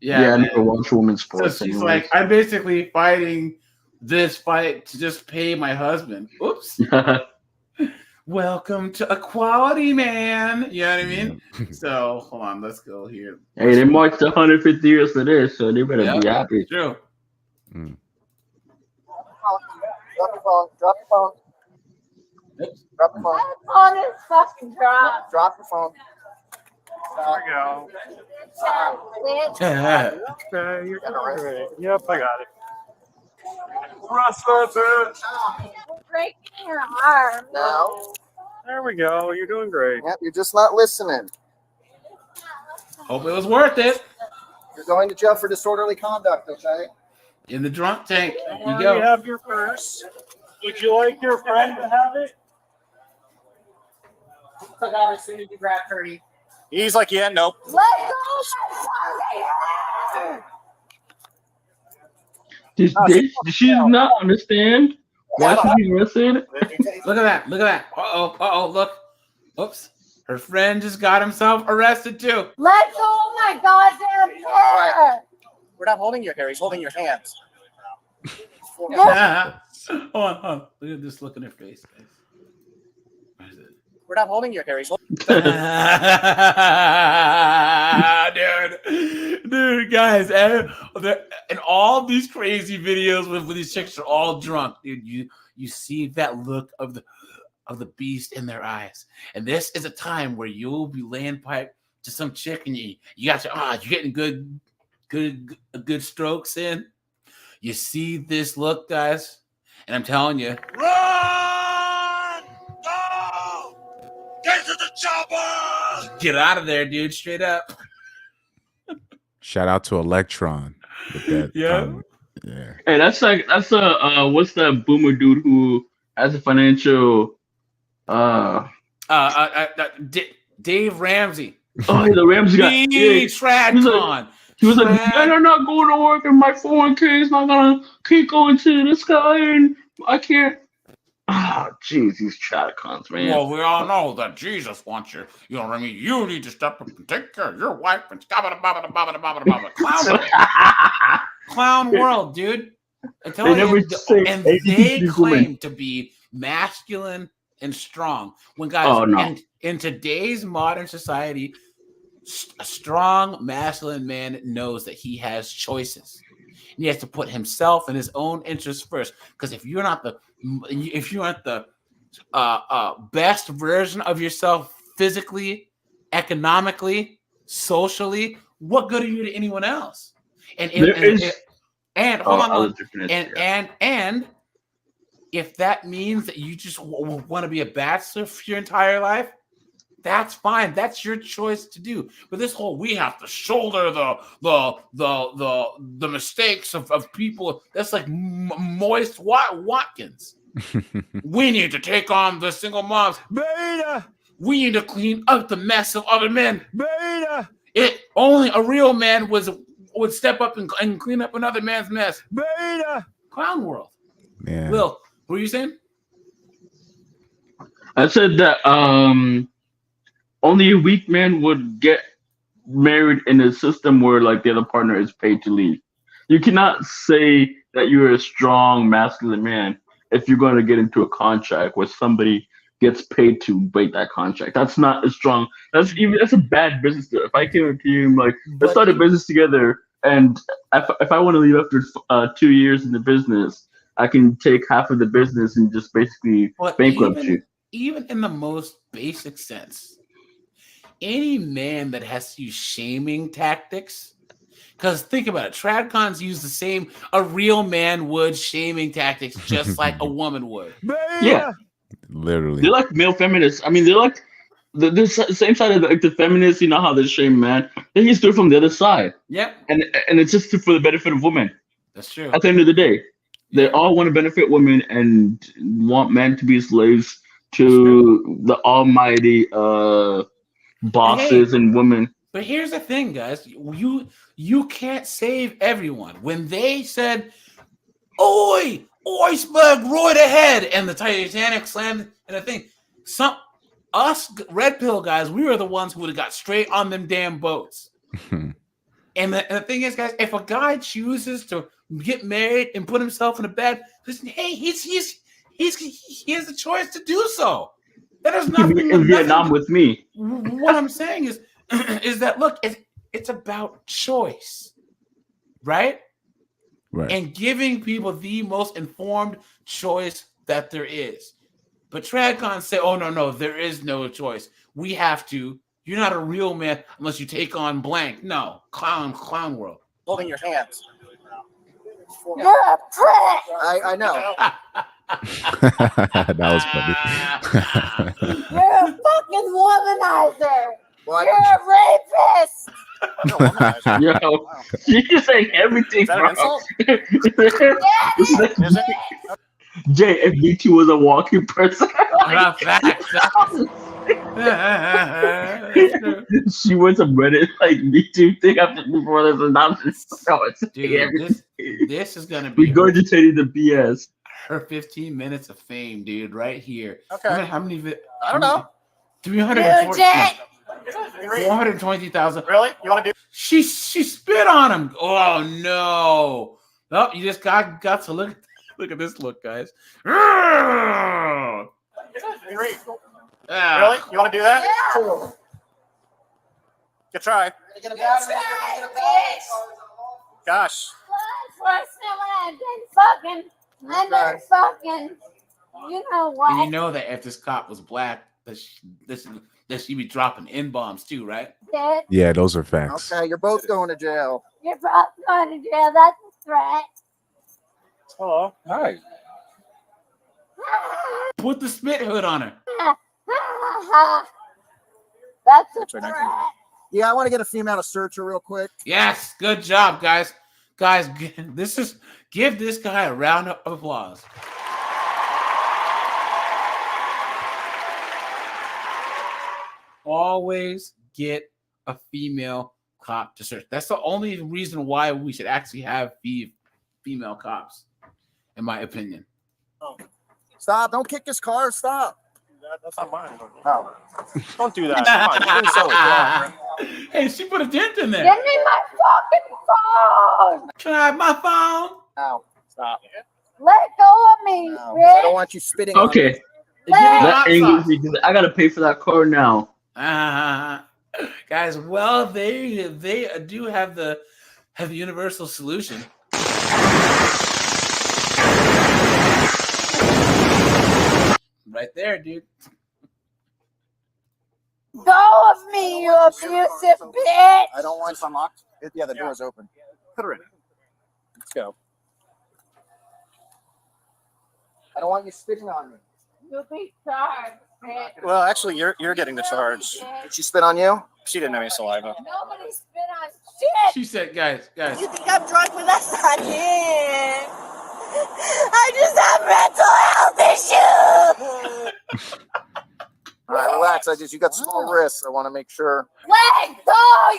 yeah. Yeah, I never watched women's sports. So she's like, I'm basically fighting this fight to just pay my husband. Oops. Welcome to equality, man. You know what I mean? So hold on, let's go here. Hey, they marched 150 years for this, so they better be happy. True. Drop your phone. Drop your phone. Oops. Drop your phone. On his fucking drop. Drop your phone. There we go. Okay, you're great. Yep, I got it. Wrestler, bitch. Breaking your arm. No. There we go. You're doing great. Yep, you're just not listening. Hope it was worth it. You're going to jail for disorderly conduct, okay? In the drunk tank. You have your purse. Would you like your friend to have it? Took out as soon as you grab 30. He's like, yeah, nope. Let go. Did she not understand why she's being arrested? Look at that. Look at that. Uh-oh. Look. Oops. Her friend just got himself arrested too. Let go of my goddamn hair. We're not holding your hair. He's holding your hands. Hold on. Look at this look in her face, guys. What is it? We're not holding your hair. He's holding. Dude, guys, and all these crazy videos with these chicks are all drunk, dude. You see that look of the beast in their eyes, and this is a time where you'll be laying pipe to some chick, and you got you're getting good strokes in. You see this look, guys, and I'm telling you, run! Go! Get to the chopper! Get out of there, dude! Straight up. Shout out to Electron with that. Yeah. Yeah. Hey, that's what's that boomer dude who has a financial Dave Ramsey. Oh, yeah, the Ramsey guy. Me, TradCon. He was like, men are not going to work, and my 401k is not gonna keep going to this guy, and I can't. Ah, jeez, these TradCons, man. Well, we all know that Jesus wants you. You know what I mean? You need to step up and take care of your wife and clown world, dude. I tell you, and they claim to be masculine and strong. When guys, in today's modern society, a strong masculine man knows that he has choices. And he has to put himself and his own interests first. Because if you aren't the best version of yourself physically, economically, socially, what good are you to anyone else? And if that means that you just want to be a bachelor for your entire life, that's fine. That's your choice to do. But this whole we have to shoulder the mistakes of people, that's like Moist Watkins. We need to take on the single moms. Beta. We need to clean up the mess of other men. Beta. Only a real man would step up and clean up another man's mess. Beta. Clown world. Man. Will, what were you saying? I said that only a weak man would get married in a system where like the other partner is paid to leave. You cannot say that you're a strong masculine man if you're going to get into a contract where somebody gets paid to break that contract. That's not as strong. That's a bad business deal. If I came up to you and like, let's start a business together, and if I want to leave after 2 years in the business, I can take half of the business and just basically bankrupt you. Even in the most basic sense, any man that has to use shaming tactics, because think about it, TradCons use the same a real man would shaming tactics just like a woman would. Yeah, literally. They're like male feminists. I mean, they're like the same side of the feminists. You know how they shame man. They just do it from the other side. Yep. And it's just for the benefit of women. That's true. At the end of the day, they all want to benefit women and want men to be slaves to the almighty bosses and women. But here's the thing, guys. You can't save everyone. When they said, "Oi, iceberg, right ahead," and the Titanic slammed and the thing, us red pill guys, we were the ones who would have got straight on them damn boats. And the thing is, guys, if a guy chooses to get married and put himself in a bed, listen, hey, he has the choice to do so. That is nothing in Vietnam with me. What I'm saying is that look, it's about choice, right? Right. And giving people the most informed choice that there is. But TradCons say, "Oh no, there is no choice. We have to. You're not a real man unless you take on blank." No, clown world. Holding your hands. You're a prick. I know. That was funny. You're a fucking womanizer. Well, You're a rapist. Yo, you're saying everything wrong. Jay, if BT was a walking person. She went to Reddit like Me Too thing after before this announcement. Dude, this is gonna be regurgitating the BS. Her 15 minutes of fame, dude, right here. Okay. How many I don't know. 420,000. Really? You want to do? She spit on him. Oh no! Oh, you just got to look at this look, guys. Really? You want to do that? Yeah. Good try. Gosh. I've been fucking. You know what? And you know that if this cop was black, that she'd be dropping N-bombs too, right? Yeah, those are facts. Okay, you're both going to jail. You're both going to jail. That's a threat. Hello. Hi. Put the spit hood on her. That's a threat. Yeah, I want to get a female to search her real quick. Yes, good job, guys. Guys, give this guy a round of applause. Always get a female cop to search. That's the only reason why we should actually have female cops, in my opinion. Stop! Don't kick his car. Stop. That's not mine. No. Don't do that. Come on, you're so bad. Hey, she put a dent in there. Give me my fucking phone. Can I have my phone? No. Stop. Let go of me, No. bitch. I don't want you spitting on me. Okay. That angers me. I gotta pay for that car now. Guys, well, they do have the universal solution. Right there, dude. Go of me, you abusive bitch. I don't want it unlocked. Yeah, the door is open. Put her in. Let's go. I don't want you spitting on me. You'll be charged, bitch. Well, actually, you're getting the charge. Did she spit on you? She didn't have any saliva. Nobody spit on shit. She said, guys. You think I'm drunk, but that's not it. I just have mental health issues. All right, relax. You got small wrists. I want to make sure. Let go,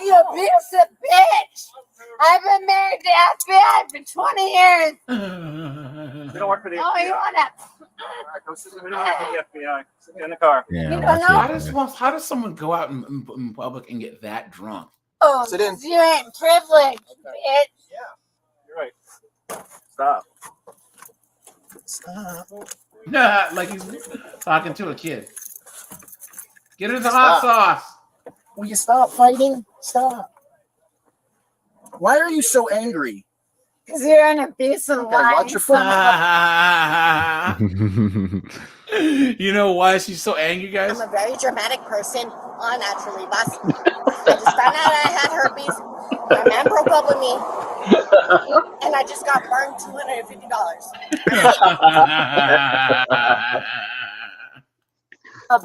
you abusive bitch. I've been married to FBI for 20 years. We don't work for the Oh, you want to? We don't work for the FBI. Sit in the car. Yeah. You don't know? How does someone go out in public and get that drunk? Oh, Sit in. you ain't privileged, bitch. You're right. Stop. Nah, like he's talking to a kid. Get her the hot sauce. Will you stop fighting? Stop. Why are you so angry? Because you're an abusive wife. Watch your foot. You know why she's so angry, guys? I'm a very dramatic person, unnaturally, boss. I just found out I had herpes. My man broke up with me. And I just got burned $250.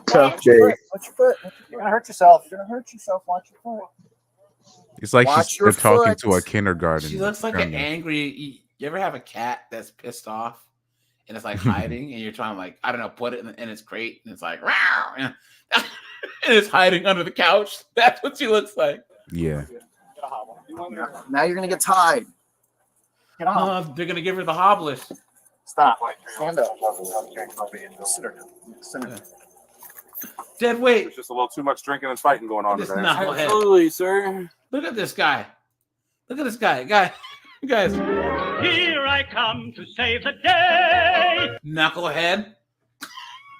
Tough day. Watch your foot. You're gonna hurt yourself. Watch your foot. It's like Watch they're your talking foot. to a kindergarten. She looks like an angry. You ever have a cat that's pissed off and it's like hiding, and you're trying to, like, I don't know, put it in its crate, and it's like, "Row," and it's hiding under the couch. That's what she looks like. Yeah. Now you're gonna get tied. Get off. They're gonna give her the hobblish. Stop. Stand up. Sit her. Dead weight. There's just a little too much drinking and fighting going on This today. knucklehead. Absolutely, sir. Look at this guy. Look at this guy. Guys. Here I come to save the day. Knucklehead.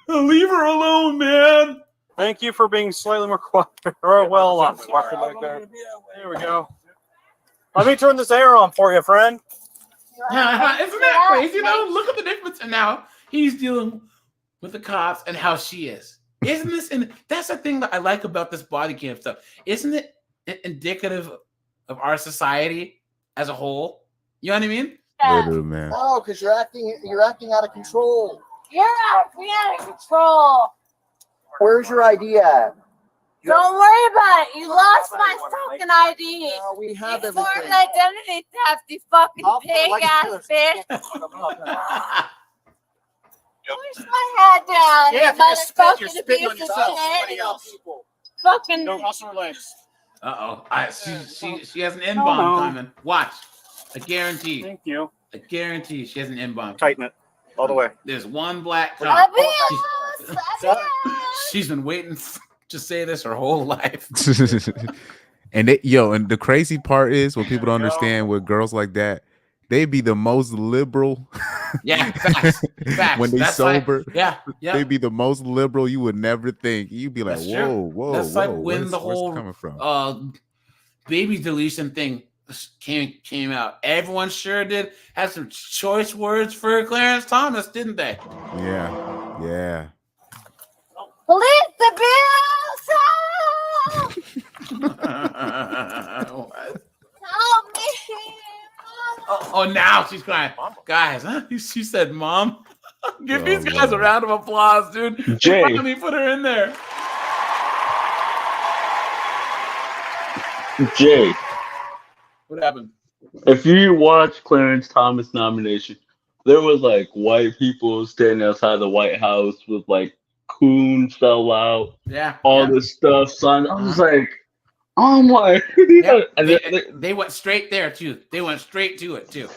Leave her alone, man. Thank you for being slightly more quiet. Or well, watch it back there. There we go. Let me turn this air on for you, friend. Isn't that crazy, though? Look at the difference. And now he's dealing with the cops and how she is. Isn't this? And that's the thing that I like about this body cam stuff. Isn't it indicative of our society as a whole? You know what I mean? Literally, man. No, because you're acting out of control. You're out of control. Where's your ID at? Don't worry about it. You lost my fucking ID. No, we have It's everything. foreign identity theft, you fucking pig ass bitch. Push my head down. Yeah, if you you're spit, you're motherfucking spitting on abusive yourself. shit. Somebody else. Fucking. Don't cross her legs. She has an N-bomb coming. Watch. I guarantee. Thank you. I guarantee she has an N-bomb. Tighten it all the way. There's one black cop. She's been waiting to say this her whole life. And the crazy part is what people don't understand with girls like that, they be the most liberal. Yeah, facts. When they That's sober, like, yeah. they be the most liberal you would never think. You'd be like, That's whoa, true. whoa, That's whoa. like when where's the this whole coming from? baby deletion thing came out. Everyone sure did have some choice words for Clarence Thomas, didn't they? Yeah. Police the bills! Help me! Oh, now she's crying. Guys, she said, Mom. Give these guys a round of applause, dude. Jay. Let me put her in there. Jay. What happened? If you watch Clarence Thomas nomination, there was like white people standing outside the White House with like "Coon fell out," Yeah, all yeah. this stuff. Son, I was like, Yep. and They went straight there too. They went straight to it too.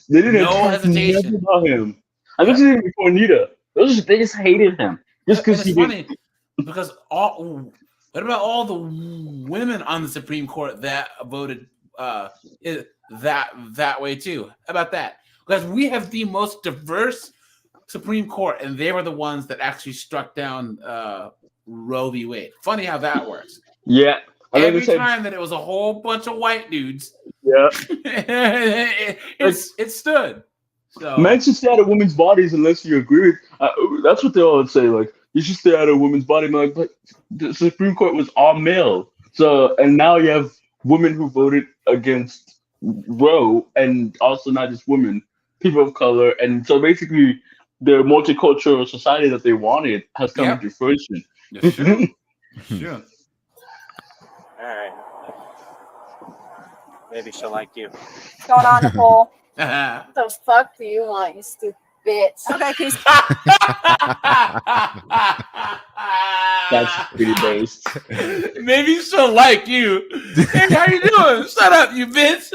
they didn't No talk nothing hesitation. about him. I this is even before Anita. They just hated him just And because it's he funny didn't. because what about all the women on the Supreme Court that voted that way too? How about that? Because we have the most diverse Supreme Court, and they were the ones that actually struck down Roe v. Wade. Funny how that works. Yeah. Every time that it was a whole bunch of white dudes, Yeah. it stood. So Men should stay out of women's bodies unless you agree with. That's what they always say. Like you should stay out of women's body. I'm like, but the Supreme Court was all male. So and now you have women who voted against Roe, and also not just women, people of color, and so basically the multicultural society that they wanted has come into fruition. Sure. All right. Maybe she'll like you. What's going on, Nicole? What the fuck do you want, you stupid bitch? Okay, can That's pretty based. Maybe she'll like you. Hey, how you doing? Shut up, you bitch.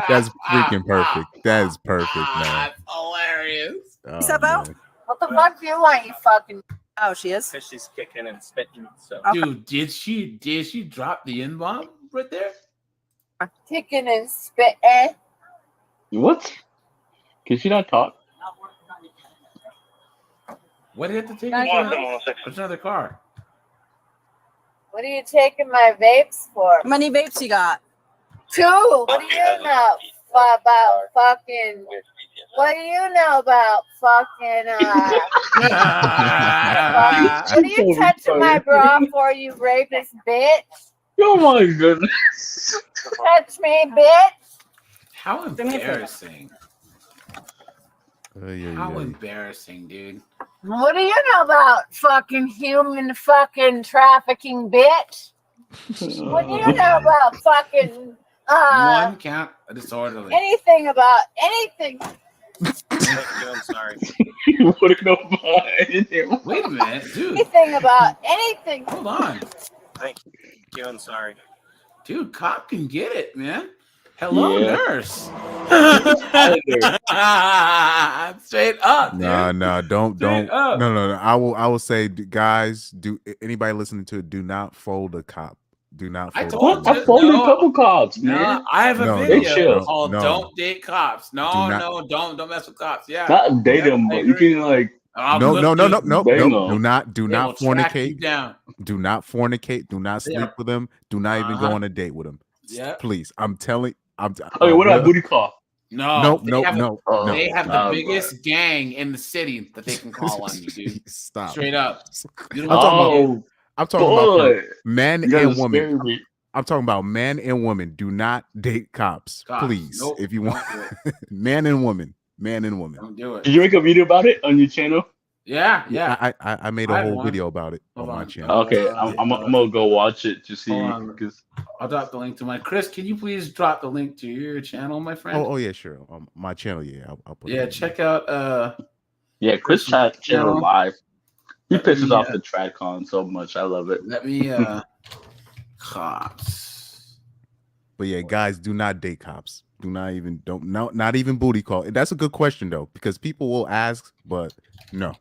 That's freaking perfect. That is perfect, man. That's hilarious. Oh, man. What the fuck do you want, you fucking? Oh, she is. Because she's kicking and spitting. So. Dude, did she drop the N-bomb right there? Kicking and spitting. What? Can she not talk? What did you have to take? There's another car. What are you taking my vapes for? How many vapes you got? 2. What do you know about fucking? What do you know about fucking? What are you touching my bra for, you rapist bitch? Oh my goodness! Touch me, bitch. How embarrassing. How yeah. embarrassing, dude. What do you know about fucking human fucking trafficking, bitch? What do you know about fucking One count disorderly. anything about anything? I'm sorry. You wouldn't know about anything. Wait a minute, dude. Anything about anything? Hold on. Thank you. I'm sorry. Dude, cop can get it, man. Hello, Yeah. nurse. Straight up, dude. No, don't. Straight up. No. I will say, guys, do anybody listening to it? Do not fold a cop. Do not. I Fold told a you. I folded No. a couple cops, No, man. I have a No, video chill. called No. "Don't Date Cops." No, Do not- don't mess with cops. Yeah, Not date Yeah, them, I but you agree. can like. Oh, No. dude, Bang Do on. not they will track you fornicate. down. Do not fornicate. Do not sleep with them. Do not even go on a date with them. Yeah. Please, I'm telling. Okay, what about booty call? No, No. They have the Nah, biggest gang in the city that they can call on you, dude. Stop. Straight up. You I'm don't talking know. I'm talking about boy. man You guys and are woman. scaring me. I'm talking about man and woman. Do not date cops, Cops. please. Nope, If you don't want, do man and woman. Don't do it. Did you make a video about it on your channel? Yeah. I made I a had whole one. video about it Hold on my on. channel. Okay, I'm gonna go watch it to see. Hold on. 'Cause- I'll drop the link to my Chris. Can you please drop the link to your channel, my friend? Oh yeah, sure. My channel, yeah. I'll put it Yeah, in. check out Yeah, Chris chat channel live. He Let me, pisses off the TradCon so much. I love it. Let me cops. But yeah, guys, do not date cops. Do not even not even booty call. That's a good question though, because people will ask, but no.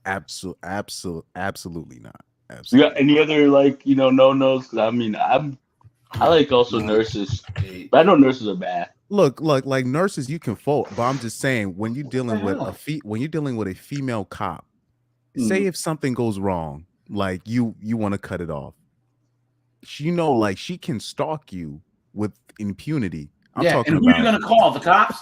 Absolutely not. You Absolutely. got any other like no-nos? 'Cause I mean, I like also nurses, but I know nurses are bad. Look, like nurses, you can fold, but I'm just saying when you're dealing with a female cop, say if something goes wrong, like you want to cut it off, like she can stalk you with impunity. I'm talking and who about. are you gonna call? The cops?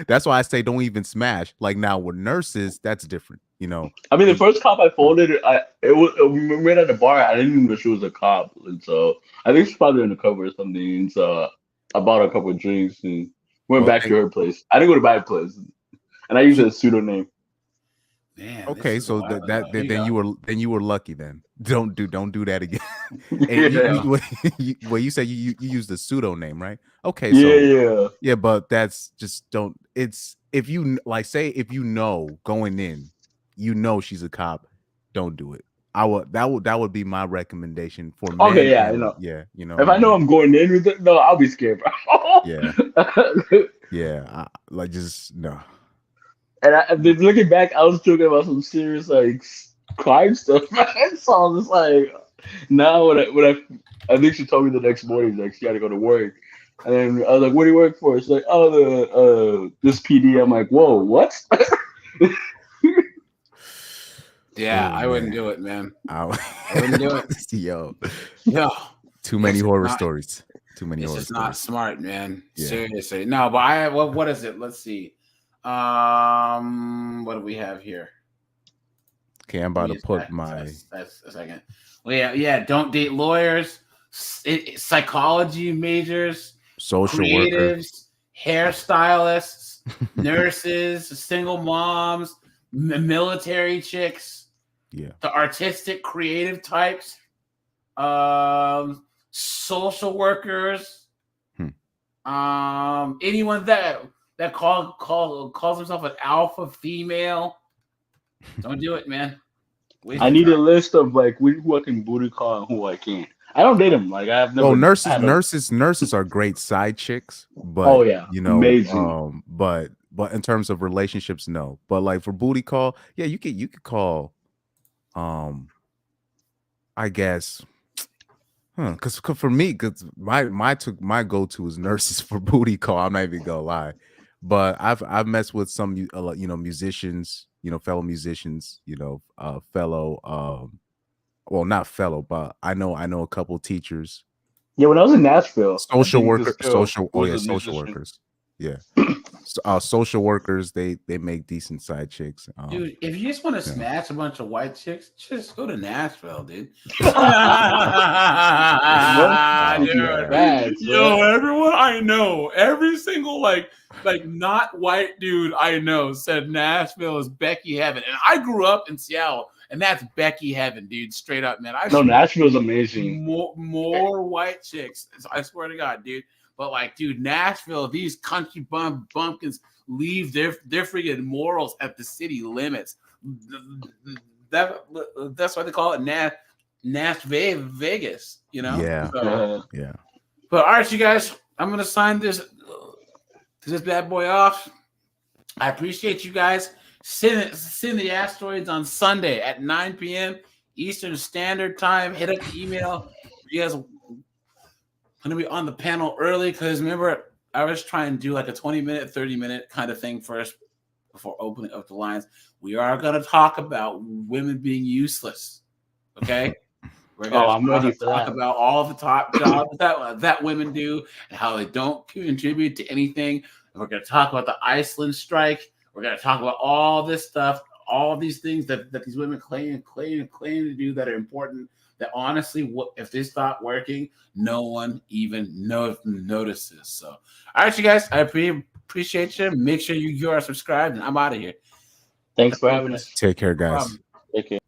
That's why I say don't even smash. Like now with nurses, that's different. I mean, the first cop I folded, we met at the bar. I didn't even know she was a cop, and so I think she's probably undercover or something. And so I bought her a couple of drinks and went back to her place. I didn't go to my place, and I used a pseudonym. Man, Okay, so then you were lucky then. Don't do that again. And you said you used the pseudonym, right? Okay, so yeah, but that's just don't. It's if you like say if you know going in, you know she's a cop, don't do it. That would be my recommendation for men. Okay, yeah, you know. If I know I'm going in with it, no, I'll be scared, bro. Yeah, like just no. And looking back, I was talking about some serious like crime stuff, man. So I was just like, now I think she told me the next morning like she had to go to work, and then I was like, "What do you work for?" She's like, "Oh, this PD." I'm like, "Whoa, what?" Yeah, I wouldn't do it, man. I wouldn't do it. Yo, too many It's horror not- stories. Too many It's horror just not stories. smart, man. Yeah. Seriously. No, but what is it? Let's see. What do we have here? Okay, I'm about to put my That's a second. Well, yeah. Don't date lawyers, psychology majors, social creatives, workers, hairstylists, nurses, single moms, military chicks, the artistic, creative types, social workers, anyone that calls himself an alpha female. Don't do it, man. I need a list of like who I can booty call and who I can't. I don't date them. Like I have never. Oh, nurses are great side chicks, but Oh, yeah. you know, Amazing. but in terms of relationships, no. But like for booty call, yeah, you could call, I guess, because for me, because my go-to is nurses for booty call. I'm not even gonna lie, but I've messed with some musicians, fellow musicians, fellow well, not fellow, but I know a couple teachers. Yeah, when I was in Nashville, Social workers, social workers. Yeah. Social workers, they make decent side chicks. Dude, if you just want to smash a bunch of white chicks, just go to Nashville, dude. Yo, everyone I know, every single like not white dude I know said Nashville is Becky heaven, and I grew up in Seattle, and that's Becky heaven, dude. Straight up, man. Nashville's amazing. More white chicks. I swear to God, dude. But like, dude, Nashville, these country bumpkins leave their freaking morals at the city limits. That's why they call it Nash Vegas, Yeah. So, yeah. But all right, you guys, I'm gonna sign this bad boy off. I appreciate you guys. Send the asteroids on Sunday at 9 p.m. Eastern Standard Time. Hit up the email. You guys going to be on the panel early because remember, I was trying to do like a 20-minute, 30-minute kind of thing first before opening up the lines. We are going to talk about women being useless. Okay? We're going to talk about all the top jobs that women do and how they don't contribute to anything. We're going to talk about the Iceland strike. We're going to talk about all this stuff, all these things that these women claim to do that are important. That honestly, if they stop working, no one even notices. So, all right, you guys, I appreciate you. Make sure you are subscribed, and I'm out of here. Thanks for having us. Take care, guys. Take care.